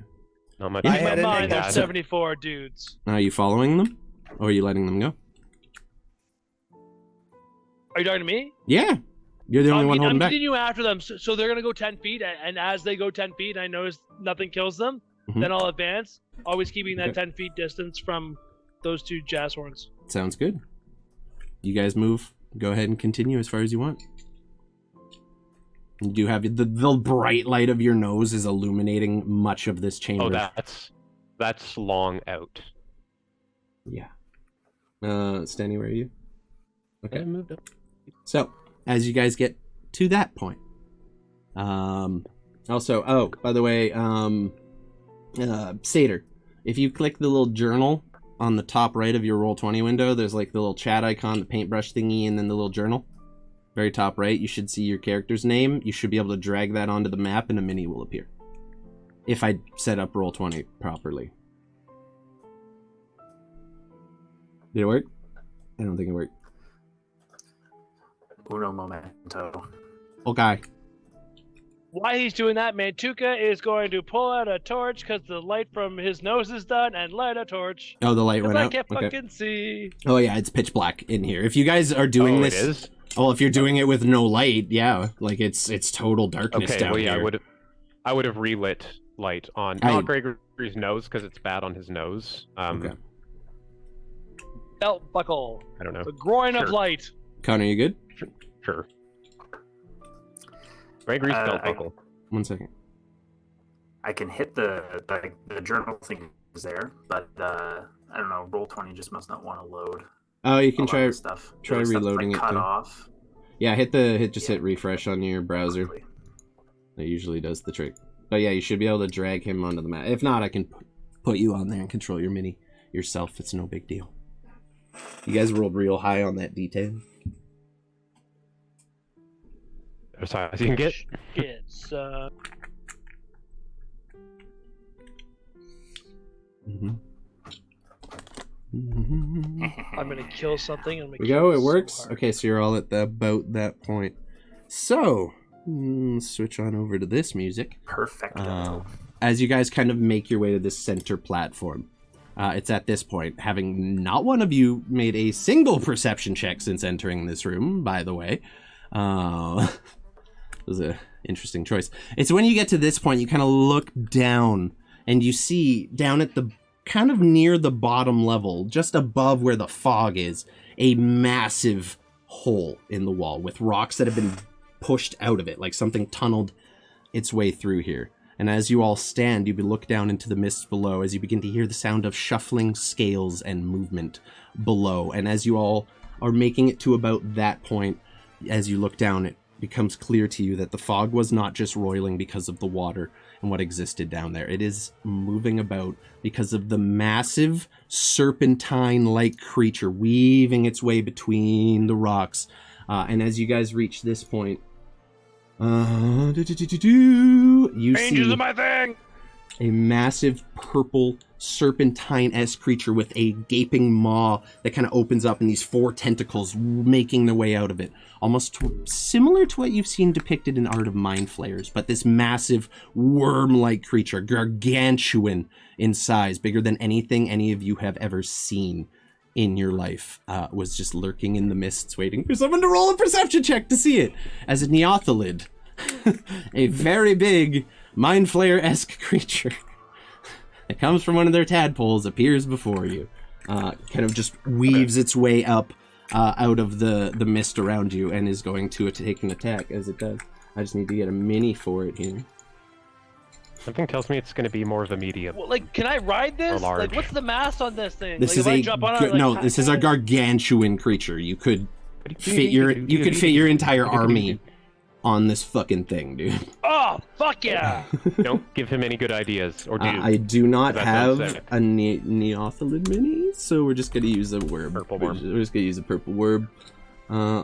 Speaker 2: Not much.
Speaker 5: I
Speaker 6: In my
Speaker 5: had an
Speaker 6: mind, there's
Speaker 5: egg.
Speaker 6: 74 dudes.
Speaker 1: Are you following them? Or are you letting them go?
Speaker 6: Are you talking to me?
Speaker 1: Yeah. You're the only one
Speaker 6: I'm
Speaker 1: holding back.
Speaker 6: continuing after them, so they're gonna go 10 feet, and as they go 10 feet, and I notice nothing kills them,
Speaker 1: Mhm.
Speaker 6: then I'll advance, always keeping that
Speaker 1: Okay.
Speaker 6: 10 feet distance from those two jazz horns.
Speaker 1: Sounds good. You guys move. Go ahead and continue as far as you want. You do have the bright light of your nose is illuminating much of this chamber.
Speaker 2: Oh, that's long out.
Speaker 1: Yeah. Stanley, where are you? Okay.
Speaker 2: I moved up.
Speaker 1: So, as you guys get to that point, also, oh, by the way, Satyr, if you click the little journal on the top right of your Roll20 window, there's like the little chat icon, the paintbrush thingy, and then the little journal. Very top right, you should see your character's name. You should be able to drag that onto the map and a mini will appear. If I set up Roll20 properly. Did it work? I don't think it worked.
Speaker 4: Uno momento.
Speaker 1: Okay.
Speaker 6: While he's doing that, Mantuka is going to pull out a torch because the light from his nose is done and light a torch.
Speaker 1: Oh, the light
Speaker 6: Because
Speaker 1: went
Speaker 6: I
Speaker 1: out?
Speaker 6: can't
Speaker 1: Okay.
Speaker 6: fucking see.
Speaker 1: Oh yeah, it's pitch black in here. If you guys are doing
Speaker 2: Oh,
Speaker 1: this...
Speaker 2: it is?
Speaker 1: Well, if you're doing it with no light, yeah, like it's total darkness
Speaker 2: Okay,
Speaker 1: down
Speaker 2: well, yeah,
Speaker 1: here.
Speaker 2: I would have relit light on not Gregory's nose because it's bad on his nose.
Speaker 1: Okay.
Speaker 6: Belt buckle.
Speaker 2: I don't know.
Speaker 6: The groin of
Speaker 2: Sure.
Speaker 6: light.
Speaker 1: Connor, you good?
Speaker 2: Sure. Gregory's belt
Speaker 4: I-
Speaker 2: buckle.
Speaker 1: 1 second.
Speaker 4: I can hit the journal thing is there, but I don't know. Roll20 just must not want to load.
Speaker 1: Oh, you
Speaker 4: a
Speaker 1: can
Speaker 4: lot
Speaker 1: try
Speaker 4: of stuff.
Speaker 1: try
Speaker 4: There's stuff,
Speaker 1: reloading
Speaker 4: like,
Speaker 1: it
Speaker 4: cut
Speaker 1: too.
Speaker 4: off.
Speaker 1: Yeah, hit refresh on your browser.
Speaker 4: Quickly.
Speaker 1: That usually does the trick. But yeah, you should be able to drag him onto the map. If not, I can put you on there and control your mini yourself. It's no big deal. You guys rolled real high on that detail.
Speaker 2: As high as you can get.
Speaker 6: It's
Speaker 1: Mm-hmm.
Speaker 6: I'm gonna kill something. And
Speaker 1: We go. It works. Okay, so you're all at about that point. So let's switch on over to this music.
Speaker 4: Perfect.
Speaker 1: As you guys kind of make your way to this center platform, it's at this point, having not one of you made a single perception check since entering this room, by the way. It was an interesting choice. It's when you get to this point, you kind of look down and you see down at the kind of near the bottom level, just above where the fog is, a massive hole in the wall with rocks that have been pushed out of it, like something tunneled its way through here. And as you all stand, you look down into the mists below as you begin to hear the sound of shuffling scales and movement below. And as you all are making it to about that point, as you look down, it becomes clear to you that the fog was not just roiling because of the water and what existed down there. It is moving about because of the massive serpentine-like creature weaving its way between the rocks. And as you guys reach this point, you
Speaker 6: Rangers
Speaker 1: see
Speaker 6: of my thing.
Speaker 1: a massive purple serpentine-esque creature with a gaping maw that kind of opens up and these 4 tentacles making their way out of it. Almost similar to what you've seen depicted in Art of Mind Flayers, but this massive worm-like creature, gargantuan in size, bigger than anything any of you have ever seen in your life, was just lurking in the mists waiting for someone to roll a perception check to see it. As a Neothalid, a very big Mind Flayer-esque creature that comes from one of their tadpoles appears before you. Kind of just weaves its way up out of the mist around you and is going to take an attack as it does. I just need to get a mini for it here.
Speaker 2: Something tells me it's going to to be more of a medium.
Speaker 6: Well, like, can I ride this?
Speaker 2: large.
Speaker 6: Like, what's the mass on this thing?
Speaker 1: This
Speaker 6: like,
Speaker 1: is
Speaker 6: if I
Speaker 1: a
Speaker 6: jump on it, like,
Speaker 1: no. This is a gargantuan creature. You could fit your entire army on this fucking thing, dude.
Speaker 6: Oh, fuck yeah!
Speaker 2: Don't give him any good ideas, or do
Speaker 1: I do not
Speaker 2: That
Speaker 1: have
Speaker 2: sounds sick.
Speaker 1: a Neothalid mini, so we're just gonna use a worm.
Speaker 2: Purple worm.
Speaker 1: We're just gonna use a purple worm,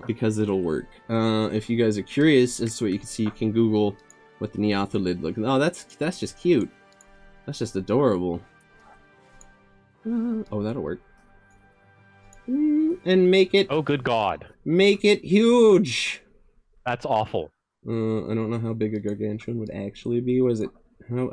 Speaker 1: because it'll work. If you guys are curious as to what you can see, you can Google what the Neothalid looks. Oh, that's just cute. That's just adorable. Oh, that'll work. And make it
Speaker 2: Oh, good God.
Speaker 1: huge.
Speaker 2: That's awful.
Speaker 1: I don't know how big a gargantuan would actually be. Was it how?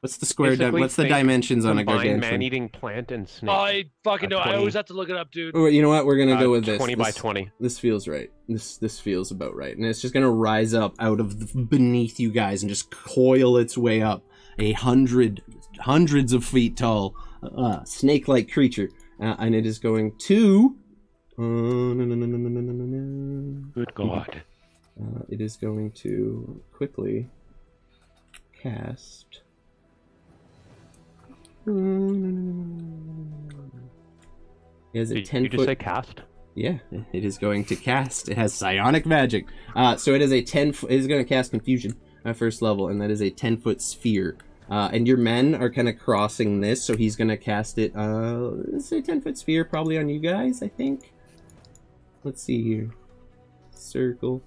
Speaker 1: What's the square?
Speaker 2: Basically,
Speaker 1: What's the
Speaker 2: think
Speaker 1: dimensions on a
Speaker 2: combined
Speaker 1: gargantuan?
Speaker 2: man-eating plant and snake.
Speaker 6: I fucking know. I
Speaker 2: 20.
Speaker 6: always have to look it up, dude.
Speaker 1: Oh, you know what? We're gonna go with this.
Speaker 2: 20 by 20.
Speaker 1: This feels right. This feels about right, and it's just gonna rise up out of beneath you guys and just coil its way up. Hundreds of feet tall, snake-like creature, and it is going to.
Speaker 2: Good God.
Speaker 1: It is going to quickly cast. It has a
Speaker 2: Did
Speaker 1: 10
Speaker 2: you just say cast?
Speaker 1: Yeah, it is going to cast. It has psionic magic. So it is a 10. It is going to cast confusion at first level, and that is a 10-foot sphere. And your men are kind of crossing this, so he's going to cast it. Let's say 10-foot sphere, probably on you guys. I think. Let's see here. Circle.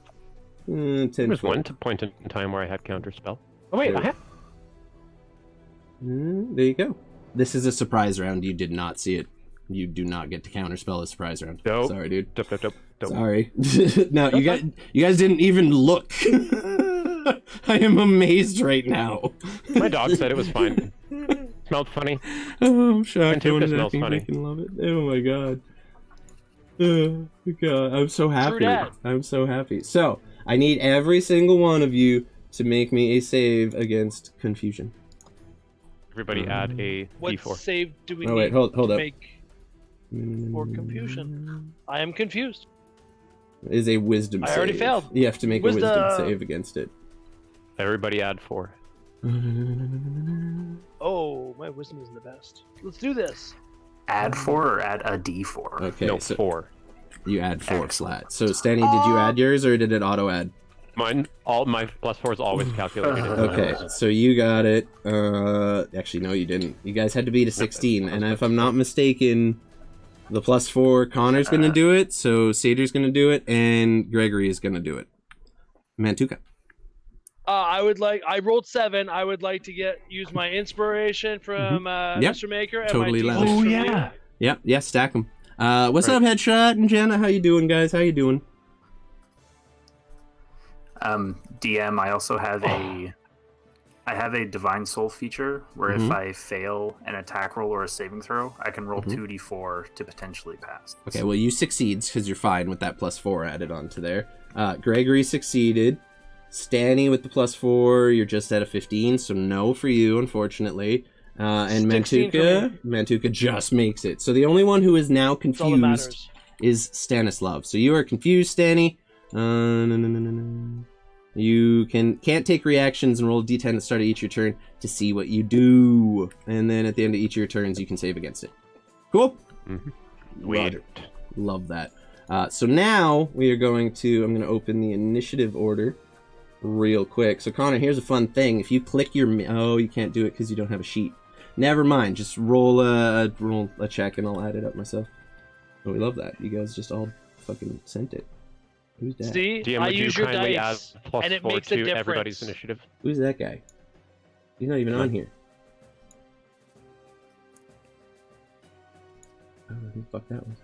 Speaker 1: 10
Speaker 2: There was
Speaker 1: foot.
Speaker 2: one point in time where I had counterspell. Oh wait,
Speaker 1: Yeah.
Speaker 2: I have.
Speaker 1: There you go. This is a surprise round. You did not see it. You do not get to counterspell a surprise round.
Speaker 2: Nope.
Speaker 1: Sorry, dude.
Speaker 2: Dope.
Speaker 1: Sorry. No, you guys didn't even look. I am amazed right now.
Speaker 2: My dog said it was fine. Smelled funny.
Speaker 1: Oh, I'm shocked.
Speaker 2: Mantuka
Speaker 1: No one
Speaker 2: smells
Speaker 1: I
Speaker 2: funny.
Speaker 1: can love it. Oh my god. Oh god, I'm so happy.
Speaker 6: dat.
Speaker 1: I'm so happy. So, I need every single one of you to make me a save against confusion.
Speaker 2: Everybody add a
Speaker 6: What
Speaker 2: d4.
Speaker 6: save do we
Speaker 1: Oh
Speaker 6: need
Speaker 1: wait, hold
Speaker 6: to
Speaker 1: up.
Speaker 6: make for confusion? I am confused.
Speaker 1: It is a wisdom
Speaker 6: I
Speaker 1: save.
Speaker 6: already failed.
Speaker 1: You have to make a wisdom
Speaker 6: Wisdom.
Speaker 1: save against it.
Speaker 2: Everybody add 4.
Speaker 6: Oh, my wisdom isn't the best. Let's do this.
Speaker 4: Add 4 or add a d4?
Speaker 1: Okay,
Speaker 2: No,
Speaker 1: so
Speaker 2: 4.
Speaker 1: you add 4 flat. So, Stanny, did you add yours or did it auto add?
Speaker 2: All my +4 is always calculated. into my
Speaker 1: Okay,
Speaker 2: rolls.
Speaker 1: so you got it. Actually, no, you didn't. You guys had to beat a 16, and if I'm not mistaken, the +4, Connor's gonna do it, so Sader's gonna do it, and Gregory is gonna do it. Mantuka.
Speaker 6: I rolled 7. I would like to use my inspiration from
Speaker 1: Yep.
Speaker 6: Mr. Maker and
Speaker 1: Totally
Speaker 6: my
Speaker 1: lavish.
Speaker 6: teachers
Speaker 1: Oh,
Speaker 6: from
Speaker 2: yeah.
Speaker 6: Lee.
Speaker 1: Yeah, stack them. What's
Speaker 2: Right.
Speaker 1: up, Headshot and Jenna? How you doing, guys? How you doing?
Speaker 4: DM, I also have I have a divine soul feature where if I fail an attack roll or a saving throw, I can roll 2d4 to potentially pass.
Speaker 1: Okay, well, you succeeds because you're fine with that +4 added onto there. Gregory succeeded. Stanny with the +4, you're just at a 15, so no for you, unfortunately. And
Speaker 6: 16 for
Speaker 1: Mantuka just makes it. So the only one who is now
Speaker 6: That's all that
Speaker 1: confused
Speaker 6: matters.
Speaker 1: is Stanislav. So you are confused, Stanny. You can't take reactions and roll a d10 at the start of each of your turn to see what you do. And then at the end of each of your turns, you can save against it. Cool?
Speaker 2: Sweet.
Speaker 1: Love that. So now we are I'm going to open the initiative order real quick. So Connor, here's a fun thing. If you click your, you can't do it because you don't have a sheet. Never mind. Just roll a check and I'll add it up myself. Oh, we love that. You guys just all fucking sent it. Who's that?
Speaker 6: See,
Speaker 2: DM,
Speaker 6: I
Speaker 2: would you
Speaker 6: use your
Speaker 2: kindly
Speaker 6: dice,
Speaker 2: add
Speaker 6: and it
Speaker 2: +4
Speaker 6: makes a
Speaker 2: to
Speaker 6: difference.
Speaker 2: everybody's initiative?
Speaker 1: Who's that guy? He's not even on here. I don't know who the fuck that was.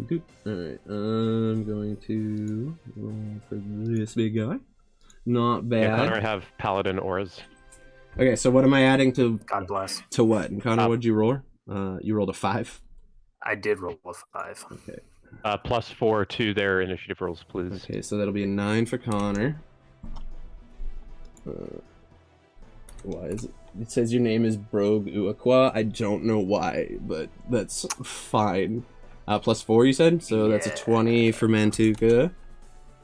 Speaker 1: Dude. Alright, I'm going to roll for this big guy. Not
Speaker 2: Yeah,
Speaker 1: bad.
Speaker 2: Connor, I have paladin auras.
Speaker 1: Okay, so what am I adding to
Speaker 4: God bless.
Speaker 1: what? And Connor, what'd you roll? You rolled a 5.
Speaker 4: I did roll a 5.
Speaker 1: Okay.
Speaker 2: +4 to their initiative rolls, please.
Speaker 1: Okay, so that'll be a 9 for Connor. Why is it? It says your name is Brogue Uaqua. I don't know why, but that's fine. +4, you said? So that's a 20 for Mantuka.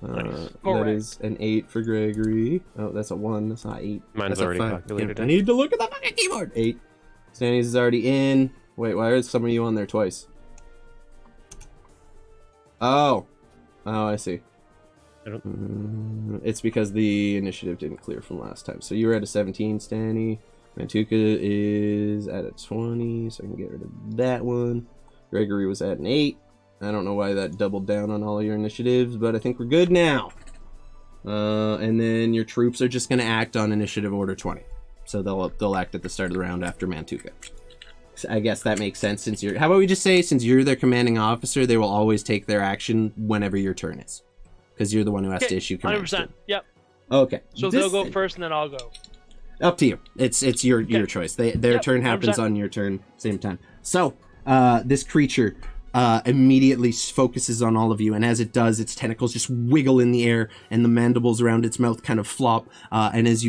Speaker 2: Nice.
Speaker 1: That is an 8 for Gregory. Oh, that's a 1. That's not 8.
Speaker 2: Mine's
Speaker 1: That's a
Speaker 2: already
Speaker 1: 5.
Speaker 2: calculated.
Speaker 1: I need to look at the fucking keyboard. 8. Stanny's is already in. Wait, why are some of you on there twice? Oh, I see. It's because the initiative didn't clear from last time. So you were at a 17, Stanny. Mantuka is at a 20, so I can get rid of that one. Gregory was at an 8. I don't know why that doubled down on all of your initiatives, but I think we're good now. And then your troops are just going to act on initiative order 20. So they'll act at the start of the round after Mantuka. So I guess that makes sense since you're... How about we just say, since you're their commanding officer, they will always take their action whenever your turn is. Because you're the one who has to issue commands.
Speaker 6: 100%. Yep.
Speaker 1: Okay.
Speaker 6: So they'll go first and then I'll go.
Speaker 1: Up to you. It's your choice. Their turn happens
Speaker 6: 100%.
Speaker 1: on your turn, same time. So, this creature immediately focuses on all of you, and as it does, its tentacles just wiggle in the air, and the mandibles around its mouth kind of flop. And as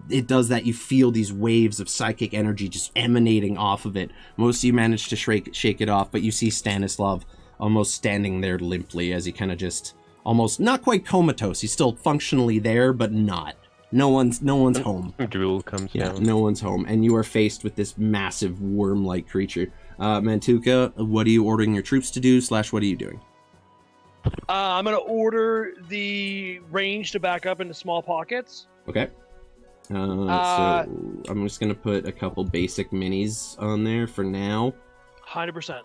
Speaker 1: it does that, you feel these waves of psychic energy just emanating off of it. Most of you manage to shake it off, but you see Stanislav almost standing there limply as he kind of just almost not quite comatose. He's still functionally there, but not. No one's home.
Speaker 2: Drool comes
Speaker 1: Yeah,
Speaker 2: down.
Speaker 1: no one's home, and you are faced with this massive worm-like creature. Mantuka, what are you ordering your troops to do? / what are you doing?
Speaker 6: I'm gonna order the range to back up into small pockets.
Speaker 1: Okay. So I'm just gonna put a couple basic minis on there for now,
Speaker 6: 100%.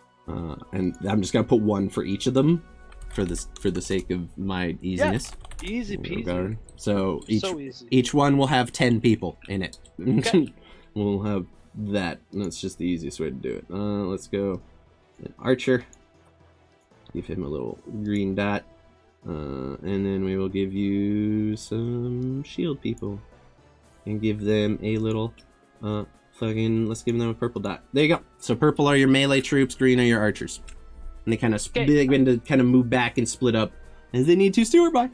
Speaker 1: and I'm just gonna put one for each of them, for the sake of my easiness.
Speaker 6: Easy peasy.
Speaker 1: So
Speaker 6: So easy.
Speaker 1: each one will have 10 people in it.
Speaker 6: Okay.
Speaker 1: We'll have that. That's just the easiest way to do it. Let's go an archer. Give him a little green dot. And then we will give you some shield people. And give them a little, let's give them a purple dot. There you go. So purple are your melee troops, green are your archers. And they kind of begin to kind of move back and split up. And they need to steward by.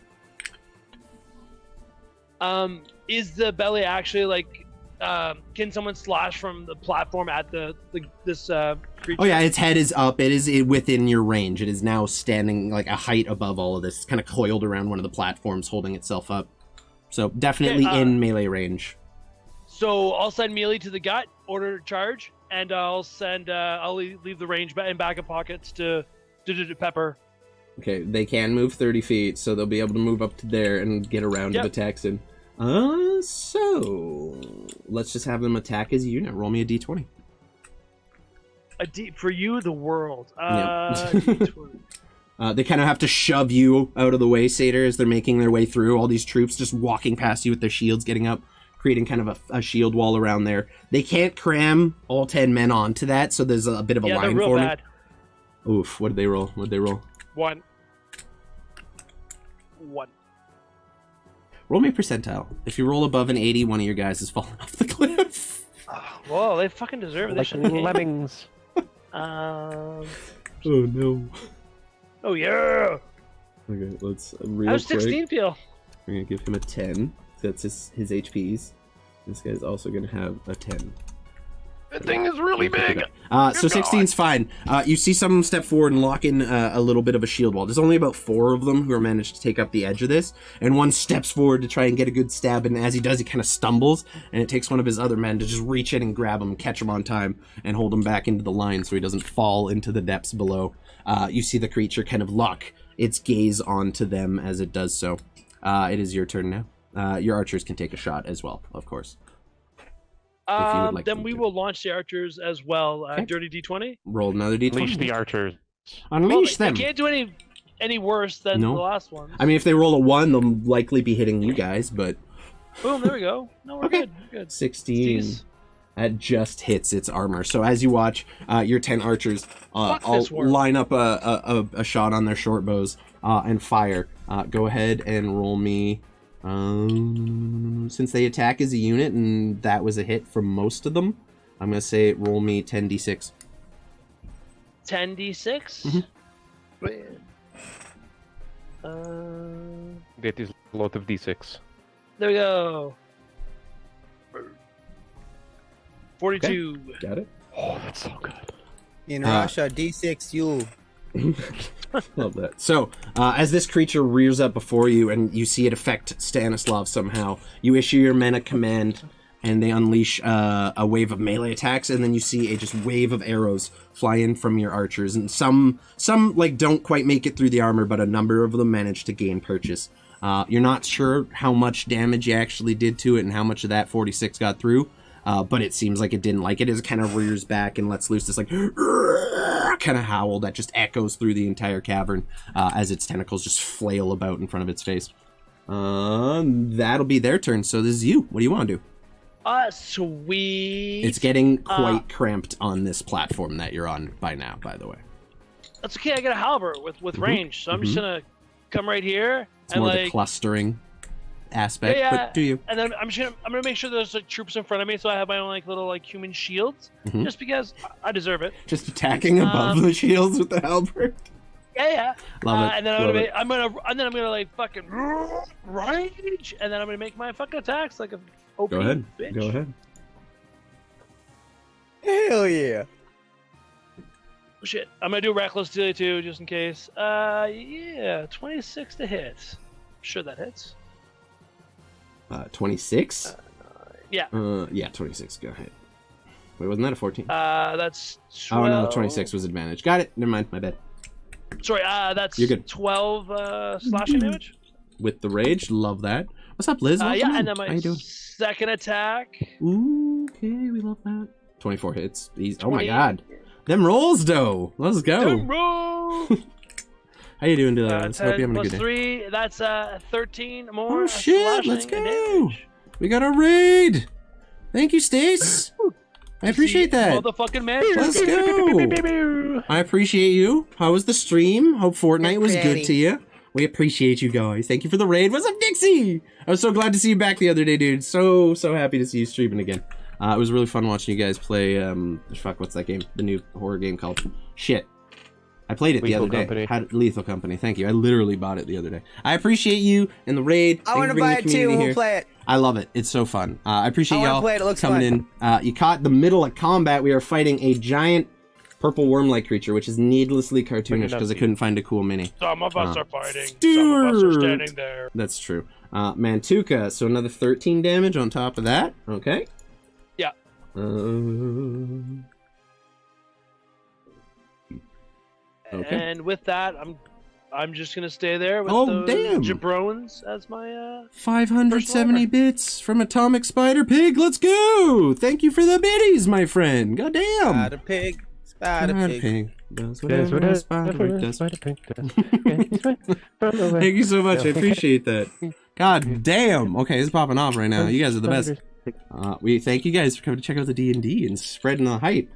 Speaker 6: Is the belly actually like? Can someone slash from the platform at this creature?
Speaker 1: Oh yeah, its head is up. It is within your range. It is now standing like a height above all of this. It's kind of coiled around one of the platforms, holding itself up. So definitely in melee range.
Speaker 6: So I'll send melee to the gut, order to charge, and I'll leave the range in backup pockets to Pepper.
Speaker 1: Okay, they can move 30 feet, so they'll be able to move up to there and get around to the Texan. So let's just have them attack as a unit. Roll me a d20.
Speaker 6: For you, the world.
Speaker 1: They kind of have to shove you out of the way, Satyr, as they're making their way through. All these troops just walking past you with their shields getting up, creating kind of a shield wall around there. They can't cram all 10 men onto that, so there's a bit of a line
Speaker 6: real
Speaker 1: forming.
Speaker 6: bad.
Speaker 1: Oof, what did they roll?
Speaker 6: One.
Speaker 1: Roll me a percentile. If you roll above an 80, one of your guys is falling off the cliff.
Speaker 6: Whoa, they fucking deserve it. They
Speaker 2: Like
Speaker 6: shouldn't have came.
Speaker 2: lemmings.
Speaker 1: Oh no.
Speaker 6: Oh yeah.
Speaker 1: Okay, let's real
Speaker 6: How's
Speaker 1: quick.
Speaker 6: 16 feel?
Speaker 1: We're gonna give him a 10. That's his HPs. This guy's also gonna have a 10.
Speaker 2: That thing is really big.
Speaker 1: So 16's fine. You see some of them step forward and lock in a little bit of a shield wall. There's only about 4 of them who are managed to take up the edge of this, and one steps forward to try and get a good stab, and as he does, he kind of stumbles, and it takes one of his other men to just reach in and grab him, catch him on time, and hold him back into the line so he doesn't fall into the depths below. You see the creature kind of lock its gaze onto them as it does so. It is your turn now. Your archers can take a shot as well, of course. Like
Speaker 6: Then we will launch the archers as well.
Speaker 1: Okay.
Speaker 6: Dirty D20.
Speaker 1: Roll another d20.
Speaker 2: Unleash the archers.
Speaker 1: Unleash them.
Speaker 6: They can't do any worse than
Speaker 1: No.
Speaker 6: the last one.
Speaker 1: I mean, if they roll a 1, they'll likely be hitting you guys, but
Speaker 6: Boom, there we go. No, we're
Speaker 1: Okay.
Speaker 6: good. We're good.
Speaker 1: 16.
Speaker 6: Jeez.
Speaker 1: That just hits its armor. So as you watch, your 10 archers
Speaker 6: Fuck
Speaker 1: all
Speaker 6: this worm.
Speaker 1: line up a shot on their short bows and fire. Go ahead and roll me. Since they attack as a unit and that was a hit from most of them, I'm going to say roll me 10d6.
Speaker 6: 10d6.
Speaker 2: That is a lot of d6.
Speaker 6: There we go. 42.
Speaker 1: Got it?
Speaker 2: Oh, that's so good.
Speaker 5: In Russia, D6 you.
Speaker 1: Love that. So, as this creature rears up before you and you see it affect Stanislav somehow, you issue your men a command and they unleash a wave of melee attacks, and then you see a just wave of arrows fly in from your archers, and some like don't quite make it through the armor, but a number of them manage to gain purchase. You're not sure how much damage you actually did to it and how much of that 46 got through, but it seems like it didn't like it as it kind of rears back and lets loose this like kind of howl that just echoes through the entire cavern as its tentacles just flail about in front of its face. That'll be their turn, so this is you. What do you want to do?
Speaker 6: Sweet.
Speaker 1: It's getting quite cramped on this platform that you're on by now, by the way.
Speaker 6: That's okay. I got a halberd with range, so I'm just gonna come right here
Speaker 1: It's
Speaker 6: and
Speaker 1: more the
Speaker 6: like
Speaker 1: clustering. aspect,
Speaker 6: Yeah,
Speaker 1: but do you?
Speaker 6: And then I'm gonna make sure there's like troops in front of me, so I have my own like little like human shields,
Speaker 1: Mhm.
Speaker 6: just because I deserve it.
Speaker 1: Just attacking above the shields with the halberd.
Speaker 6: Yeah.
Speaker 1: Love it.
Speaker 6: And then
Speaker 1: Love it.
Speaker 6: I'm gonna like fucking rage, and then I'm gonna make my fucking attacks like a OP
Speaker 1: Go ahead.
Speaker 6: bitch.
Speaker 1: Go ahead.
Speaker 5: Hell yeah.
Speaker 6: Oh, shit, I'm gonna do reckless too, just in case. Yeah, 26 to hit. Sure that hits.
Speaker 1: 26?
Speaker 6: Yeah.
Speaker 1: Yeah, 26. Go ahead. Wait, wasn't that a 14?
Speaker 6: That's 12.
Speaker 1: Oh, no, 26 was advantage. Got it. Never mind. My bad.
Speaker 6: Sorry, that's
Speaker 1: You're good.
Speaker 6: 12 slashing damage.
Speaker 1: With the rage. Love that. What's up, Liz? Welcome
Speaker 6: Yeah,
Speaker 1: in.
Speaker 6: and then
Speaker 1: How
Speaker 6: my
Speaker 1: you doing?
Speaker 6: second attack.
Speaker 1: Ooh, okay. We love that. 24 hits. Easy. Oh, my
Speaker 6: 20.
Speaker 1: God. Them rolls, though. Let's go.
Speaker 6: Roll.
Speaker 1: How you doing today?
Speaker 6: 10
Speaker 1: Let's hope you're having a
Speaker 6: plus
Speaker 1: good day.
Speaker 6: 3. That's 13 more.
Speaker 1: Oh, shit. Let's
Speaker 6: slashing
Speaker 1: go.
Speaker 6: damage.
Speaker 1: We got a raid. Thank you, Stace. I appreciate that.
Speaker 6: Motherfucking man.
Speaker 1: Let's go. I appreciate you. How was the stream? Hope Fortnite was good to you. We appreciate you guys. Thank you for the raid. What's up, Dixie? I was so glad to see you back the other day, dude. So happy to see you streaming again. It was really fun watching you guys play, fuck, what's that game? The new horror game called shit. I played it the
Speaker 2: Lethal
Speaker 1: other day.
Speaker 2: Company.
Speaker 1: Lethal Company. Thank you. I literally bought it the other day. I appreciate you and the raid.
Speaker 5: I want to buy it too. We'll play it.
Speaker 1: I love it. It's so fun. I appreciate
Speaker 5: I wanna
Speaker 1: y'all
Speaker 5: play it. It looks
Speaker 1: coming in. You caught the middle of combat. We are fighting a giant purple worm-like creature, which is needlessly cartoonish because I couldn't find a cool mini.
Speaker 6: Some of us are fighting.
Speaker 1: Stuart.
Speaker 6: Some of us are standing there.
Speaker 1: That's true. Mantuka, so another 13 damage on top of that. Okay.
Speaker 6: Yeah.
Speaker 1: Okay.
Speaker 6: And with that, I'm just gonna stay there with
Speaker 1: Oh,
Speaker 6: those
Speaker 1: damn.
Speaker 6: jabrones as my
Speaker 1: 570 bits from Atomic Spider Pig. Let's go! Thank you for the biddies, my friend. God damn.
Speaker 5: Spider pig. Spider pig.
Speaker 1: Does whatever a spider pig does. Thank you so much. I appreciate that. God damn. Okay, it's popping off right now. You guys are the best. We thank you guys for coming to check out the D&D and spreading the hype.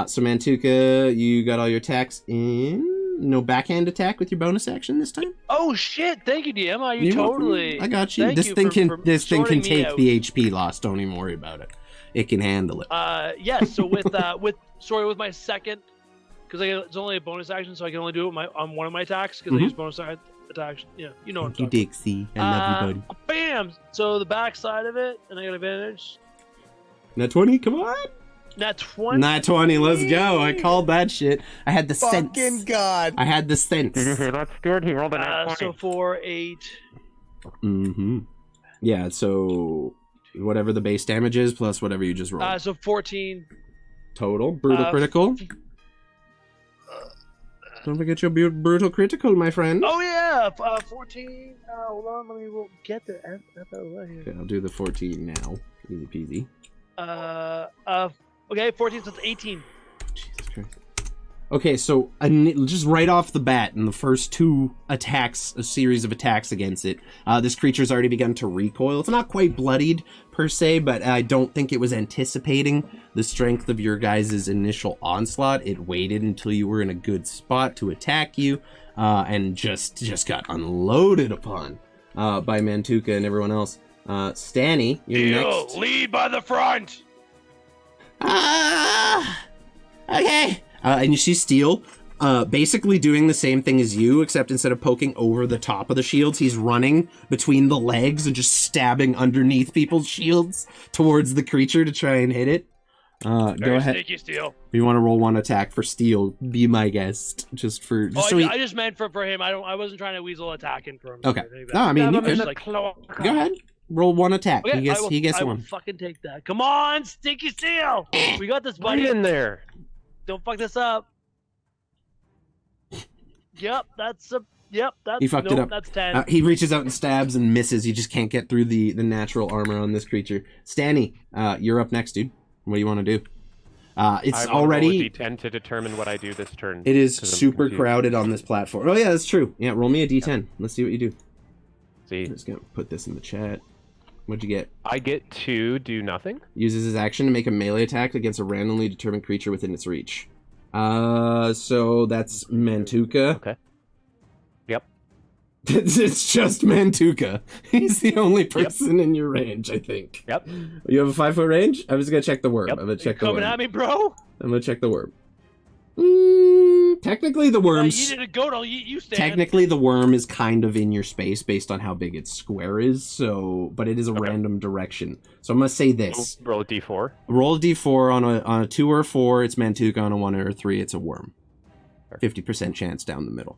Speaker 1: So Mantuka, you got all your attacks in. No backhand attack with your bonus action this time.
Speaker 6: Oh shit! Thank you, DM. You
Speaker 1: You're
Speaker 6: totally.
Speaker 1: welcome. I got you.
Speaker 6: Thank
Speaker 1: This
Speaker 6: you
Speaker 1: thing
Speaker 6: for sorting me
Speaker 1: take
Speaker 6: out.
Speaker 1: the HP loss. Don't even worry about it. It can handle it.
Speaker 6: Yes. So with with my second, because it's only a bonus action, so I can only do it on one of my attacks because I use bonus attacks. Yeah, you know what I'm
Speaker 1: Thank you,
Speaker 6: talking
Speaker 1: Dixie. I love you, buddy.
Speaker 6: Bam! So the back side of it, and I got advantage.
Speaker 1: Nat 20, come on.
Speaker 6: Nat 20.
Speaker 1: Nat 20, let's go. I called that shit. I had the sense.
Speaker 5: Fucking God.
Speaker 1: I had the sense.
Speaker 2: That's good. He rolled a nat 20.
Speaker 6: So 4, 8.
Speaker 1: Mm-hmm. Yeah, so whatever the base damage is plus whatever you just rolled.
Speaker 6: So 14.
Speaker 1: Total. Brutal critical. Don't forget your brutal critical, my friend.
Speaker 6: Oh yeah, 14. Hold on, let me get the F out of here.
Speaker 1: Okay, I'll do the 14 now. Easy peasy.
Speaker 6: Okay, 14, so it's 18.
Speaker 1: Jesus Christ. Okay, so just right off the bat, in the first two attacks, a series of attacks against it, this creature's already begun to recoil. It's not quite bloodied, per se, but I don't think it was anticipating the strength of your guys' initial onslaught. It waited until you were in a good spot to attack you, and just got unloaded upon by Mantuka and everyone else. Stanny, you're next.
Speaker 6: Lead by the front!
Speaker 1: Okay. And you see Steel basically doing the same thing as you, except instead of poking over the top of the shields, he's running between the legs and just stabbing underneath people's shields towards the creature to try and hit it. Go ahead.
Speaker 6: Sneaky Steel.
Speaker 1: If you want to roll one attack for Steel, be my guest.
Speaker 6: I just meant for him. I wasn't trying to weasel attacking for him.
Speaker 1: Okay. No, I mean, you could. Go ahead. Roll one attack.
Speaker 6: Okay,
Speaker 1: he gets
Speaker 6: I will
Speaker 1: one.
Speaker 6: fucking take that. Come on, Stinky Steel! We got this, buddy.
Speaker 2: Right in there.
Speaker 6: Don't fuck this up. Yep, that's
Speaker 1: He fucked it up.
Speaker 6: That's 10.
Speaker 1: He reaches out and stabs and misses. You just can't get through the natural armor on this creature. Stanny, you're up next, dude. What do you want to do? It's
Speaker 2: I will
Speaker 1: already.
Speaker 2: roll a D10 to determine what I do this turn.
Speaker 1: It is
Speaker 2: 'cause I'm
Speaker 1: super
Speaker 2: confused.
Speaker 1: crowded on this platform. Oh yeah, that's true. Yeah, roll me a D10. Let's see what you do.
Speaker 2: See,
Speaker 1: I'm just gonna put this in the chat. What'd you get?
Speaker 2: I get to do nothing.
Speaker 1: Uses his action to make a melee attack against a randomly determined creature within its reach. So that's Mantuka.
Speaker 2: Okay. Yep.
Speaker 1: It's just Mantuka. He's the only person in your range, I think.
Speaker 2: Yep.
Speaker 1: You have a 5-foot range? I was gonna check the worm.
Speaker 2: Yep.
Speaker 1: I'm gonna check the
Speaker 6: Coming
Speaker 1: worm.
Speaker 6: at me, bro?
Speaker 1: I'm gonna check the worm. Technically, the worm's...
Speaker 6: You did a goat, I'll eat you, Stan.
Speaker 1: Technically, the worm is kind of in your space based on how big its square is, so... But it is a random direction. So I'm gonna say this.
Speaker 2: Roll a d4.
Speaker 1: Roll a d4 on a 2 or 4, it's Mantuka. On a 1 or a 3, it's a worm. 50% chance down the middle.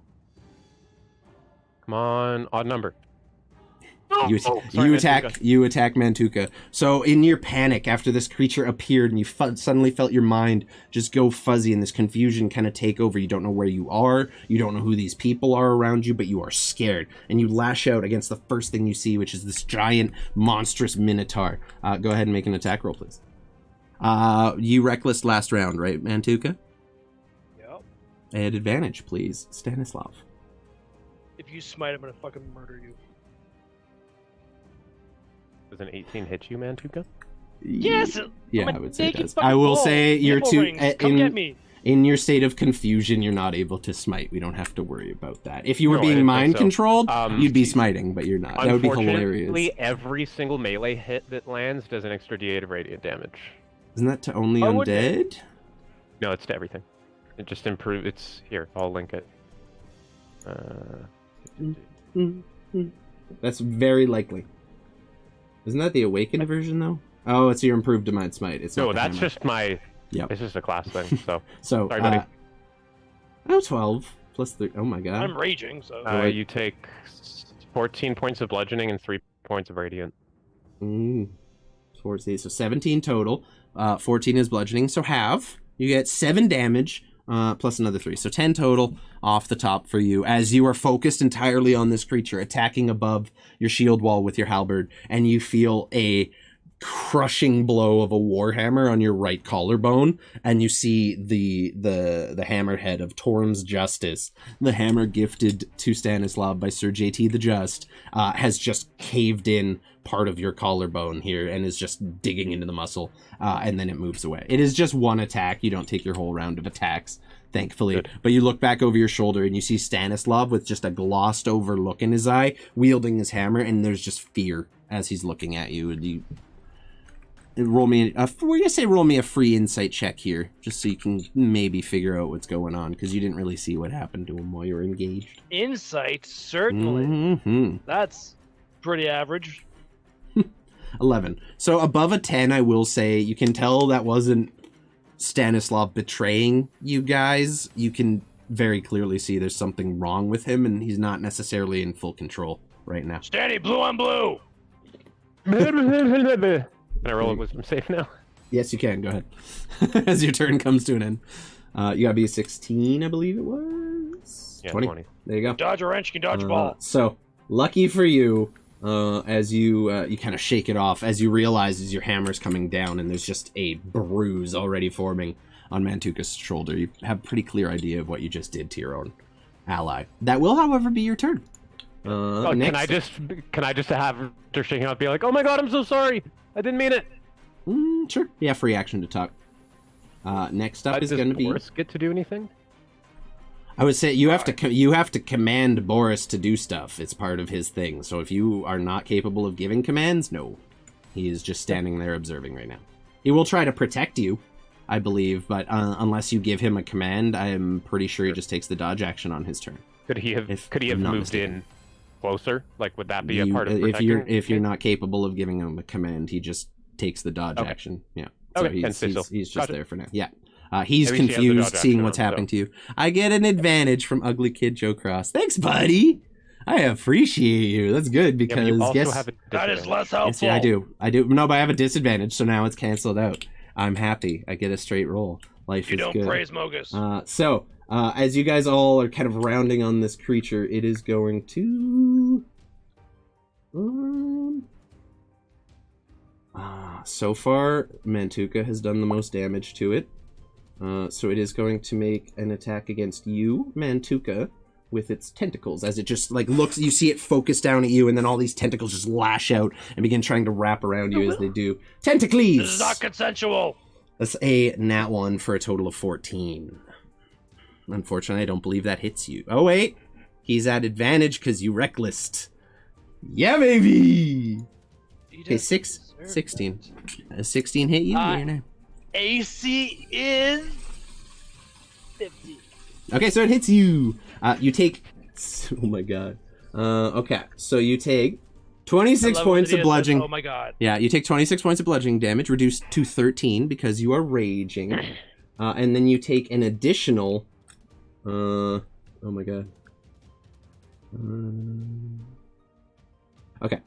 Speaker 2: Come on, odd number.
Speaker 1: You attack Mantuka. So in your panic after this creature appeared and you suddenly felt your mind just go fuzzy and this confusion kind of take over. You don't know where you are. You don't know who these people are around you, but you are scared. And you lash out against the first thing you see, which is this giant, monstrous minotaur. Go ahead and make an attack roll, please. You reckless last round, right, Mantuka?
Speaker 6: Yep.
Speaker 1: Add advantage, please, Stanislav.
Speaker 6: If you smite, I'm gonna fucking murder you.
Speaker 2: Does an 18 hit you, Mantuka?
Speaker 6: Yes!
Speaker 1: Yeah,
Speaker 6: I'm a
Speaker 1: I would say it
Speaker 6: naked
Speaker 1: does.
Speaker 6: fucking
Speaker 1: I will
Speaker 6: ball.
Speaker 1: say you're
Speaker 6: Nipple
Speaker 1: too...
Speaker 6: rings. Come get me.
Speaker 1: In your state of confusion, you're not able to smite. We don't have to worry about that. If you were
Speaker 2: No, I
Speaker 1: being
Speaker 2: didn't think
Speaker 1: mind
Speaker 2: so.
Speaker 1: controlled, you'd be smiting, but you're not. That would be hilarious.
Speaker 2: Unfortunately, every single melee hit that lands does an extra d8 of radiant damage.
Speaker 1: Isn't that to only
Speaker 6: Why wouldn't
Speaker 1: undead?
Speaker 2: No, it's to everything. It just improves. It's here. I'll link it.
Speaker 1: That's very likely. Isn't that the awakened version though? Oh, it's your improved divine smite. It's not
Speaker 2: No,
Speaker 1: the
Speaker 2: that's
Speaker 1: hammer.
Speaker 2: just my.
Speaker 1: Yep.
Speaker 2: It's just a class thing. So
Speaker 1: So,
Speaker 2: sorry, buddy.
Speaker 1: 12 plus 3. Oh my god.
Speaker 6: I'm raging, so.
Speaker 2: You take 14 points of bludgeoning and 3 points of radiant.
Speaker 1: 14, so 17 total. 14 is bludgeoning, so half. You get 7 damage, plus another 3. So 10 total off the top for you as you are focused entirely on this creature, attacking above your shield wall with your halberd, and you feel a crushing blow of a warhammer on your right collarbone, and you see the hammerhead of Torm's Justice, the hammer gifted to Stanislav by Sir JT the Just, has just caved in part of your collarbone here and is just digging into the muscle, and then it moves away. It is just one attack. You don't take your whole round of attacks, thankfully.
Speaker 2: Good.
Speaker 1: But you look back over your shoulder and you see Stanislav with just a glossed over look in his eye, wielding his hammer, and there's just fear as he's looking at you. And you roll me we're gonna say roll me a free insight check here, just so you can maybe figure out what's going on, because you didn't really see what happened to him while you were engaged.
Speaker 6: Insight, certainly.
Speaker 1: Mm-hmm.
Speaker 6: That's pretty average.
Speaker 1: 11. So above a 10, I will say you can tell that wasn't Stanislav betraying you guys. You can very clearly see there's something wrong with him, and he's not necessarily in full control right now.
Speaker 6: Stanny, blue on blue!
Speaker 2: Can I roll a wisdom save now?
Speaker 1: Yes, you can. Go ahead. As your turn comes to an end. You gotta be a 16, I believe it was.
Speaker 2: Yeah, 20.
Speaker 1: There you go.
Speaker 6: Dodge a wrench, you can dodge a ball.
Speaker 1: So, lucky for you, as you kind of shake it off, as you realize as your hammer's coming down and there's just a bruise already forming on Mantuka's shoulder. You have a pretty clear idea of what you just did to your own ally. That will, however, be your turn.
Speaker 2: Can I just have her shaking out, be like, "Oh my god, I'm so sorry. I didn't mean it."
Speaker 1: Sure. Yeah, free action to talk. Next up is going to be.
Speaker 2: Does Boris get to do anything?
Speaker 1: I would say you have to command Boris to do stuff. It's part of his thing. So if you are not capable of giving commands, no, he is just standing there observing right now. He will try to protect you, I believe, but unless you give him a command, I am pretty sure he just takes the dodge action on his turn.
Speaker 2: Could he have
Speaker 1: not
Speaker 2: moved
Speaker 1: mistaken.
Speaker 2: in closer? Like, would that be a part of protecting?
Speaker 1: If you're not capable of giving him a command, he just takes the dodge action. Yeah. So
Speaker 2: Okay,
Speaker 1: he's just
Speaker 2: Gotcha.
Speaker 1: there for now. Yeah. He's
Speaker 2: Maybe she has the
Speaker 1: confused
Speaker 2: dodge
Speaker 1: seeing
Speaker 2: action
Speaker 1: what's
Speaker 2: on,
Speaker 1: happening to you. I get an advantage from Ugly Kid Joe Cross. Thanks, buddy. I appreciate you. That's good
Speaker 2: Yeah, but you
Speaker 1: because
Speaker 2: also
Speaker 1: yes,
Speaker 2: have a
Speaker 6: That is
Speaker 2: disadvantage.
Speaker 6: less helpful.
Speaker 1: yes, yeah, I do. No, but I have a disadvantage, so now it's canceled out. I'm happy. I get a straight roll. Life
Speaker 6: You
Speaker 1: is
Speaker 6: don't
Speaker 1: good.
Speaker 6: praise Mogus.
Speaker 1: As you guys all are kind of rounding on this creature, it is going to. So far, Mantuka has done the most damage to it. So it is going to make an attack against you, Mantuka, with its tentacles. As it just looks, you see it focus down at you, and then all these tentacles just lash out and begin trying to wrap around you as they do. Tentacles!
Speaker 6: This is not consensual.
Speaker 1: That's a nat 1 for a total of 14. Unfortunately, I don't believe that hits you. Oh, wait. He's at advantage because you reckless. Yeah, baby! Okay, 16. 16 hit you? Or no?
Speaker 6: AC is 50.
Speaker 1: Okay, so it hits you. You take... Oh my god. Okay, so you take 26 points of bludgeoning.
Speaker 6: Oh my god.
Speaker 1: Yeah, you take 26 points of bludgeoning damage, reduced to 13 because you are raging. And then you take an additional... oh my god. Okay,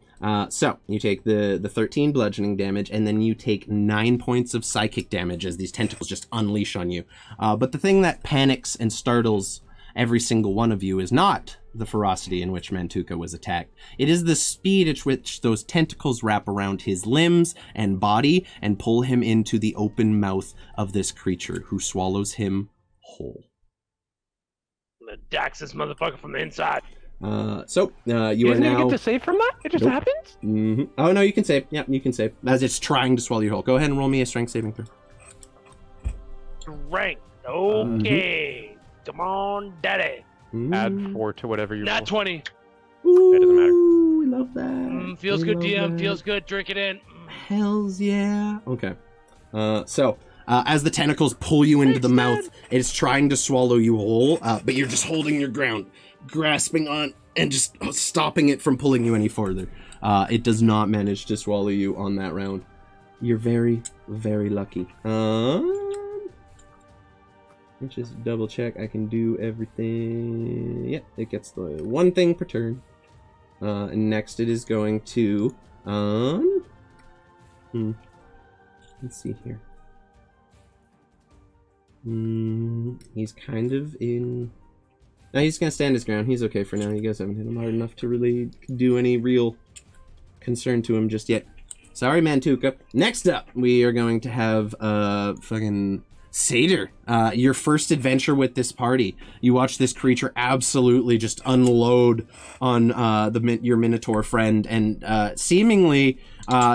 Speaker 1: so you take the 13 bludgeoning damage, and then you take 9 points of psychic damage as these tentacles just unleash on you. But the thing that panics and startles every single one of you is not the ferocity in which Mantuka was attacked. It is the speed at which those tentacles wrap around his limbs and body and pull him into the open mouth of this creature, who swallows him whole.
Speaker 6: I'm gonna dax this motherfucker from the inside.
Speaker 1: You are
Speaker 2: Doesn't
Speaker 1: now...
Speaker 2: he get to save from that? It just
Speaker 1: Nope.
Speaker 2: happens?
Speaker 1: Mm-hmm. Oh, no, you can save. Yeah, you can save. As it's trying to swallow you whole. Go ahead and roll me a strength saving throw.
Speaker 6: Strength. Okay. Come on, daddy.
Speaker 2: Add 4 to whatever you roll.
Speaker 6: Nat 20.
Speaker 1: Ooh,
Speaker 2: That doesn't matter.
Speaker 1: We love that.
Speaker 6: Feels
Speaker 1: We
Speaker 6: good,
Speaker 1: love
Speaker 6: DM.
Speaker 1: that.
Speaker 6: Feels good. Drink it in.
Speaker 1: Hells yeah. Okay. As the tentacles pull you into the mouth, it's trying to swallow you whole, but you're just holding your ground, grasping on, and just stopping it from pulling you any further. It does not manage to swallow you on that round. You're very, very lucky. Let's just double check. I can do everything. Yep, it gets the one thing per turn. And next it is going to... Let's see here. He's kind of in... No, he's gonna stand his ground. He's okay for now. You guys haven't hit him hard enough to really do any real concern to him just yet. Sorry, Mantuka. Next up, we are going to have fucking Satyr. Your first adventure with this party. You watch this creature absolutely just unload on your Minotaur friend, and seemingly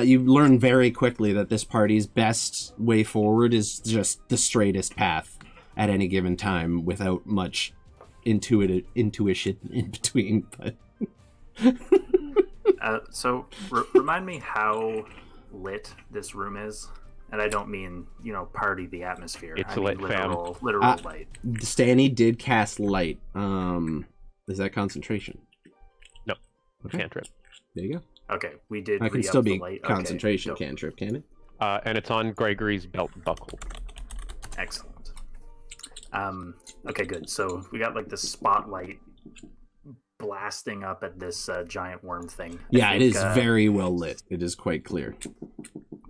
Speaker 1: you learn very quickly that this party's best way forward is just the straightest path at any given time, without much intuition in between. But
Speaker 4: so remind me how lit this room is, and I don't mean party the atmosphere.
Speaker 2: It's
Speaker 4: I
Speaker 2: lit,
Speaker 4: mean
Speaker 2: fam.
Speaker 4: literal light.
Speaker 1: Stanny did cast light. Is that concentration?
Speaker 2: No.
Speaker 1: Okay.
Speaker 2: Cantrip.
Speaker 1: There you go.
Speaker 4: Okay, we did.
Speaker 1: I can
Speaker 4: re-up
Speaker 1: still
Speaker 4: the
Speaker 1: be
Speaker 4: light.
Speaker 1: concentration
Speaker 4: Okay,
Speaker 1: cantrip, can it?
Speaker 2: And it's on Gregory's belt buckle.
Speaker 4: excellent. Okay, good. So we got like the spotlight blasting up at this giant worm thing.
Speaker 1: Yeah, it is very well lit. It is quite clear.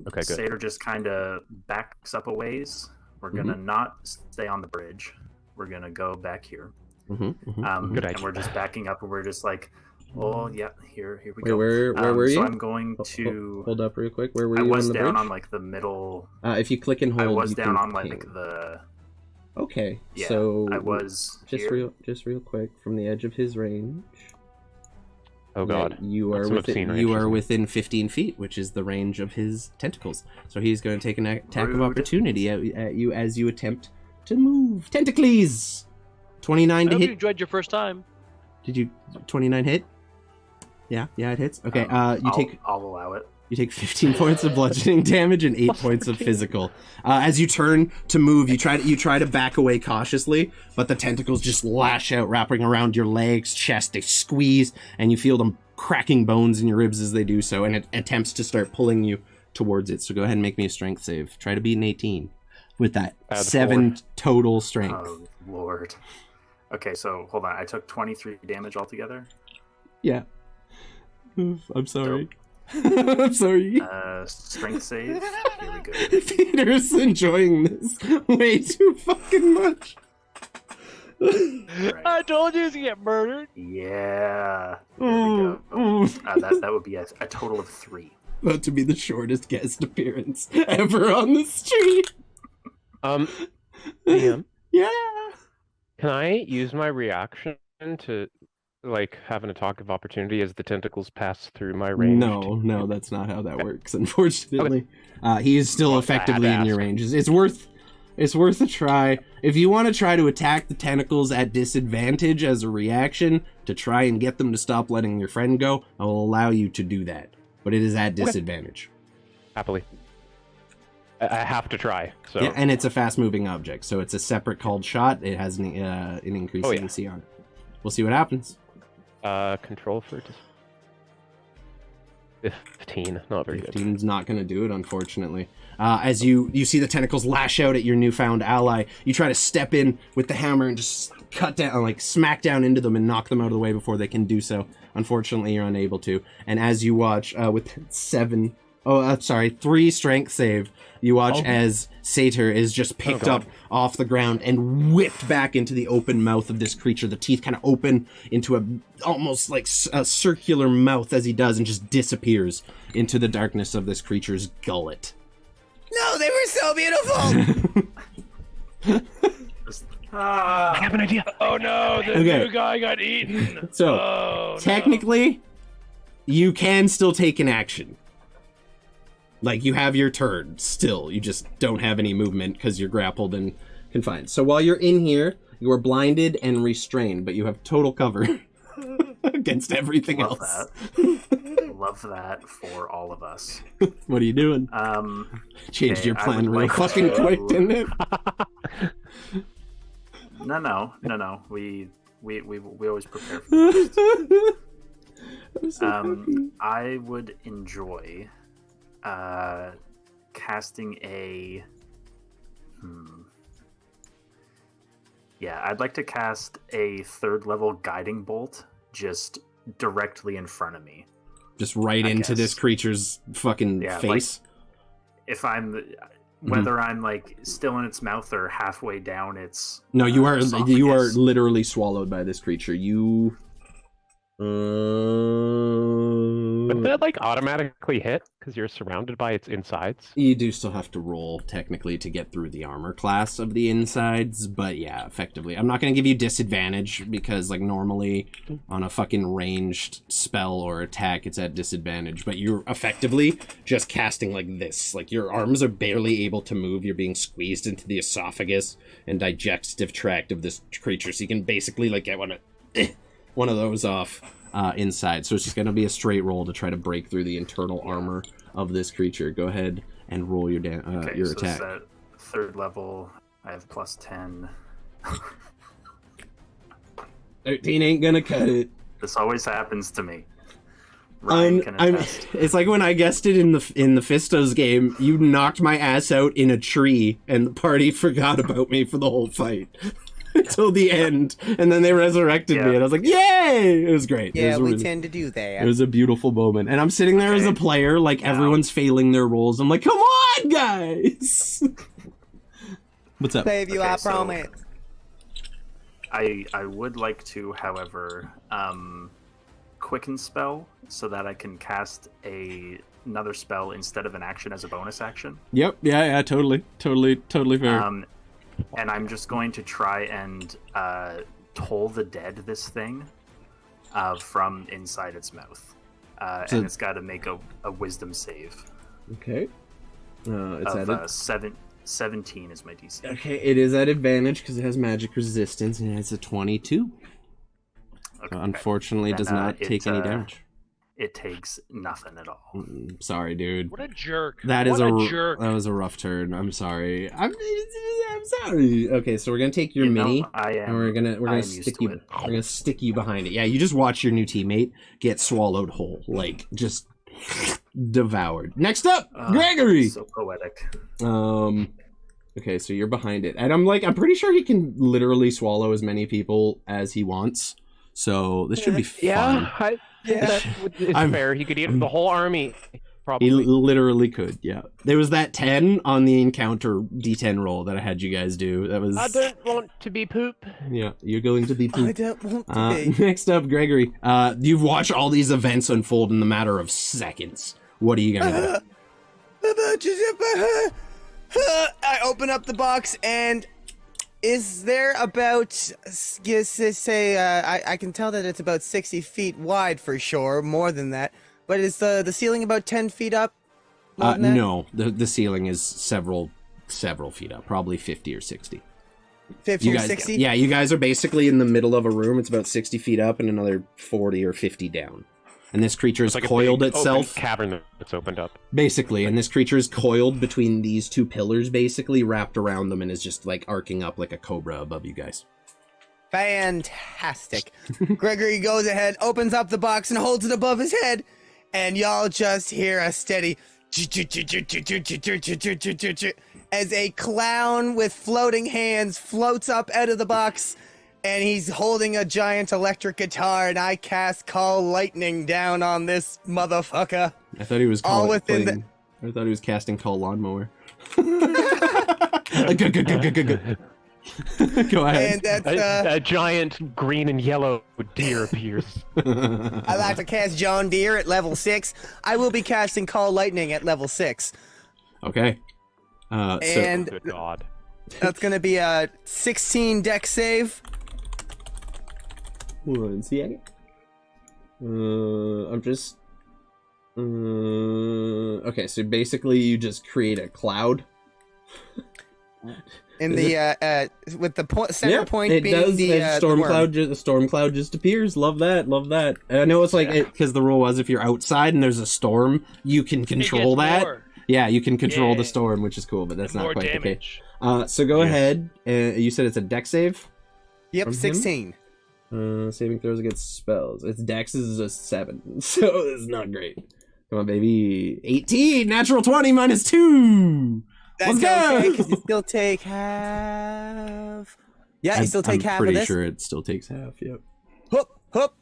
Speaker 2: Okay, good.
Speaker 4: Satyr just kind of backs up a ways. We're gonna not stay on the bridge. We're gonna go back here.
Speaker 2: Good
Speaker 4: And
Speaker 2: idea.
Speaker 4: we're just backing up, and we're just like, oh yeah, here we go.
Speaker 1: Where were you?
Speaker 4: So I'm going to
Speaker 1: hold up real quick. Where were
Speaker 4: I
Speaker 1: you
Speaker 4: was
Speaker 1: on the
Speaker 4: down
Speaker 1: bridge?
Speaker 4: on like the middle.
Speaker 1: If you click and hold,
Speaker 4: I was
Speaker 1: you
Speaker 4: down
Speaker 1: can
Speaker 4: on like
Speaker 1: ping.
Speaker 4: the.
Speaker 1: Okay,
Speaker 4: Yeah,
Speaker 1: so
Speaker 4: I was
Speaker 1: just
Speaker 4: here.
Speaker 1: real quick from the edge of his range.
Speaker 2: Oh god.
Speaker 1: You are
Speaker 2: That's some
Speaker 1: within
Speaker 2: obscene range, isn't it?
Speaker 1: within 15 feet, which is the range of his tentacles. So he's going to take an attack of
Speaker 4: Rude.
Speaker 1: opportunity at you as you attempt to move. Tentacles! 29
Speaker 6: I
Speaker 1: to
Speaker 6: hope you
Speaker 1: hit.
Speaker 6: enjoyed your first time.
Speaker 1: Did you 29 hit? Yeah, it hits. Okay,
Speaker 4: I'll allow it.
Speaker 1: You take 15 points of bludgeoning damage and 8 points of physical. As you turn to move, you try to back away cautiously, but the tentacles just lash out, wrapping around your legs, chest. They squeeze, and you feel them cracking bones in your ribs as they do so, and it attempts to start pulling you towards it. So go ahead and make me a strength save. Try to beat an 18 with that
Speaker 2: Add
Speaker 1: 7
Speaker 2: 4.
Speaker 1: total strength.
Speaker 4: Oh lord. Okay, so hold on. I took 23 damage altogether.
Speaker 1: Yeah. I'm sorry. I'm sorry.
Speaker 4: Strength save. Here we go.
Speaker 1: Peter's enjoying this way too fucking much.
Speaker 4: Right.
Speaker 6: I told you he was gonna get murdered.
Speaker 4: Yeah. Here we go. That would be a total of 3.
Speaker 1: About to be the shortest guest appearance ever on the street.
Speaker 2: DM,
Speaker 1: Yeah.
Speaker 2: can I use my reaction to have an attack of opportunity as the tentacles pass through my range?
Speaker 1: No, that's not how that works, unfortunately. He is still
Speaker 2: Well, I had
Speaker 1: effectively
Speaker 2: to
Speaker 1: in your
Speaker 2: ask.
Speaker 1: range. It's worth It's worth a try. If you want to try to attack the tentacles at disadvantage as a reaction to try and get them to stop letting your friend go, I will allow you to do that. But it is at disadvantage.
Speaker 2: Happily. I have to try. So.
Speaker 1: Yeah, and it's a fast-moving object, so it's a separate called shot. It has an increased AC on it. We'll see what happens.
Speaker 2: Control for 15. Not very good.
Speaker 1: 15's not going to do it, unfortunately. As you see the tentacles lash out at your newfound ally, you try to step in with the hammer and just cut down, like smack down into them and knock them out of the way before they can do so. Unfortunately, you're unable to. And as you watch with 3 strength save, you watch as Satyr is just picked up off the ground and whipped back into the open mouth of this creature. The teeth kind of open into almost like a circular mouth as he does, and just disappears into the darkness of this creature's gullet.
Speaker 5: No, they were so beautiful.
Speaker 2: I have an idea.
Speaker 6: Oh no, the new guy got eaten.
Speaker 1: So, technically, you can still take an action. Like, you have your turn still. You just don't have any movement because you're grappled and confined. So while you're in here, you are blinded and restrained, but you have total cover against everything else.
Speaker 4: Love that for all of us.
Speaker 1: What are you doing? Changed your plan real fucking quick, didn't it?
Speaker 4: No. We always prepare for the worst. I would enjoy casting a I'd like to cast a 3rd level guiding bolt just directly in front of me.
Speaker 1: Just right into this creature's fucking face.
Speaker 4: Like, if I'm whether I'm like still in its mouth or halfway down its
Speaker 1: you are literally swallowed by this creature. You
Speaker 2: Would that like automatically hit because you're surrounded by its insides?
Speaker 1: You do still have to roll technically to get through the armor class of the insides, but yeah, effectively. I'm not going to give you disadvantage because like normally on a fucking ranged spell or attack it's at disadvantage, but you're effectively just casting like this. Like your arms are barely able to move. You're being squeezed into the esophagus and digestive tract of this creature, so you can basically like get one of those off inside. So it's just going to be a straight roll to try to break through the internal armor of this creature. Go ahead and roll your your attack.
Speaker 4: So 3rd level, I have plus 10.
Speaker 1: 13 ain't gonna cut it.
Speaker 4: This always happens to me. Ryan can attest.
Speaker 1: It's like when I guessed it in the Fistos game. You knocked my ass out in a tree, and the party forgot about me for the whole fight. Until the end, and then they resurrected me, and I was like, "Yay!" It was great.
Speaker 5: Yeah,
Speaker 1: we
Speaker 5: tend to do that.
Speaker 1: It was a beautiful moment, and I'm sitting there as a player, like everyone's failing their rolls. I'm like, "Come on, guys!" What's up?
Speaker 5: Save you, I promise.
Speaker 4: I would like to, however, quicken spell so that I can cast another spell instead of an action as a bonus action.
Speaker 1: Yep. Yeah. Totally fair.
Speaker 4: And I'm just going to try and toll the dead this thing from inside its mouth. And it's got to make a wisdom save.
Speaker 1: Okay. It's at
Speaker 4: 17 is my DC.
Speaker 1: Okay, it is at advantage because it has magic resistance, and it's a 22. Okay. Unfortunately, it does not take any damage.
Speaker 4: It takes nothing at all.
Speaker 1: Sorry, dude.
Speaker 6: What a jerk.
Speaker 1: That was a rough turn. I'm sorry. I'm sorry. Okay, so we're gonna take your mini, and we're gonna stick you behind it. Yeah, you just watch your new teammate get swallowed whole, like just devoured. Next up, Gregory.
Speaker 4: So poetic.
Speaker 1: Okay, so you're behind it, and I'm pretty sure he can literally swallow as many people as he wants. So this should be fun.
Speaker 2: It's fair. He could eat the whole army. Probably.
Speaker 1: He literally could, yeah. There was that 10 on the encounter D10 roll that I had you guys do. That was.
Speaker 2: I don't want to be poop.
Speaker 1: Yeah, you're going to be poop.
Speaker 5: I don't want to be.
Speaker 1: Next up, Gregory. You've watched all these events unfold in the matter of seconds. What are you gonna do?
Speaker 5: I open up the box and. Is there about, I can tell that it's about 60 feet wide for sure, more than that. But is the ceiling about 10 feet up?
Speaker 1: No, the ceiling is several several feet up, probably 50 or 60.
Speaker 5: 50
Speaker 1: You
Speaker 5: or
Speaker 1: guys,
Speaker 5: 60?
Speaker 1: yeah, you guys are basically in the middle of a room. It's about 60 feet up and another 40 or 50 down. And this creature is
Speaker 2: It's like
Speaker 1: coiled
Speaker 2: a big
Speaker 1: itself.
Speaker 2: open cavern that's opened up.
Speaker 1: Basically, and this creature is coiled between these two pillars, basically wrapped around them, and is just like arcing up like a cobra above you guys.
Speaker 5: Fantastic. Gregory goes ahead, opens up the box, and holds it above his head, and y'all just hear a steady as a clown with floating hands floats up out of the box, and he's holding a giant electric guitar, and I cast Call Lightning down on this motherfucker.
Speaker 1: I thought he was
Speaker 5: All within
Speaker 1: I thought he was casting Call Lawnmower. Go ahead.
Speaker 5: And that's
Speaker 2: A giant green and yellow deer appears.
Speaker 5: I like to cast John Deere at level 6. I will be casting Call Lightning at level 6.
Speaker 1: Okay.
Speaker 5: And
Speaker 2: Good God.
Speaker 5: that's going to be a 16 deck save.
Speaker 1: One second. I'm just. Okay, so basically you just create a cloud.
Speaker 5: In
Speaker 1: Is
Speaker 5: the with the center point
Speaker 1: it
Speaker 5: being
Speaker 1: does.
Speaker 5: the
Speaker 1: Storm
Speaker 5: worm.
Speaker 1: cloud. The storm cloud just appears. Love that. Love that. And I know it's like because the rule was if you're outside and there's a storm, you can control that.
Speaker 6: More.
Speaker 1: Yeah, you can control
Speaker 6: Yeah.
Speaker 1: the storm, which is cool, but that's not
Speaker 6: More
Speaker 1: quite
Speaker 6: damage.
Speaker 1: the case. So go ahead. You said it's a deck save.
Speaker 5: Yep,
Speaker 1: from him?
Speaker 5: 16.
Speaker 1: Saving throws against spells. Its dex is a 7, so it's not great. Come on, baby. 18, natural 20 minus 2.
Speaker 5: That's
Speaker 1: Let's go!
Speaker 5: okay, because you still take half. Yeah, you still take half
Speaker 1: I'm
Speaker 5: of
Speaker 1: pretty
Speaker 5: this.
Speaker 1: sure it still takes half, yep.
Speaker 5: Hup, hup.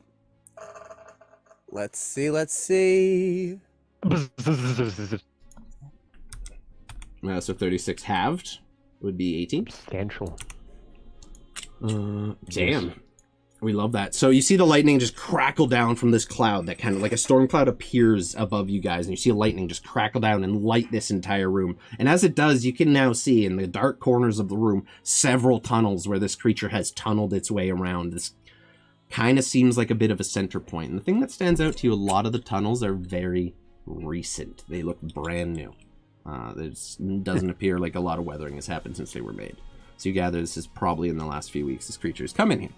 Speaker 5: Let's see.
Speaker 1: So 36 halved would be 18.
Speaker 2: Substantial.
Speaker 1: Damn. We love that. So you see the lightning just crackle down from this cloud that kind of like a storm cloud appears above you guys, and you see a lightning just crackle down and light this entire room. And as it does, you can now see in the dark corners of the room several tunnels where this creature has tunneled its way around. This kind of seems like a bit of a center point. And the thing that stands out to you, a lot of the tunnels are very recent. They look brand new. There doesn't appear like a lot of weathering has happened since they were made. So you gather this is probably in the last few weeks this creature has come in here.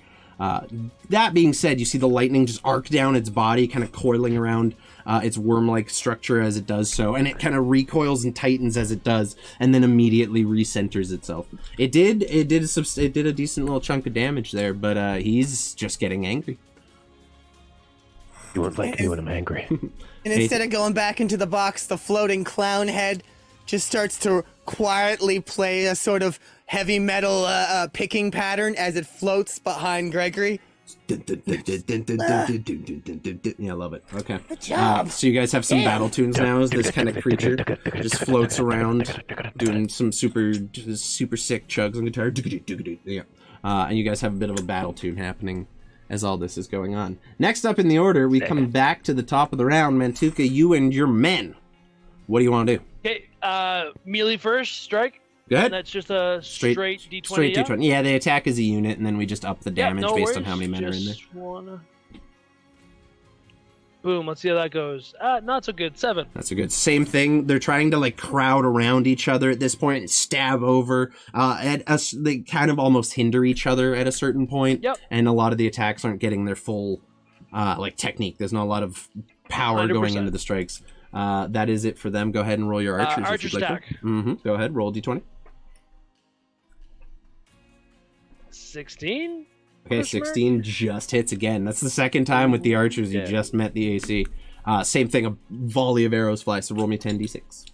Speaker 1: That being said, you see the lightning just arc down its body, kind of coiling around its worm-like structure as it does so, and it kind of recoils and tightens as it does, and then immediately recenters itself. It did a decent little chunk of damage there, but he's just getting angry.
Speaker 2: You won't like me when I'm angry.
Speaker 5: And instead of going back into the box, the floating clown head just starts to quietly play a sort of heavy metal picking pattern as it floats behind Gregory.
Speaker 1: Yeah, I love it. Okay.
Speaker 5: Good job.
Speaker 1: So you guys have some battle tunes now as this kind of creature just floats around doing some super sick chugs on guitar. Yeah. And you guys have a bit of a battle tune happening as all this is going on. Next up in the order, we come back to the top of the round. Mantuka, you and your men. What do you want to do?
Speaker 6: Okay, melee first, strike.
Speaker 1: Go ahead.
Speaker 6: And that's just a straight D20.
Speaker 1: Straight
Speaker 6: yeah?
Speaker 1: D20. Yeah, they attack as a unit, and then we just up the
Speaker 6: Yeah,
Speaker 1: damage
Speaker 6: no
Speaker 1: based on
Speaker 6: worries,
Speaker 1: how many men are in there.
Speaker 6: just Boom, let's see how that goes. Not so good, 7.
Speaker 1: That's a good. Same thing. They're trying to like crowd around each other at this point and stab over. At us, they kind of almost hinder each other at a certain point.
Speaker 6: Yep.
Speaker 1: And a lot of the attacks aren't getting their full, like technique. There's not a lot of power going
Speaker 6: 100%.
Speaker 1: into the strikes. That is it for them. Go ahead and roll your archers.
Speaker 6: Archer
Speaker 1: if you'd like
Speaker 6: stack.
Speaker 1: to. Go ahead. Roll D20.
Speaker 6: 16?
Speaker 1: Okay,
Speaker 6: Question mark?
Speaker 1: 16 just hits again. That's the second time with the archers you
Speaker 2: Yeah.
Speaker 1: just met the AC. Same thing, a volley of arrows fly, so roll me 10d6.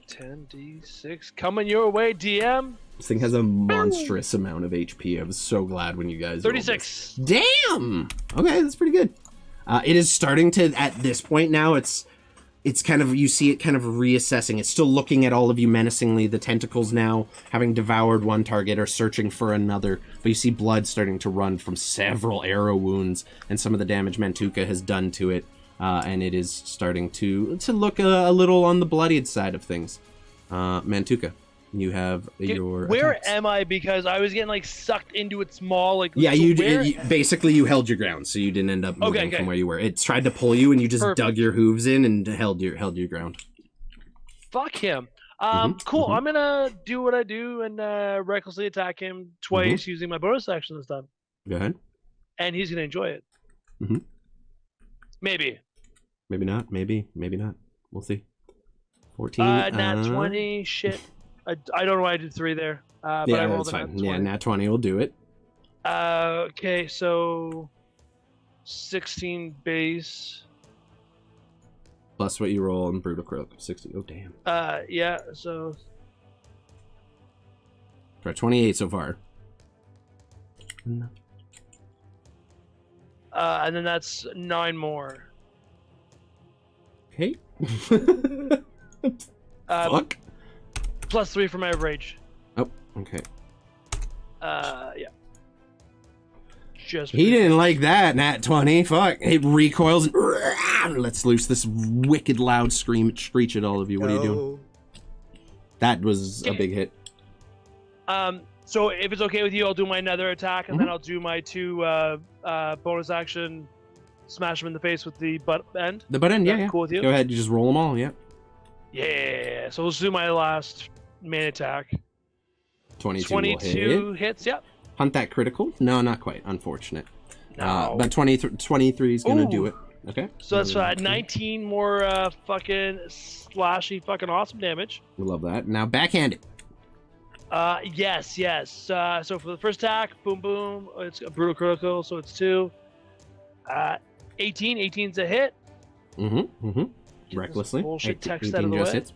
Speaker 6: 10d6. Coming your way, DM.
Speaker 1: This thing has a monstrous amount of HP. I was so glad when you guys rolled this.
Speaker 6: 36.
Speaker 1: Damn! Okay, that's pretty good. It is starting to, at this point now, it's kind of, you see it kind of reassessing. It's still looking at all of you menacingly. The tentacles now, having devoured one target, are searching for another. But you see blood starting to run from several arrow wounds and some of the damage Mantuka has done to it. And it is starting to look a little on the bloodied side of things. Mantuka, you have your
Speaker 6: Where
Speaker 1: attacks.
Speaker 6: am I? Because I was getting like sucked into its maw. Like
Speaker 1: Yeah,
Speaker 6: so where-
Speaker 1: you basically you held your ground, so you didn't end up moving
Speaker 6: Okay.
Speaker 1: from where you were. It tried to pull you, and you just
Speaker 6: Perfect.
Speaker 1: dug your hooves in and held your ground.
Speaker 6: Fuck him. Cool.
Speaker 1: mhm.
Speaker 6: I'm gonna do what I do and recklessly attack him twice using my bonus action this time,
Speaker 1: Go ahead.
Speaker 6: and he's gonna enjoy it.
Speaker 1: Mhm.
Speaker 6: Maybe.
Speaker 1: Maybe not. Maybe not. We'll see. 14.
Speaker 6: Nat 20. Shit. I don't know why I did 3 there. But I
Speaker 1: Yeah,
Speaker 6: rolled
Speaker 1: that's
Speaker 6: a nat
Speaker 1: fine.
Speaker 6: 20.
Speaker 1: Yeah, nat 20 will do it.
Speaker 6: Okay, so 16 base.
Speaker 1: Plus what you roll on Brutal Croak. 60. Oh, damn.
Speaker 6: Yeah, so
Speaker 1: For 28 so far.
Speaker 6: and then that's 9 more.
Speaker 1: Okay. Fuck.
Speaker 6: Plus 3 for my rage.
Speaker 1: Oh, okay.
Speaker 6: Yeah. Just
Speaker 1: He didn't like that, nat 20. Fuck. It recoils and lets loose this wicked loud screech at all of you. What are you doing? That was a big hit.
Speaker 6: So if it's okay with you, I'll do my nether attack, and then I'll do my 2 bonus action, smash him in the face with the butt end.
Speaker 1: The butt end, yeah,
Speaker 6: Is that
Speaker 1: yeah.
Speaker 6: cool with you?
Speaker 1: Go ahead, you just roll them all, yeah.
Speaker 6: Yeah. So let's do my last main attack.
Speaker 1: 22 will hit.
Speaker 6: 22 hits. Yep.
Speaker 1: Hunt that critical? No, not quite. Unfortunate.
Speaker 6: No.
Speaker 1: But 23 is gonna do it. Okay.
Speaker 6: So that's 19 more fucking slashy fucking awesome damage.
Speaker 1: We love that. Now backhand it.
Speaker 6: Yes. So for the first attack, boom, boom. It's a brutal critical, so it's 2. 18. 18's a hit.
Speaker 1: Mm-hmm.
Speaker 6: Get
Speaker 1: Recklessly.
Speaker 6: this bullshit text
Speaker 1: 18
Speaker 6: out of the
Speaker 1: just
Speaker 6: way.
Speaker 1: hits.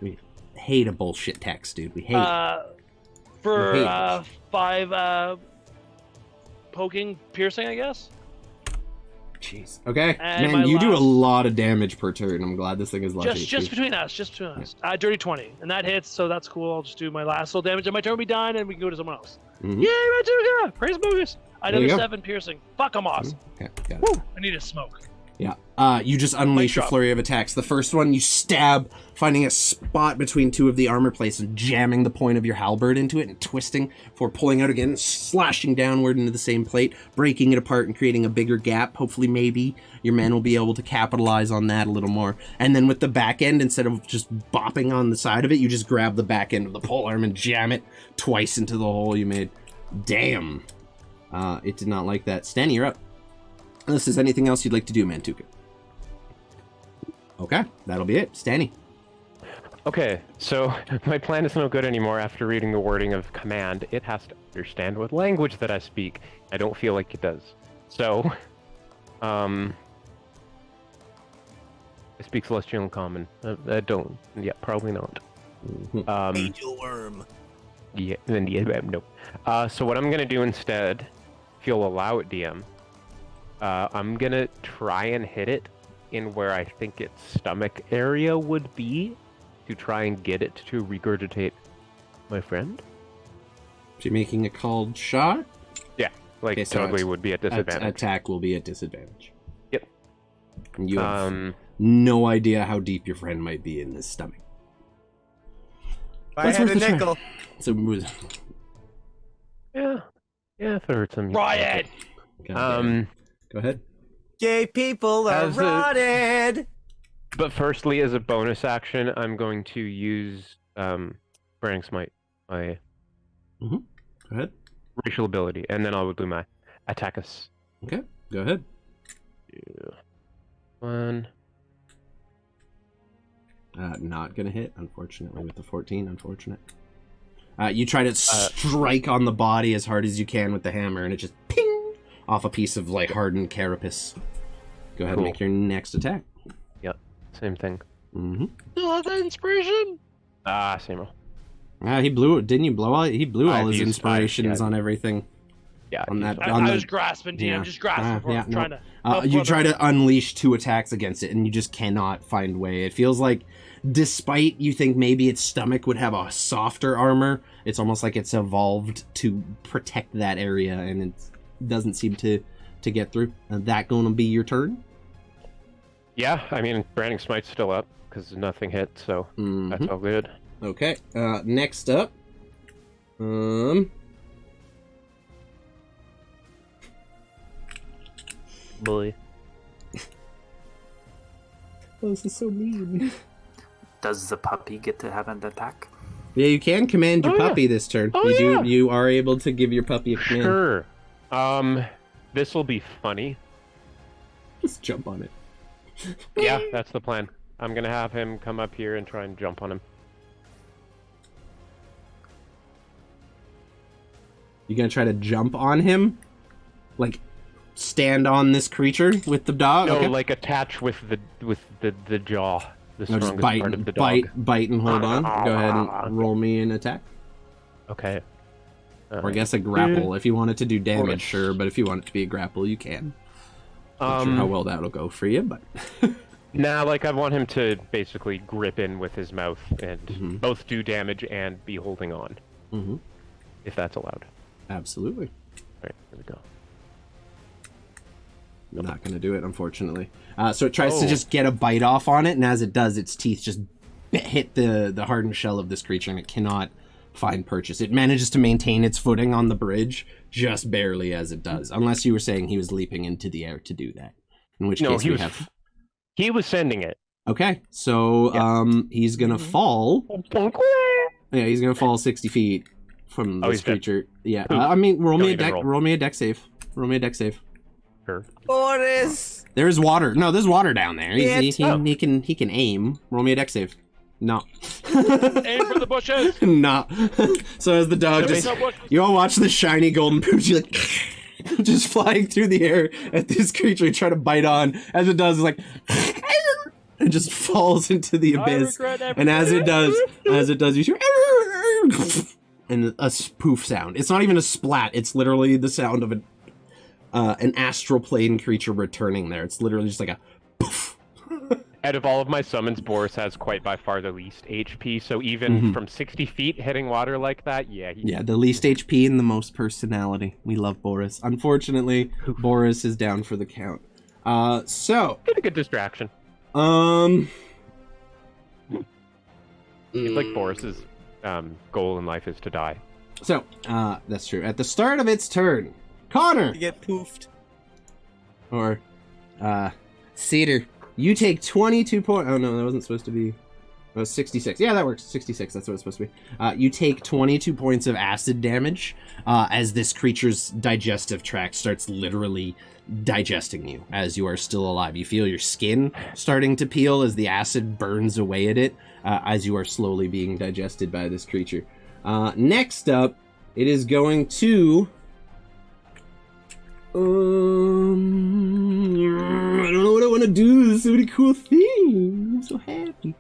Speaker 1: We hate a bullshit text, dude. We hate it.
Speaker 6: For
Speaker 1: We hate
Speaker 6: 5 poking, piercing, I guess.
Speaker 1: Jeez. Okay.
Speaker 6: And
Speaker 1: Man,
Speaker 6: my
Speaker 1: you do a
Speaker 6: last-
Speaker 1: lot of damage per turn. I'm glad this thing is lucky.
Speaker 6: Just between us. Dirty 20, and that hits, so that's cool. I'll just do my last little damage, and my turn will be done, and we can go to someone else.
Speaker 1: Mhm.
Speaker 6: Yay, Mantuka! Praise Bogus! I
Speaker 1: There
Speaker 6: did
Speaker 1: you
Speaker 6: a
Speaker 1: go.
Speaker 6: 7 piercing. Fuck, I'm awesome.
Speaker 1: Okay, got it.
Speaker 6: Woo! I need a smoke.
Speaker 1: Yeah. You just unleash a
Speaker 6: drop.
Speaker 1: flurry of attacks. The first one, you stab, finding a spot between 2 of the armor plates and jamming the point of your halberd into it and twisting before pulling out again, slashing downward into the same plate, breaking it apart and creating a bigger gap. Hopefully, maybe your men will be able to capitalize on that a little more. And then with the back end, instead of just bopping on the side of it, you just grab the back end of the polearm and jam it twice into the hole you made. Damn. It did not like that. Stanny, you're up. Unless there's anything else you'd like to do, Mantuka. Okay, that'll be it. Stanny.
Speaker 2: Okay, so my plan is no good anymore after reading the wording of command. It has to understand what language that I speak. I don't feel like it does. So, I speak Celestial and Common. I don't. Yeah, probably not.
Speaker 5: Angel worm.
Speaker 2: Yeah, no. So what I'm gonna do instead, if you'll allow it, DM, I'm gonna try and hit it in where I think its stomach area would be, to try and get it to regurgitate my friend.
Speaker 1: Is she making a called shot?
Speaker 2: Yeah, like
Speaker 1: Okay, so
Speaker 2: totally would be at disadvantage.
Speaker 1: Attack will be at disadvantage.
Speaker 2: Yep.
Speaker 1: And you have no idea how deep your friend might be in his stomach.
Speaker 5: If I
Speaker 1: That's
Speaker 5: had
Speaker 1: worth
Speaker 5: a
Speaker 1: a try.
Speaker 5: nickel.
Speaker 1: So,
Speaker 2: Yeah, if it hurts him.
Speaker 6: Riot!
Speaker 1: Go ahead.
Speaker 5: Gay people are
Speaker 2: As a-
Speaker 5: rotted.
Speaker 2: But firstly, as a bonus action, I'm going to use Burning Smite, my
Speaker 1: Go ahead.
Speaker 2: racial ability, and then I'll do my attack us.
Speaker 1: Okay, go ahead.
Speaker 2: 1.
Speaker 1: Not gonna hit, unfortunately, with the 14. Unfortunate. You try to strike on the body as hard as you can with the hammer, and it just ping off a piece of like hardened carapace. Go ahead and
Speaker 2: Cool.
Speaker 1: make your next attack.
Speaker 2: Same thing.
Speaker 6: Still have that inspiration?
Speaker 2: Same roll.
Speaker 1: He blew it. Didn't you blow all? He blew all
Speaker 2: I've
Speaker 1: his
Speaker 2: used-
Speaker 1: inspirations
Speaker 2: yeah.
Speaker 1: on everything.
Speaker 2: Yeah.
Speaker 1: On that.
Speaker 6: I
Speaker 1: on the,
Speaker 6: was grasping, DM.
Speaker 1: yeah.
Speaker 6: Just grasping for
Speaker 1: yeah,
Speaker 6: I'm
Speaker 1: no.
Speaker 6: trying to.
Speaker 1: You try to unleash 2 attacks against it, and you just cannot find way. It feels like, despite you think maybe its stomach would have a softer armor, it's almost like it's evolved to protect that area, and it doesn't seem to get through. That gonna be your turn?
Speaker 2: Yeah, I mean, Branding Smite's still up, because nothing hit, so that's all good.
Speaker 1: Okay. Next up.
Speaker 2: Boy.
Speaker 1: Oh, this is so mean.
Speaker 4: Does the puppy get to have an attack?
Speaker 1: Yeah, you can command your puppy this turn. You are able to give your puppy a command.
Speaker 2: Sure. This will be funny.
Speaker 1: Just jump on it.
Speaker 2: Yeah, that's the plan. I'm gonna have him come up here and try and jump on him.
Speaker 1: You gonna try to jump on him? Like, stand on this creature with the dog?
Speaker 2: No,
Speaker 1: Okay.
Speaker 2: like attach with the jaw, the
Speaker 1: No,
Speaker 2: strongest
Speaker 1: just bite,
Speaker 2: part of the dog.
Speaker 1: bite and hold on. Go ahead and roll me an attack.
Speaker 2: Okay.
Speaker 1: Or I guess a grapple. If you want it to do damage,
Speaker 2: course.
Speaker 1: sure, but if you want it to be a grapple, you can. Not sure how well that'll go for you, but...
Speaker 2: Nah, like I want him to basically grip in with his mouth and both do damage and be holding on.
Speaker 1: Mm-hmm.
Speaker 2: If that's allowed.
Speaker 1: Absolutely.
Speaker 2: Alright, here we go.
Speaker 1: I'm not going to do it, unfortunately. So it tries to just get a bite off on it, and as it does, its teeth just hit the hardened shell of this creature, and it cannot find purchase. It manages to maintain its footing on the bridge, just barely as it does. Unless you were saying he was leaping into the air to do that. In which case
Speaker 2: he was sending it.
Speaker 1: Okay, so he's going to fall. Yeah, he's going to fall 60 feet from this creature. Yeah, I mean, roll me a deck save. Roll me a deck save.
Speaker 2: Sure.
Speaker 5: Boris!
Speaker 1: There's water. No, there's water down there. He
Speaker 5: Yeah,
Speaker 1: can aim. Roll me a deck save. No.
Speaker 6: Aim for the bushes.
Speaker 1: No. So as the dog you all watch the shiny golden pooch like just flying through the air at this creature trying to bite on. As it does, it's like it just falls into the abyss. And as it does, you hear and a poof sound. It's not even a splat. It's literally the sound of an astral plane creature returning there. It's literally just like a poof.
Speaker 2: Out of all of my summons, Boris has quite by far the least HP, so even from 60 feet hitting water like that, yeah.
Speaker 1: The least HP and the most personality. We love Boris. Unfortunately, Boris is down for the count. So...
Speaker 2: Get a good distraction. It's like Boris's goal in life is to die.
Speaker 1: So, that's true. At the start of its turn, Connor!
Speaker 5: You get poofed.
Speaker 1: Or, Cedar. You take 22 points. Oh no, that wasn't supposed to be. That was 66. Yeah, that works. 66. That's what it's supposed to be. You take 22 points of acid damage as this creature's digestive tract starts literally digesting you as you are still alive. You feel your skin starting to peel as the acid burns away at it as you are slowly being digested by this creature. Next up, it is going to. I don't know what I want to do. This is a really cool thing. I'm so happy.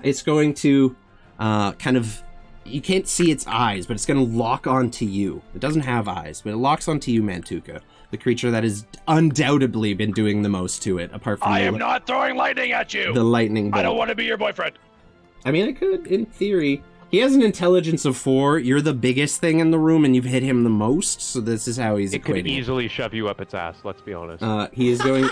Speaker 1: It's going to kind of... You can't see its eyes, but it's going to lock onto you. It doesn't have eyes, but it locks onto you, Mantuka. The creature that has undoubtedly been doing the most to it, apart from...
Speaker 6: I am not throwing lightning at you!
Speaker 1: The lightning bolt.
Speaker 6: I don't want to be your boyfriend!
Speaker 1: I mean, it could, in theory. He has an intelligence of 4. You're the biggest thing in the room, and you've hit him the most, so this is how he's equating.
Speaker 2: It could easily shove you up its ass, let's be honest.
Speaker 1: He is going...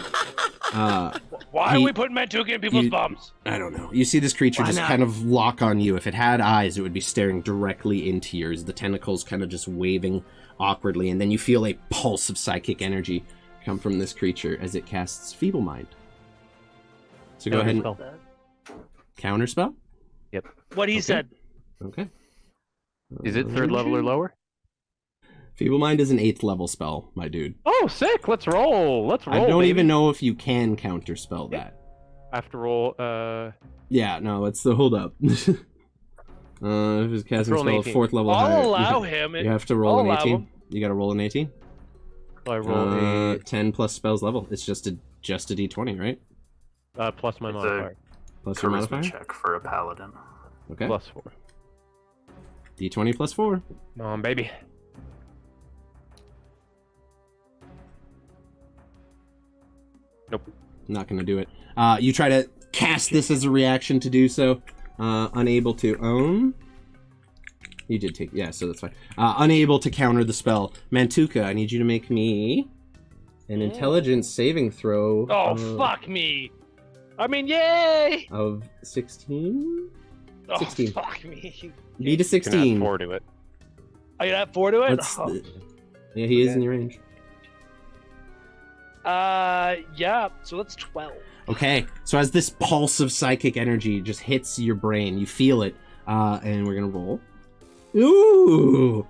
Speaker 6: Why are we putting Mantuka in people's bums?
Speaker 1: I don't know. You see this creature just kind of lock on you. If it had eyes, it would be staring directly into yours. The tentacles kind of just waving awkwardly, and then you feel a pulse of psychic energy come from this creature as it casts Feeble Mind. So go ahead and... Counterspell?
Speaker 2: Yep.
Speaker 6: What he said.
Speaker 1: Okay.
Speaker 2: Is it 3rd level or lower?
Speaker 1: Feeble Mind is an 8th level spell, my dude.
Speaker 2: Oh, sick! Let's roll! Let's roll,
Speaker 1: I don't
Speaker 2: baby.
Speaker 1: even know if you can counterspell that.
Speaker 2: I have to roll,
Speaker 1: Yeah, no, let's hold up. If it's casting spell of 4th level higher,
Speaker 6: I'll allow him.
Speaker 1: You have to roll an 18.
Speaker 6: Him.
Speaker 1: You gotta roll an 18?
Speaker 2: I roll
Speaker 1: 10 plus spells level. It's just a d20, right?
Speaker 2: Plus my modifier.
Speaker 1: Plus your
Speaker 4: Charisma
Speaker 1: modifier?
Speaker 4: check for a paladin.
Speaker 1: Okay.
Speaker 2: Plus 4.
Speaker 1: D20 plus 4.
Speaker 2: Come on, baby. Nope.
Speaker 1: Not gonna do it. You try to cast this as a reaction to do so. Unable to. You did take. Yeah, so that's fine. Unable to counter the spell. Mantuka, I need you to make me an intelligence saving throw.
Speaker 6: Oh, fuck me. I mean, yay!
Speaker 1: Of 16?
Speaker 6: Oh,
Speaker 1: 16.
Speaker 6: fuck me.
Speaker 1: Be to 16.
Speaker 2: You can add 4 to it.
Speaker 6: I can add 4 to it?
Speaker 1: Yeah, he is in your range.
Speaker 6: Yeah, so that's 12.
Speaker 1: Okay, so as this pulse of psychic energy just hits your brain, you feel it, and we're gonna roll. Ooh,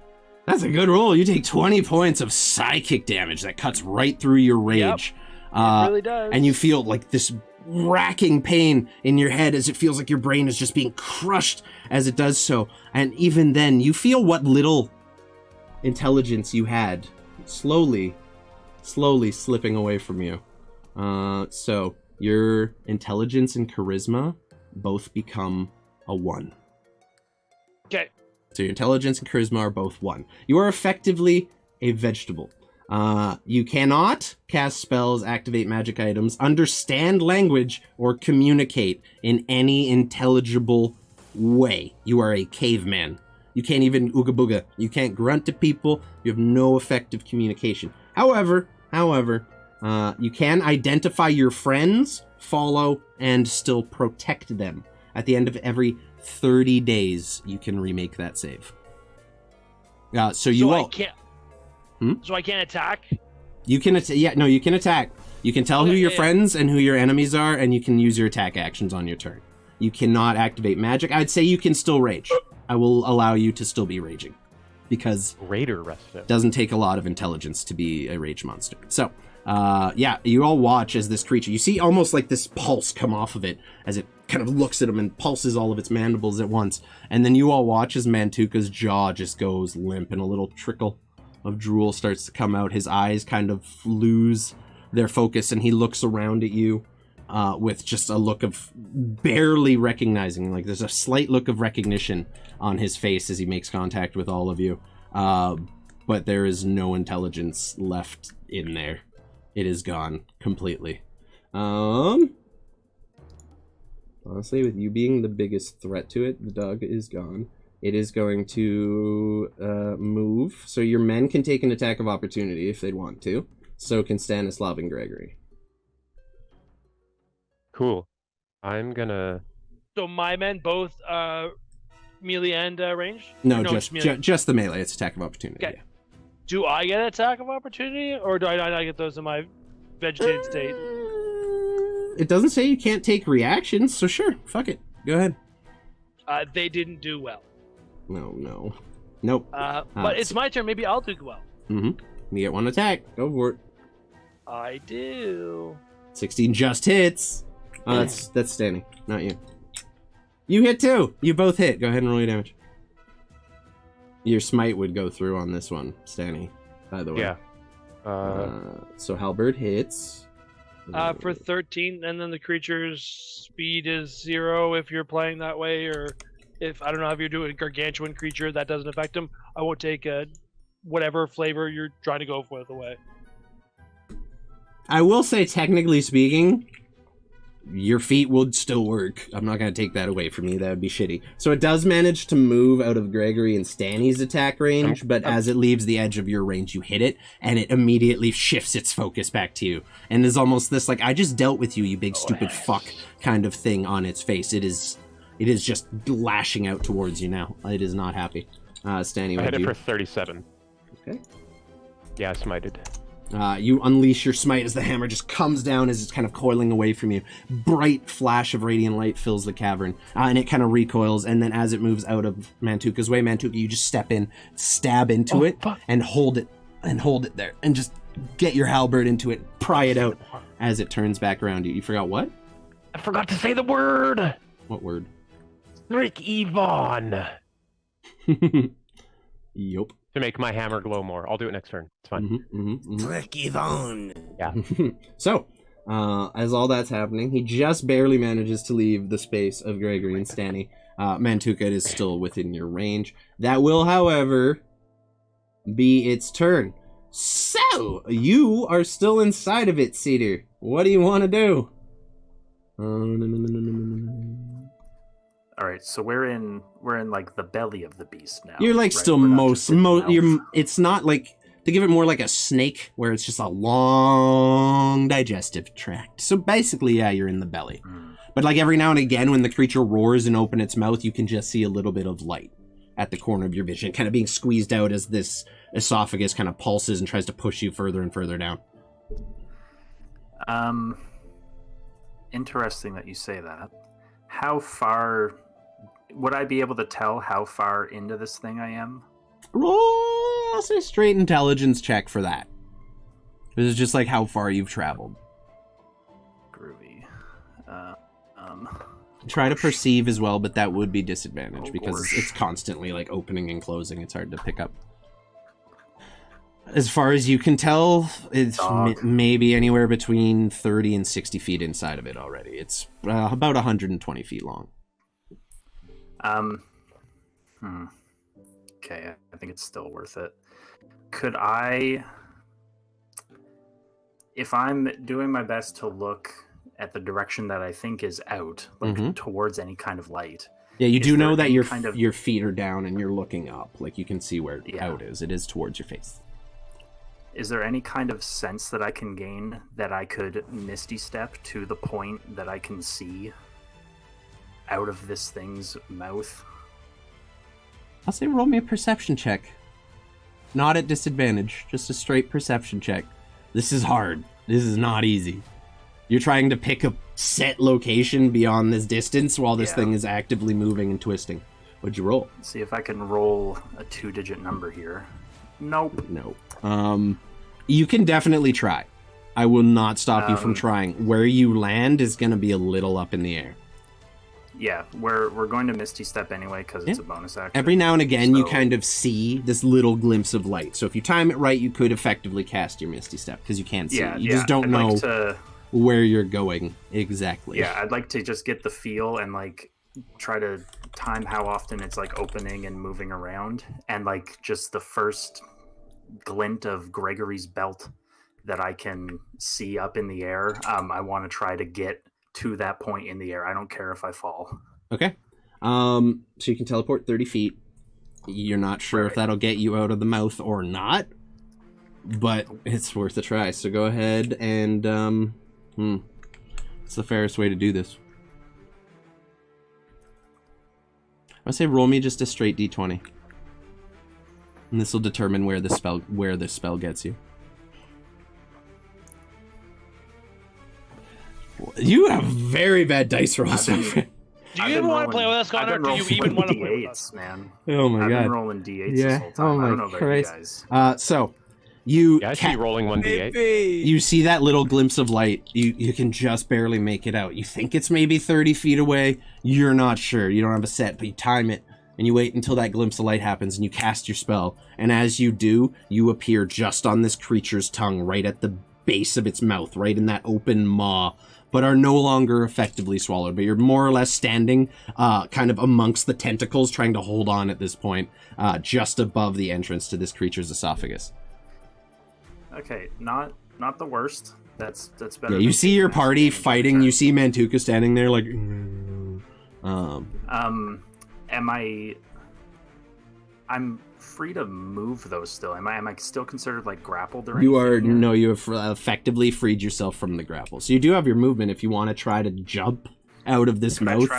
Speaker 1: that's a good roll. You take 20 points of psychic damage that cuts right through your rage.
Speaker 6: It really does.
Speaker 1: And you feel like this racking pain in your head as it feels like your brain is just being crushed as it does so. And even then, you feel what little intelligence you had slowly slipping away from you. So your intelligence and charisma both become a 1.
Speaker 6: Okay.
Speaker 1: So your intelligence and charisma are both 1. You are effectively a vegetable. You cannot cast spells, activate magic items, understand language, or communicate in any intelligible way. You are a caveman. You can't even ooga booga. You can't grunt to people. You have no effective communication. However, you can identify your friends, follow, and still protect them. At the end of every 30 days, you can remake that save. So I
Speaker 6: can't. So I can't attack?
Speaker 1: You can you can attack. You can tell who your friends and who your enemies are, and you can use your attack actions on your turn. You cannot activate magic. I'd say you can still rage. I will allow you to still be raging, because
Speaker 2: Raider rested.
Speaker 1: It doesn't take a lot of intelligence to be a rage monster. So, you all watch as this creature, you see almost like this pulse come off of it as it kind of looks at him and pulses all of its mandibles at once. And then you all watch as Mantuka's jaw just goes limp and a little trickle of drool starts to come out. His eyes kind of lose their focus and he looks around at you with just a look of barely recognizing. Like there's a slight look of recognition on his face as he makes contact with all of you. But there is no intelligence left in there. It is gone completely. Honestly, with you being the biggest threat to it, the dog is gone. It is going to move. So your men can take an attack of opportunity if they'd want to. So can Stanislav and Gregory.
Speaker 2: Cool. I'm gonna...
Speaker 6: So my men both melee and range?
Speaker 1: No, just the melee. It's attack of opportunity.
Speaker 6: Okay. Yeah. Do I get an attack of opportunity, or do I not get those in my vegetated state?
Speaker 1: It doesn't say you can't take reactions, so sure, fuck it. Go ahead.
Speaker 6: They didn't do well.
Speaker 1: No. Nope.
Speaker 6: But it's my turn. Maybe I'll do well.
Speaker 1: You get one attack. Go for it.
Speaker 6: I do.
Speaker 1: 16 just hits. That's Stanny, not you. You hit too. You both hit. Go ahead and roll your damage. Your smite would go through on this one, Stanny, by the way.
Speaker 2: Yeah.
Speaker 1: So Halberd hits.
Speaker 6: For 13, and then the creature's speed is 0 if you're playing that way, or if, I don't know, if you're doing a gargantuan creature, that doesn't affect him. I won't take whatever flavor you're trying to go for away.
Speaker 1: I will say, technically speaking, your feet would still work. I'm not going to take that away from you. That would be shitty. So it does manage to move out of Gregory and Stanny's attack range, but as it leaves the edge of your range, you hit it, and it immediately shifts its focus back to you. And there's almost this, like, I just dealt with you, you big stupid fuck kind of thing on its face. It is just lashing out towards you now. It is not happy. Stanny,
Speaker 2: I hit it for 37.
Speaker 1: Okay.
Speaker 2: Yeah, smited.
Speaker 1: You unleash your smite as the hammer just comes down as it's kind of coiling away from you. Bright flash of radiant light fills the cavern, and it kind of recoils, and then as it moves out of Mantuka's way, Mantuka, you just step in, stab into it, and hold it there, and just get your halberd into it, pry it out as it turns back around you. You forgot what?
Speaker 2: I forgot to say the word!
Speaker 1: What word?
Speaker 2: Rick Yvonne!
Speaker 1: Yup.
Speaker 2: To make my hammer glow more. I'll do it next turn. It's fine.
Speaker 5: Trick Yvonne.
Speaker 2: Yeah.
Speaker 1: So, as all that's happening, he just barely manages to leave the space of Gregory and Stanny. Mantuka is still within your range. That will, however, be its turn. So, you are still inside of it, Cedar. What do you want to do?
Speaker 4: All right, so we're in like the belly of the beast now.
Speaker 1: You're like
Speaker 4: right?
Speaker 1: still it's not like, to give it more like a snake where it's just a long digestive tract. So basically, yeah, you're in the belly. But like every now and again when the creature roars and opens its mouth, you can just see a little bit of light at the corner of your vision, kind of being squeezed out as this esophagus kind of pulses and tries to push you further and further down.
Speaker 4: interesting that you say that. How far would I be able to tell how far into this thing I am?
Speaker 1: Roll, I'll say straight intelligence check for that. This is just like how far you've traveled.
Speaker 4: Groovy.
Speaker 1: Try to perceive as well, but that would be disadvantage because
Speaker 4: gosh.
Speaker 1: it's constantly like opening and closing. It's hard to pick up. As far as you can tell, it's maybe anywhere between 30 and 60 feet inside of it already. It's about 120 feet long.
Speaker 4: Okay, I think it's still worth it. Could I, if I'm doing my best to look at the direction that I think is out, like towards any kind of light.
Speaker 1: Yeah, you do know that your
Speaker 4: kind of...
Speaker 1: your feet are down and you're looking up. Like you can see where out is. It is towards your face.
Speaker 4: Is there any kind of sense that I can gain that I could misty step to the point that I can see out of this thing's mouth?
Speaker 1: I'll say roll me a perception check. Not at disadvantage, just a straight perception check. This is hard. This is not easy. You're trying to pick a set location beyond this distance while this thing is actively moving and twisting. What'd you roll?
Speaker 4: Let's see if I can roll a 2-digit number here. Nope.
Speaker 1: No. You can definitely try. I will not stop you from trying. Where you land is going to be a little up in the air.
Speaker 4: Yeah, we're going to Misty Step anyway because it's a bonus action.
Speaker 1: Every now and again, you kind of see this little glimpse of light. So if you time it right, you could effectively cast your Misty Step because you can't see. You just don't know where you're going exactly.
Speaker 4: Yeah, I'd like to just get the feel and like try to time how often it's like opening and moving around, and like just the first glint of Gregory's belt that I can see up in the air. I want to try to get to that point in the air. I don't care if I fall.
Speaker 1: Okay. So you can teleport 30 feet. You're not sure if that'll get you out of the mouth or not, but it's worth a try. So go ahead and what's the fairest way to do this? I say roll me just a straight d20. And this will determine where the spell gets you. You have very bad dice rolls, my friend.
Speaker 6: Do you even want to play with us, Connor? Do you even want to play with us?
Speaker 4: Man.
Speaker 1: Oh my god.
Speaker 4: I've been rolling d8s this whole time. I don't know about you guys.
Speaker 1: So you
Speaker 2: I see rolling 1d8.
Speaker 1: You see that little glimpse of light. You can just barely make it out. You think it's maybe 30 feet away. You're not sure. You don't have a set, but you time it. And you wait until that glimpse of light happens and you cast your spell. And as you do, you appear just on this creature's tongue, right at the base of its mouth, right in that open maw, but are no longer effectively swallowed. But you're more or less standing kind of amongst the tentacles, trying to hold on at this point, just above the entrance to this creature's esophagus.
Speaker 4: Okay, not the worst. That's better.
Speaker 1: Yeah, you see your party fighting. You see Mantuka standing there like... I'm free to move those still. Am I still considered like grappled or anything? You are no. You have effectively freed yourself from the grapple, so you do have your movement if you want to try to jump out of this mouth.
Speaker 4: Could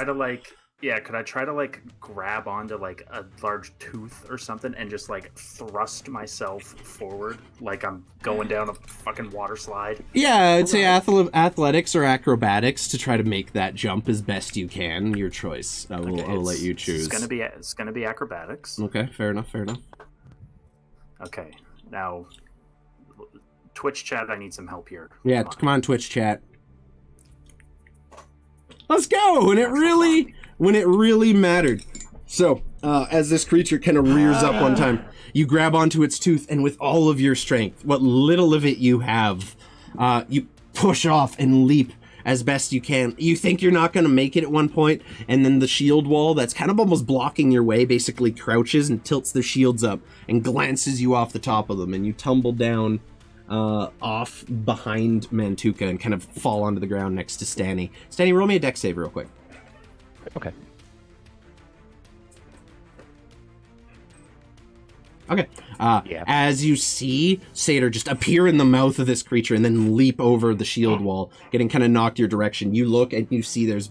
Speaker 4: I try to like grab onto like a large tooth or something and just like thrust myself forward like I'm going down a fucking water slide?
Speaker 1: Yeah, I'd say athletics or acrobatics to try to make that jump as best you can. Your choice. I'll let you choose.
Speaker 4: It's gonna be acrobatics.
Speaker 1: Okay, fair enough.
Speaker 4: Okay, now Twitch chat, I need some help here.
Speaker 1: Yeah, come on Twitch chat. Let's go! When it really mattered. So, as this creature kind of rears up one time, you grab onto its tooth, and with all of your strength, what little of it you have, you push off and leap as best you can. You think you're not going to make it at one point, and then the shield wall that's kind of almost blocking your way basically crouches and tilts their shields up and glances you off the top of them, and you tumble down off behind Mantuka and kind of fall onto the ground next to Stanny. Stanny, roll me a dex save real quick.
Speaker 2: Okay.
Speaker 1: As you see Satyr just appear in the mouth of this creature and then leap over the shield wall, getting kind of knocked your direction, you look and you see there's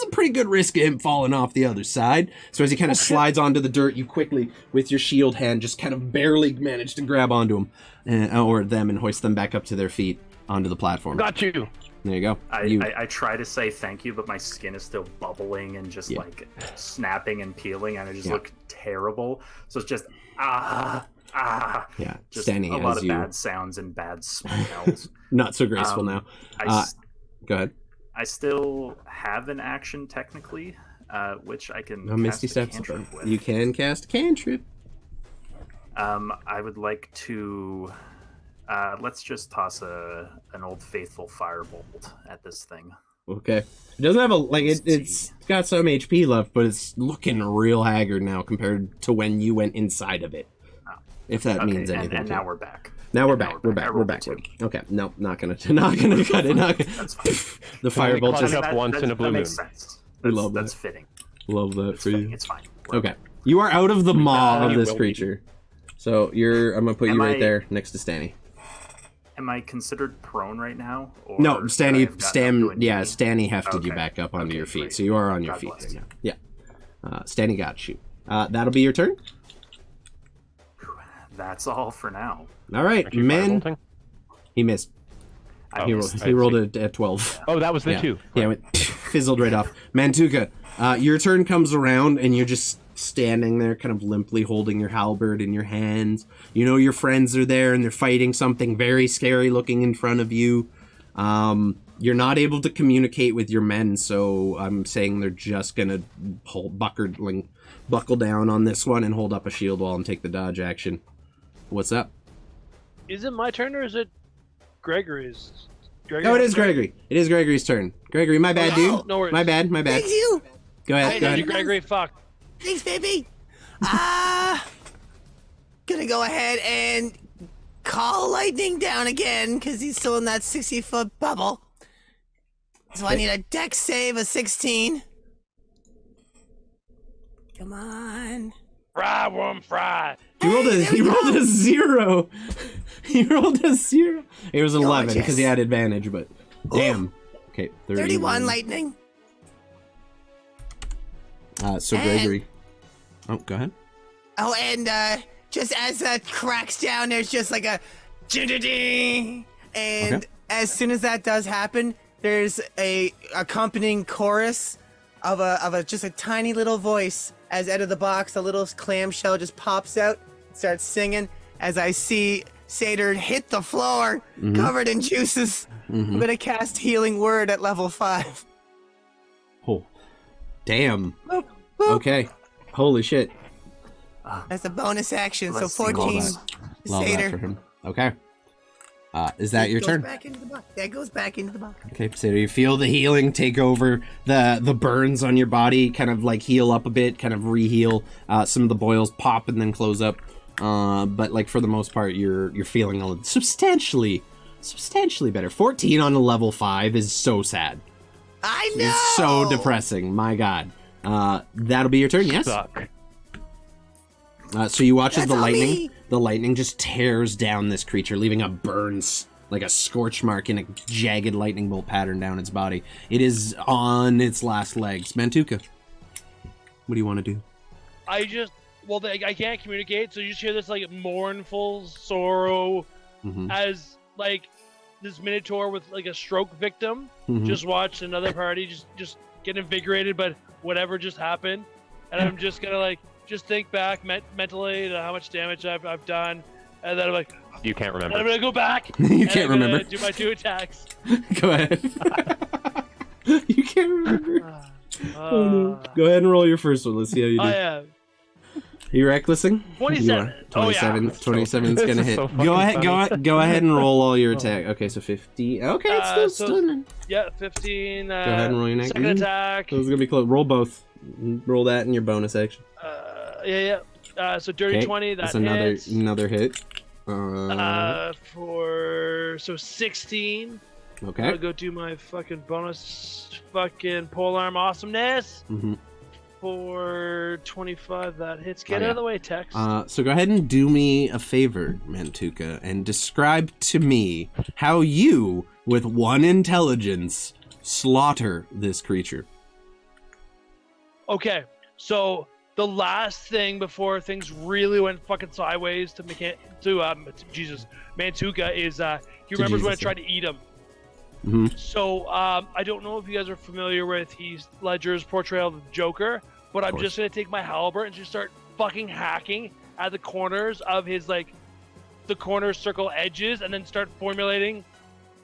Speaker 1: a pretty good risk of him falling off the other side. So as he kind of slides onto the dirt, you quickly, with your shield hand, just kind of barely manage to grab onto him or them and hoist them back up to their feet onto the platform.
Speaker 2: Got you.
Speaker 1: There you go.
Speaker 4: I try to say thank you, but my skin is still bubbling and just
Speaker 1: Yeah.
Speaker 4: like snapping and peeling, and I just look terrible. So it's just ah.
Speaker 1: Yeah,
Speaker 4: Just
Speaker 1: standing
Speaker 4: a lot
Speaker 1: as
Speaker 4: of
Speaker 1: you,
Speaker 4: bad sounds and bad smells.
Speaker 1: not so graceful now. Go ahead.
Speaker 4: I still have an action technically, which I can.
Speaker 1: No Misty
Speaker 4: cast a
Speaker 1: Steps.
Speaker 4: cantrip with.
Speaker 1: You can cast a cantrip.
Speaker 4: I would like to. Let's just toss an old faithful firebolt at this thing.
Speaker 1: Okay. It doesn't have it's got some HP left, but it's looking real haggard now compared to when you went inside of it. If that means anything.
Speaker 4: And
Speaker 1: to
Speaker 4: now
Speaker 1: you.
Speaker 4: we're back.
Speaker 1: Now we're back. We're back. We're back. Okay. No, not gonna cut it.
Speaker 4: That's fine.
Speaker 1: The firebolt
Speaker 2: clutch
Speaker 1: just.
Speaker 2: up once in a blue
Speaker 4: that makes
Speaker 2: moon.
Speaker 4: sense.
Speaker 1: We love
Speaker 4: That's
Speaker 1: that.
Speaker 4: fitting.
Speaker 1: Love that
Speaker 4: It's
Speaker 1: for
Speaker 4: fitting.
Speaker 1: you.
Speaker 4: It's fine. We're
Speaker 1: Okay. You are out of the maw of
Speaker 2: you
Speaker 1: this
Speaker 2: will be.
Speaker 1: creature. So I'm gonna put you right
Speaker 4: I-
Speaker 1: there next to Stanny.
Speaker 4: Am I considered prone right now? Or
Speaker 1: No,
Speaker 4: should I
Speaker 1: Stanny,
Speaker 4: have gotten up to a knee?
Speaker 1: Stanny hefted you
Speaker 4: Okay.
Speaker 1: back up onto
Speaker 4: Okay,
Speaker 1: your feet,
Speaker 4: great.
Speaker 1: so you are on your
Speaker 4: God
Speaker 1: feet
Speaker 4: bless
Speaker 1: right
Speaker 4: you.
Speaker 1: now. Yeah. Stanny got you. That'll be your turn.
Speaker 4: That's all for now.
Speaker 1: All right,
Speaker 2: Aren't you
Speaker 1: man.
Speaker 2: firebolting?
Speaker 1: He missed.
Speaker 4: I
Speaker 1: He
Speaker 4: missed.
Speaker 1: rolled a 12.
Speaker 2: Oh, that was the
Speaker 1: Yeah.
Speaker 2: two.
Speaker 1: Yeah, it went fizzled right off. Mantuka, your turn comes around and you're just standing there kind of limply holding your halberd in your hands. You know your friends are there and they're fighting something very scary looking in front of you. You're not able to communicate with your men, so I'm saying they're just gonna buckle down on this one and hold up a shield wall and take the dodge action. What's up?
Speaker 6: Is it my turn or is it Gregory's?
Speaker 1: Oh, it is Gregory. It is Gregory's turn. Gregory, my bad,
Speaker 5: Oh,
Speaker 1: dude.
Speaker 6: no worries.
Speaker 1: My bad.
Speaker 5: Thank you.
Speaker 1: Go ahead.
Speaker 6: Hey,
Speaker 1: Go
Speaker 6: thank you,
Speaker 1: ahead.
Speaker 6: Gregory. Fuck.
Speaker 5: Thanks, baby. Gonna go ahead and call lightning down again because he's still in that 60-foot bubble. So I need a dex save of 16. Come on.
Speaker 6: Fry, worm, fry.
Speaker 1: He rolled
Speaker 5: Hey, there we
Speaker 1: a
Speaker 5: go.
Speaker 1: 0. He rolled a 0. It was 11
Speaker 5: Gorgeous.
Speaker 1: because he had advantage, but damn. Okay,
Speaker 5: 31 lightning.
Speaker 1: So
Speaker 5: And-
Speaker 1: Gregory. Oh, go ahead.
Speaker 5: Oh, and just as that cracks down, there's just like a ding-ding-ding. And
Speaker 1: Okay.
Speaker 5: as soon as that does happen, there's a accompanying chorus of a just a tiny little voice as out of the box, a little clamshell just pops out, starts singing. As I see Satyr hit the floor, covered in juices. I'm gonna cast Healing Word at level 5.
Speaker 1: Oh, damn.
Speaker 5: Boop, boop.
Speaker 1: Okay. Holy shit.
Speaker 5: That's a bonus action, so
Speaker 4: Let's see.
Speaker 5: 14.
Speaker 1: Love Love that
Speaker 5: Satyr.
Speaker 1: for him. Okay. Is that your
Speaker 5: Goes
Speaker 1: turn?
Speaker 5: Back into the box. Yeah, it goes back into the box.
Speaker 1: Okay, so you feel the healing take over, the burns on your body kind of like heal up a bit, kind of re-heal. Some of the boils pop and then close up. But like for the most part, you're feeling a substantially better. 14 on a level 5 is so sad.
Speaker 5: I know.
Speaker 1: It's so depressing. My God. That'll be your turn. Yes.
Speaker 2: Suck.
Speaker 1: So you watch as
Speaker 5: That's on me.
Speaker 1: the lightning just tears down this creature, leaving a burns, like a scorch mark in a jagged lightning bolt pattern down its body. It is on its last legs. Mantuka, what do you want to do?
Speaker 6: I can't communicate, so you just hear this like mournful sorrow
Speaker 1: Mhm.
Speaker 6: as like this minotaur with like a stroke victim
Speaker 1: Mhm.
Speaker 6: just watched another party just get invigorated, but whatever just happened, and I'm just gonna like just think back mentally to how much damage I've done, and then I'm like,
Speaker 2: You can't
Speaker 6: and I'm
Speaker 2: remember.
Speaker 6: gonna go back.
Speaker 1: You
Speaker 6: and
Speaker 1: can't
Speaker 6: I'm gonna
Speaker 1: remember.
Speaker 6: Do my 2 attacks.
Speaker 1: Go ahead. You can't remember. Oh no. Go ahead and roll your first one. Let's see how you do.
Speaker 6: I am.
Speaker 1: You recklessing?
Speaker 6: 27.
Speaker 1: You are. 27.
Speaker 6: Oh, yeah.
Speaker 1: 27 is
Speaker 2: This
Speaker 1: gonna
Speaker 2: is
Speaker 1: hit.
Speaker 2: so
Speaker 1: Go ahead.
Speaker 2: fucking
Speaker 1: Go ahead and roll all your attack. Okay, so 50. Okay, it's still
Speaker 6: So-
Speaker 1: stunning.
Speaker 6: Yeah, 15. Go
Speaker 1: ahead and roll your next
Speaker 6: second
Speaker 1: one.
Speaker 6: attack.
Speaker 1: So it's gonna be close. Roll both. Roll that in your bonus action.
Speaker 6: Yeah. So dirty
Speaker 1: Okay,
Speaker 6: 20. That
Speaker 1: that's
Speaker 6: hits.
Speaker 1: another hit.
Speaker 6: For 16.
Speaker 1: Okay.
Speaker 6: I'll go do my fucking bonus fucking polearm awesomeness
Speaker 1: hmm
Speaker 6: for 25. That hits. Get
Speaker 1: Oh,
Speaker 6: out of the way, Tex.
Speaker 1: So go ahead and do me a favor, Mantuka, and describe to me how you, with 1 intelligence, slaughter this creature.
Speaker 6: Okay, so the last thing before things really went fucking sideways to Mantuka is he remembers when I
Speaker 1: Jesus,
Speaker 6: tried to eat him. So I don't know if you guys are familiar with Heath Ledger's portrayal of the Joker, but I'm just gonna take my halberd and just start fucking hacking at the corners of his the corner circle edges, and then start formulating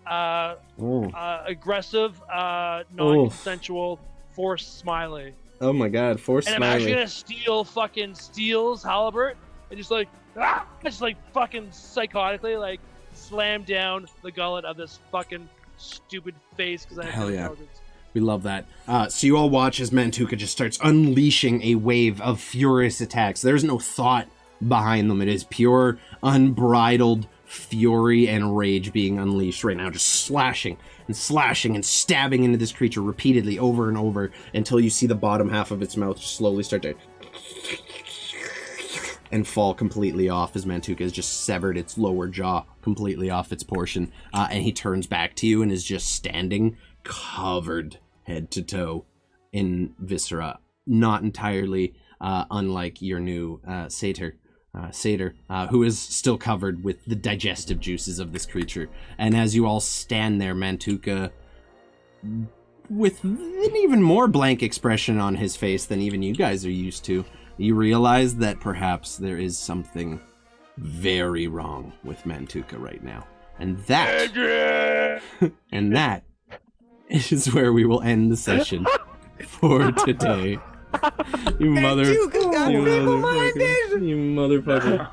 Speaker 6: aggressive, non-consensual forced smiley.
Speaker 1: Oh my god, forced
Speaker 6: and
Speaker 1: smiley.
Speaker 6: I'm actually gonna steal fucking Steel's halberd and just fucking psychotically slam down the gullet of this fucking stupid face because I have
Speaker 1: Hell
Speaker 6: no
Speaker 1: yeah.
Speaker 6: intelligence.
Speaker 1: We love that. So you all watch as Mantuka just starts unleashing a wave of furious attacks. There's no thought behind them. It is pure, unbridled fury and rage being unleashed right now, just slashing and slashing and stabbing into this creature repeatedly over and over until you see the bottom half of its mouth slowly start to and fall completely off as Mantuka has just severed its lower jaw completely off its portion. And he turns back to you and is just standing covered head to toe in viscera, not entirely unlike your new satyr, who is still covered with the digestive juices of this creature. And as you all stand there, Mantuka, with an even more blank expression on his face than even you guys are used to, you realize that perhaps there is something very wrong with Mantuka right now. And that is where we will end the session for today. You motherfucker.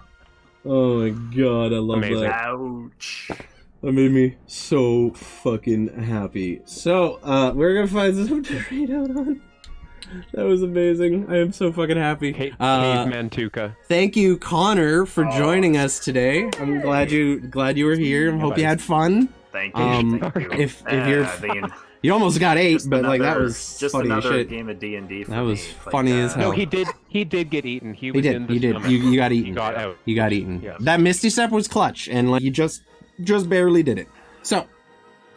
Speaker 1: Oh my god, I love
Speaker 2: Amazing.
Speaker 1: that.
Speaker 4: Ouch.
Speaker 1: That made me so fucking happy. So, we're gonna find some to read out on. That was amazing. I am so fucking happy.
Speaker 2: Caveman Tuka.
Speaker 1: Thank you, Connor, for joining us today. I'm glad you were here. I hope you had fun.
Speaker 4: Thank you. Thank you.
Speaker 1: If you're... You almost got 8, but that was
Speaker 4: just
Speaker 1: funny as
Speaker 4: another
Speaker 1: shit.
Speaker 4: game of D&D.
Speaker 1: That was funny as hell.
Speaker 2: No, he did get eaten. He
Speaker 1: did. You got eaten.
Speaker 2: He got out.
Speaker 1: You got eaten.
Speaker 2: Yes.
Speaker 1: That Misty Step was clutch, and you just barely did it. So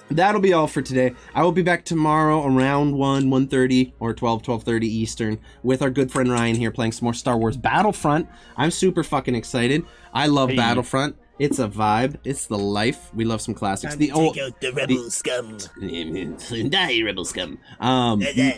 Speaker 1: that'll be all for today. I will be back tomorrow around 1:30 or 12:30 Eastern with our good friend Ryan here playing some more Star Wars Battlefront. I'm super fucking excited. I love Battlefront. It's a vibe. It's the life. We love some classics.
Speaker 5: Take out the rebel scum.
Speaker 1: Die, rebel scum.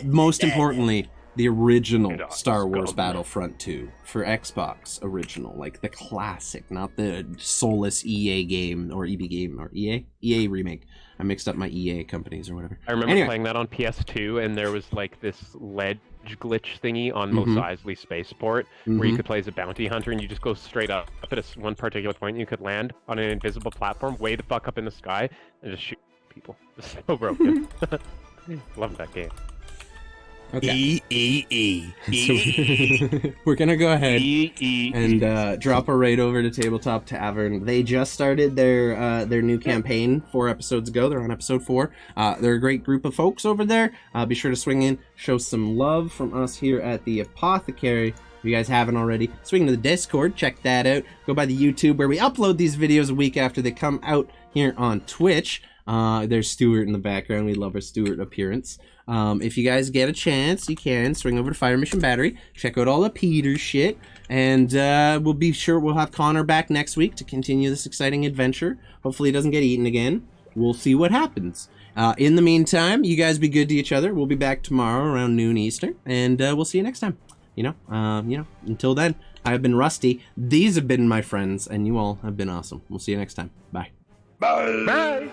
Speaker 1: Most importantly, the original Star Wars Battlefront 2 for Xbox original, like the classic, not the soulless EA game or EB game or EA remake. I mixed up my EA companies or whatever.
Speaker 2: I remember playing that on PS2, and there was this ledge glitch thingy on Mos Eisley Spaceport where you could play as a bounty hunter, and you just go straight up at one particular point, and you could land on an invisible platform way the fuck up in the sky and just shoot people. It's so broken. Love that game.
Speaker 1: Okay. We're gonna go ahead and drop a raid over to Tabletop Tavern. They just started their new campaign 4 episodes ago. They're on episode 4. They're a great group of folks over there. Be sure to swing in, show some love from us here at the Apothecary. If you guys haven't already, swing to the Discord, check that out. Go by the YouTube where we upload these videos a week after they come out here on Twitch. There's Stuart in the background. We love our Stuart appearance. If you guys get a chance, you can swing over to Fire Mission Battery, check out all the Peter shit, and we'll have Connor back next week to continue this exciting adventure. Hopefully he doesn't get eaten again. We'll see what happens. In the meantime, you guys be good to each other. We'll be back tomorrow around noon Eastern, and we'll see you next time. Until then, I've been Rusty. These have been my friends, and you all have been awesome. We'll see you next time. Bye.
Speaker 2: Bye.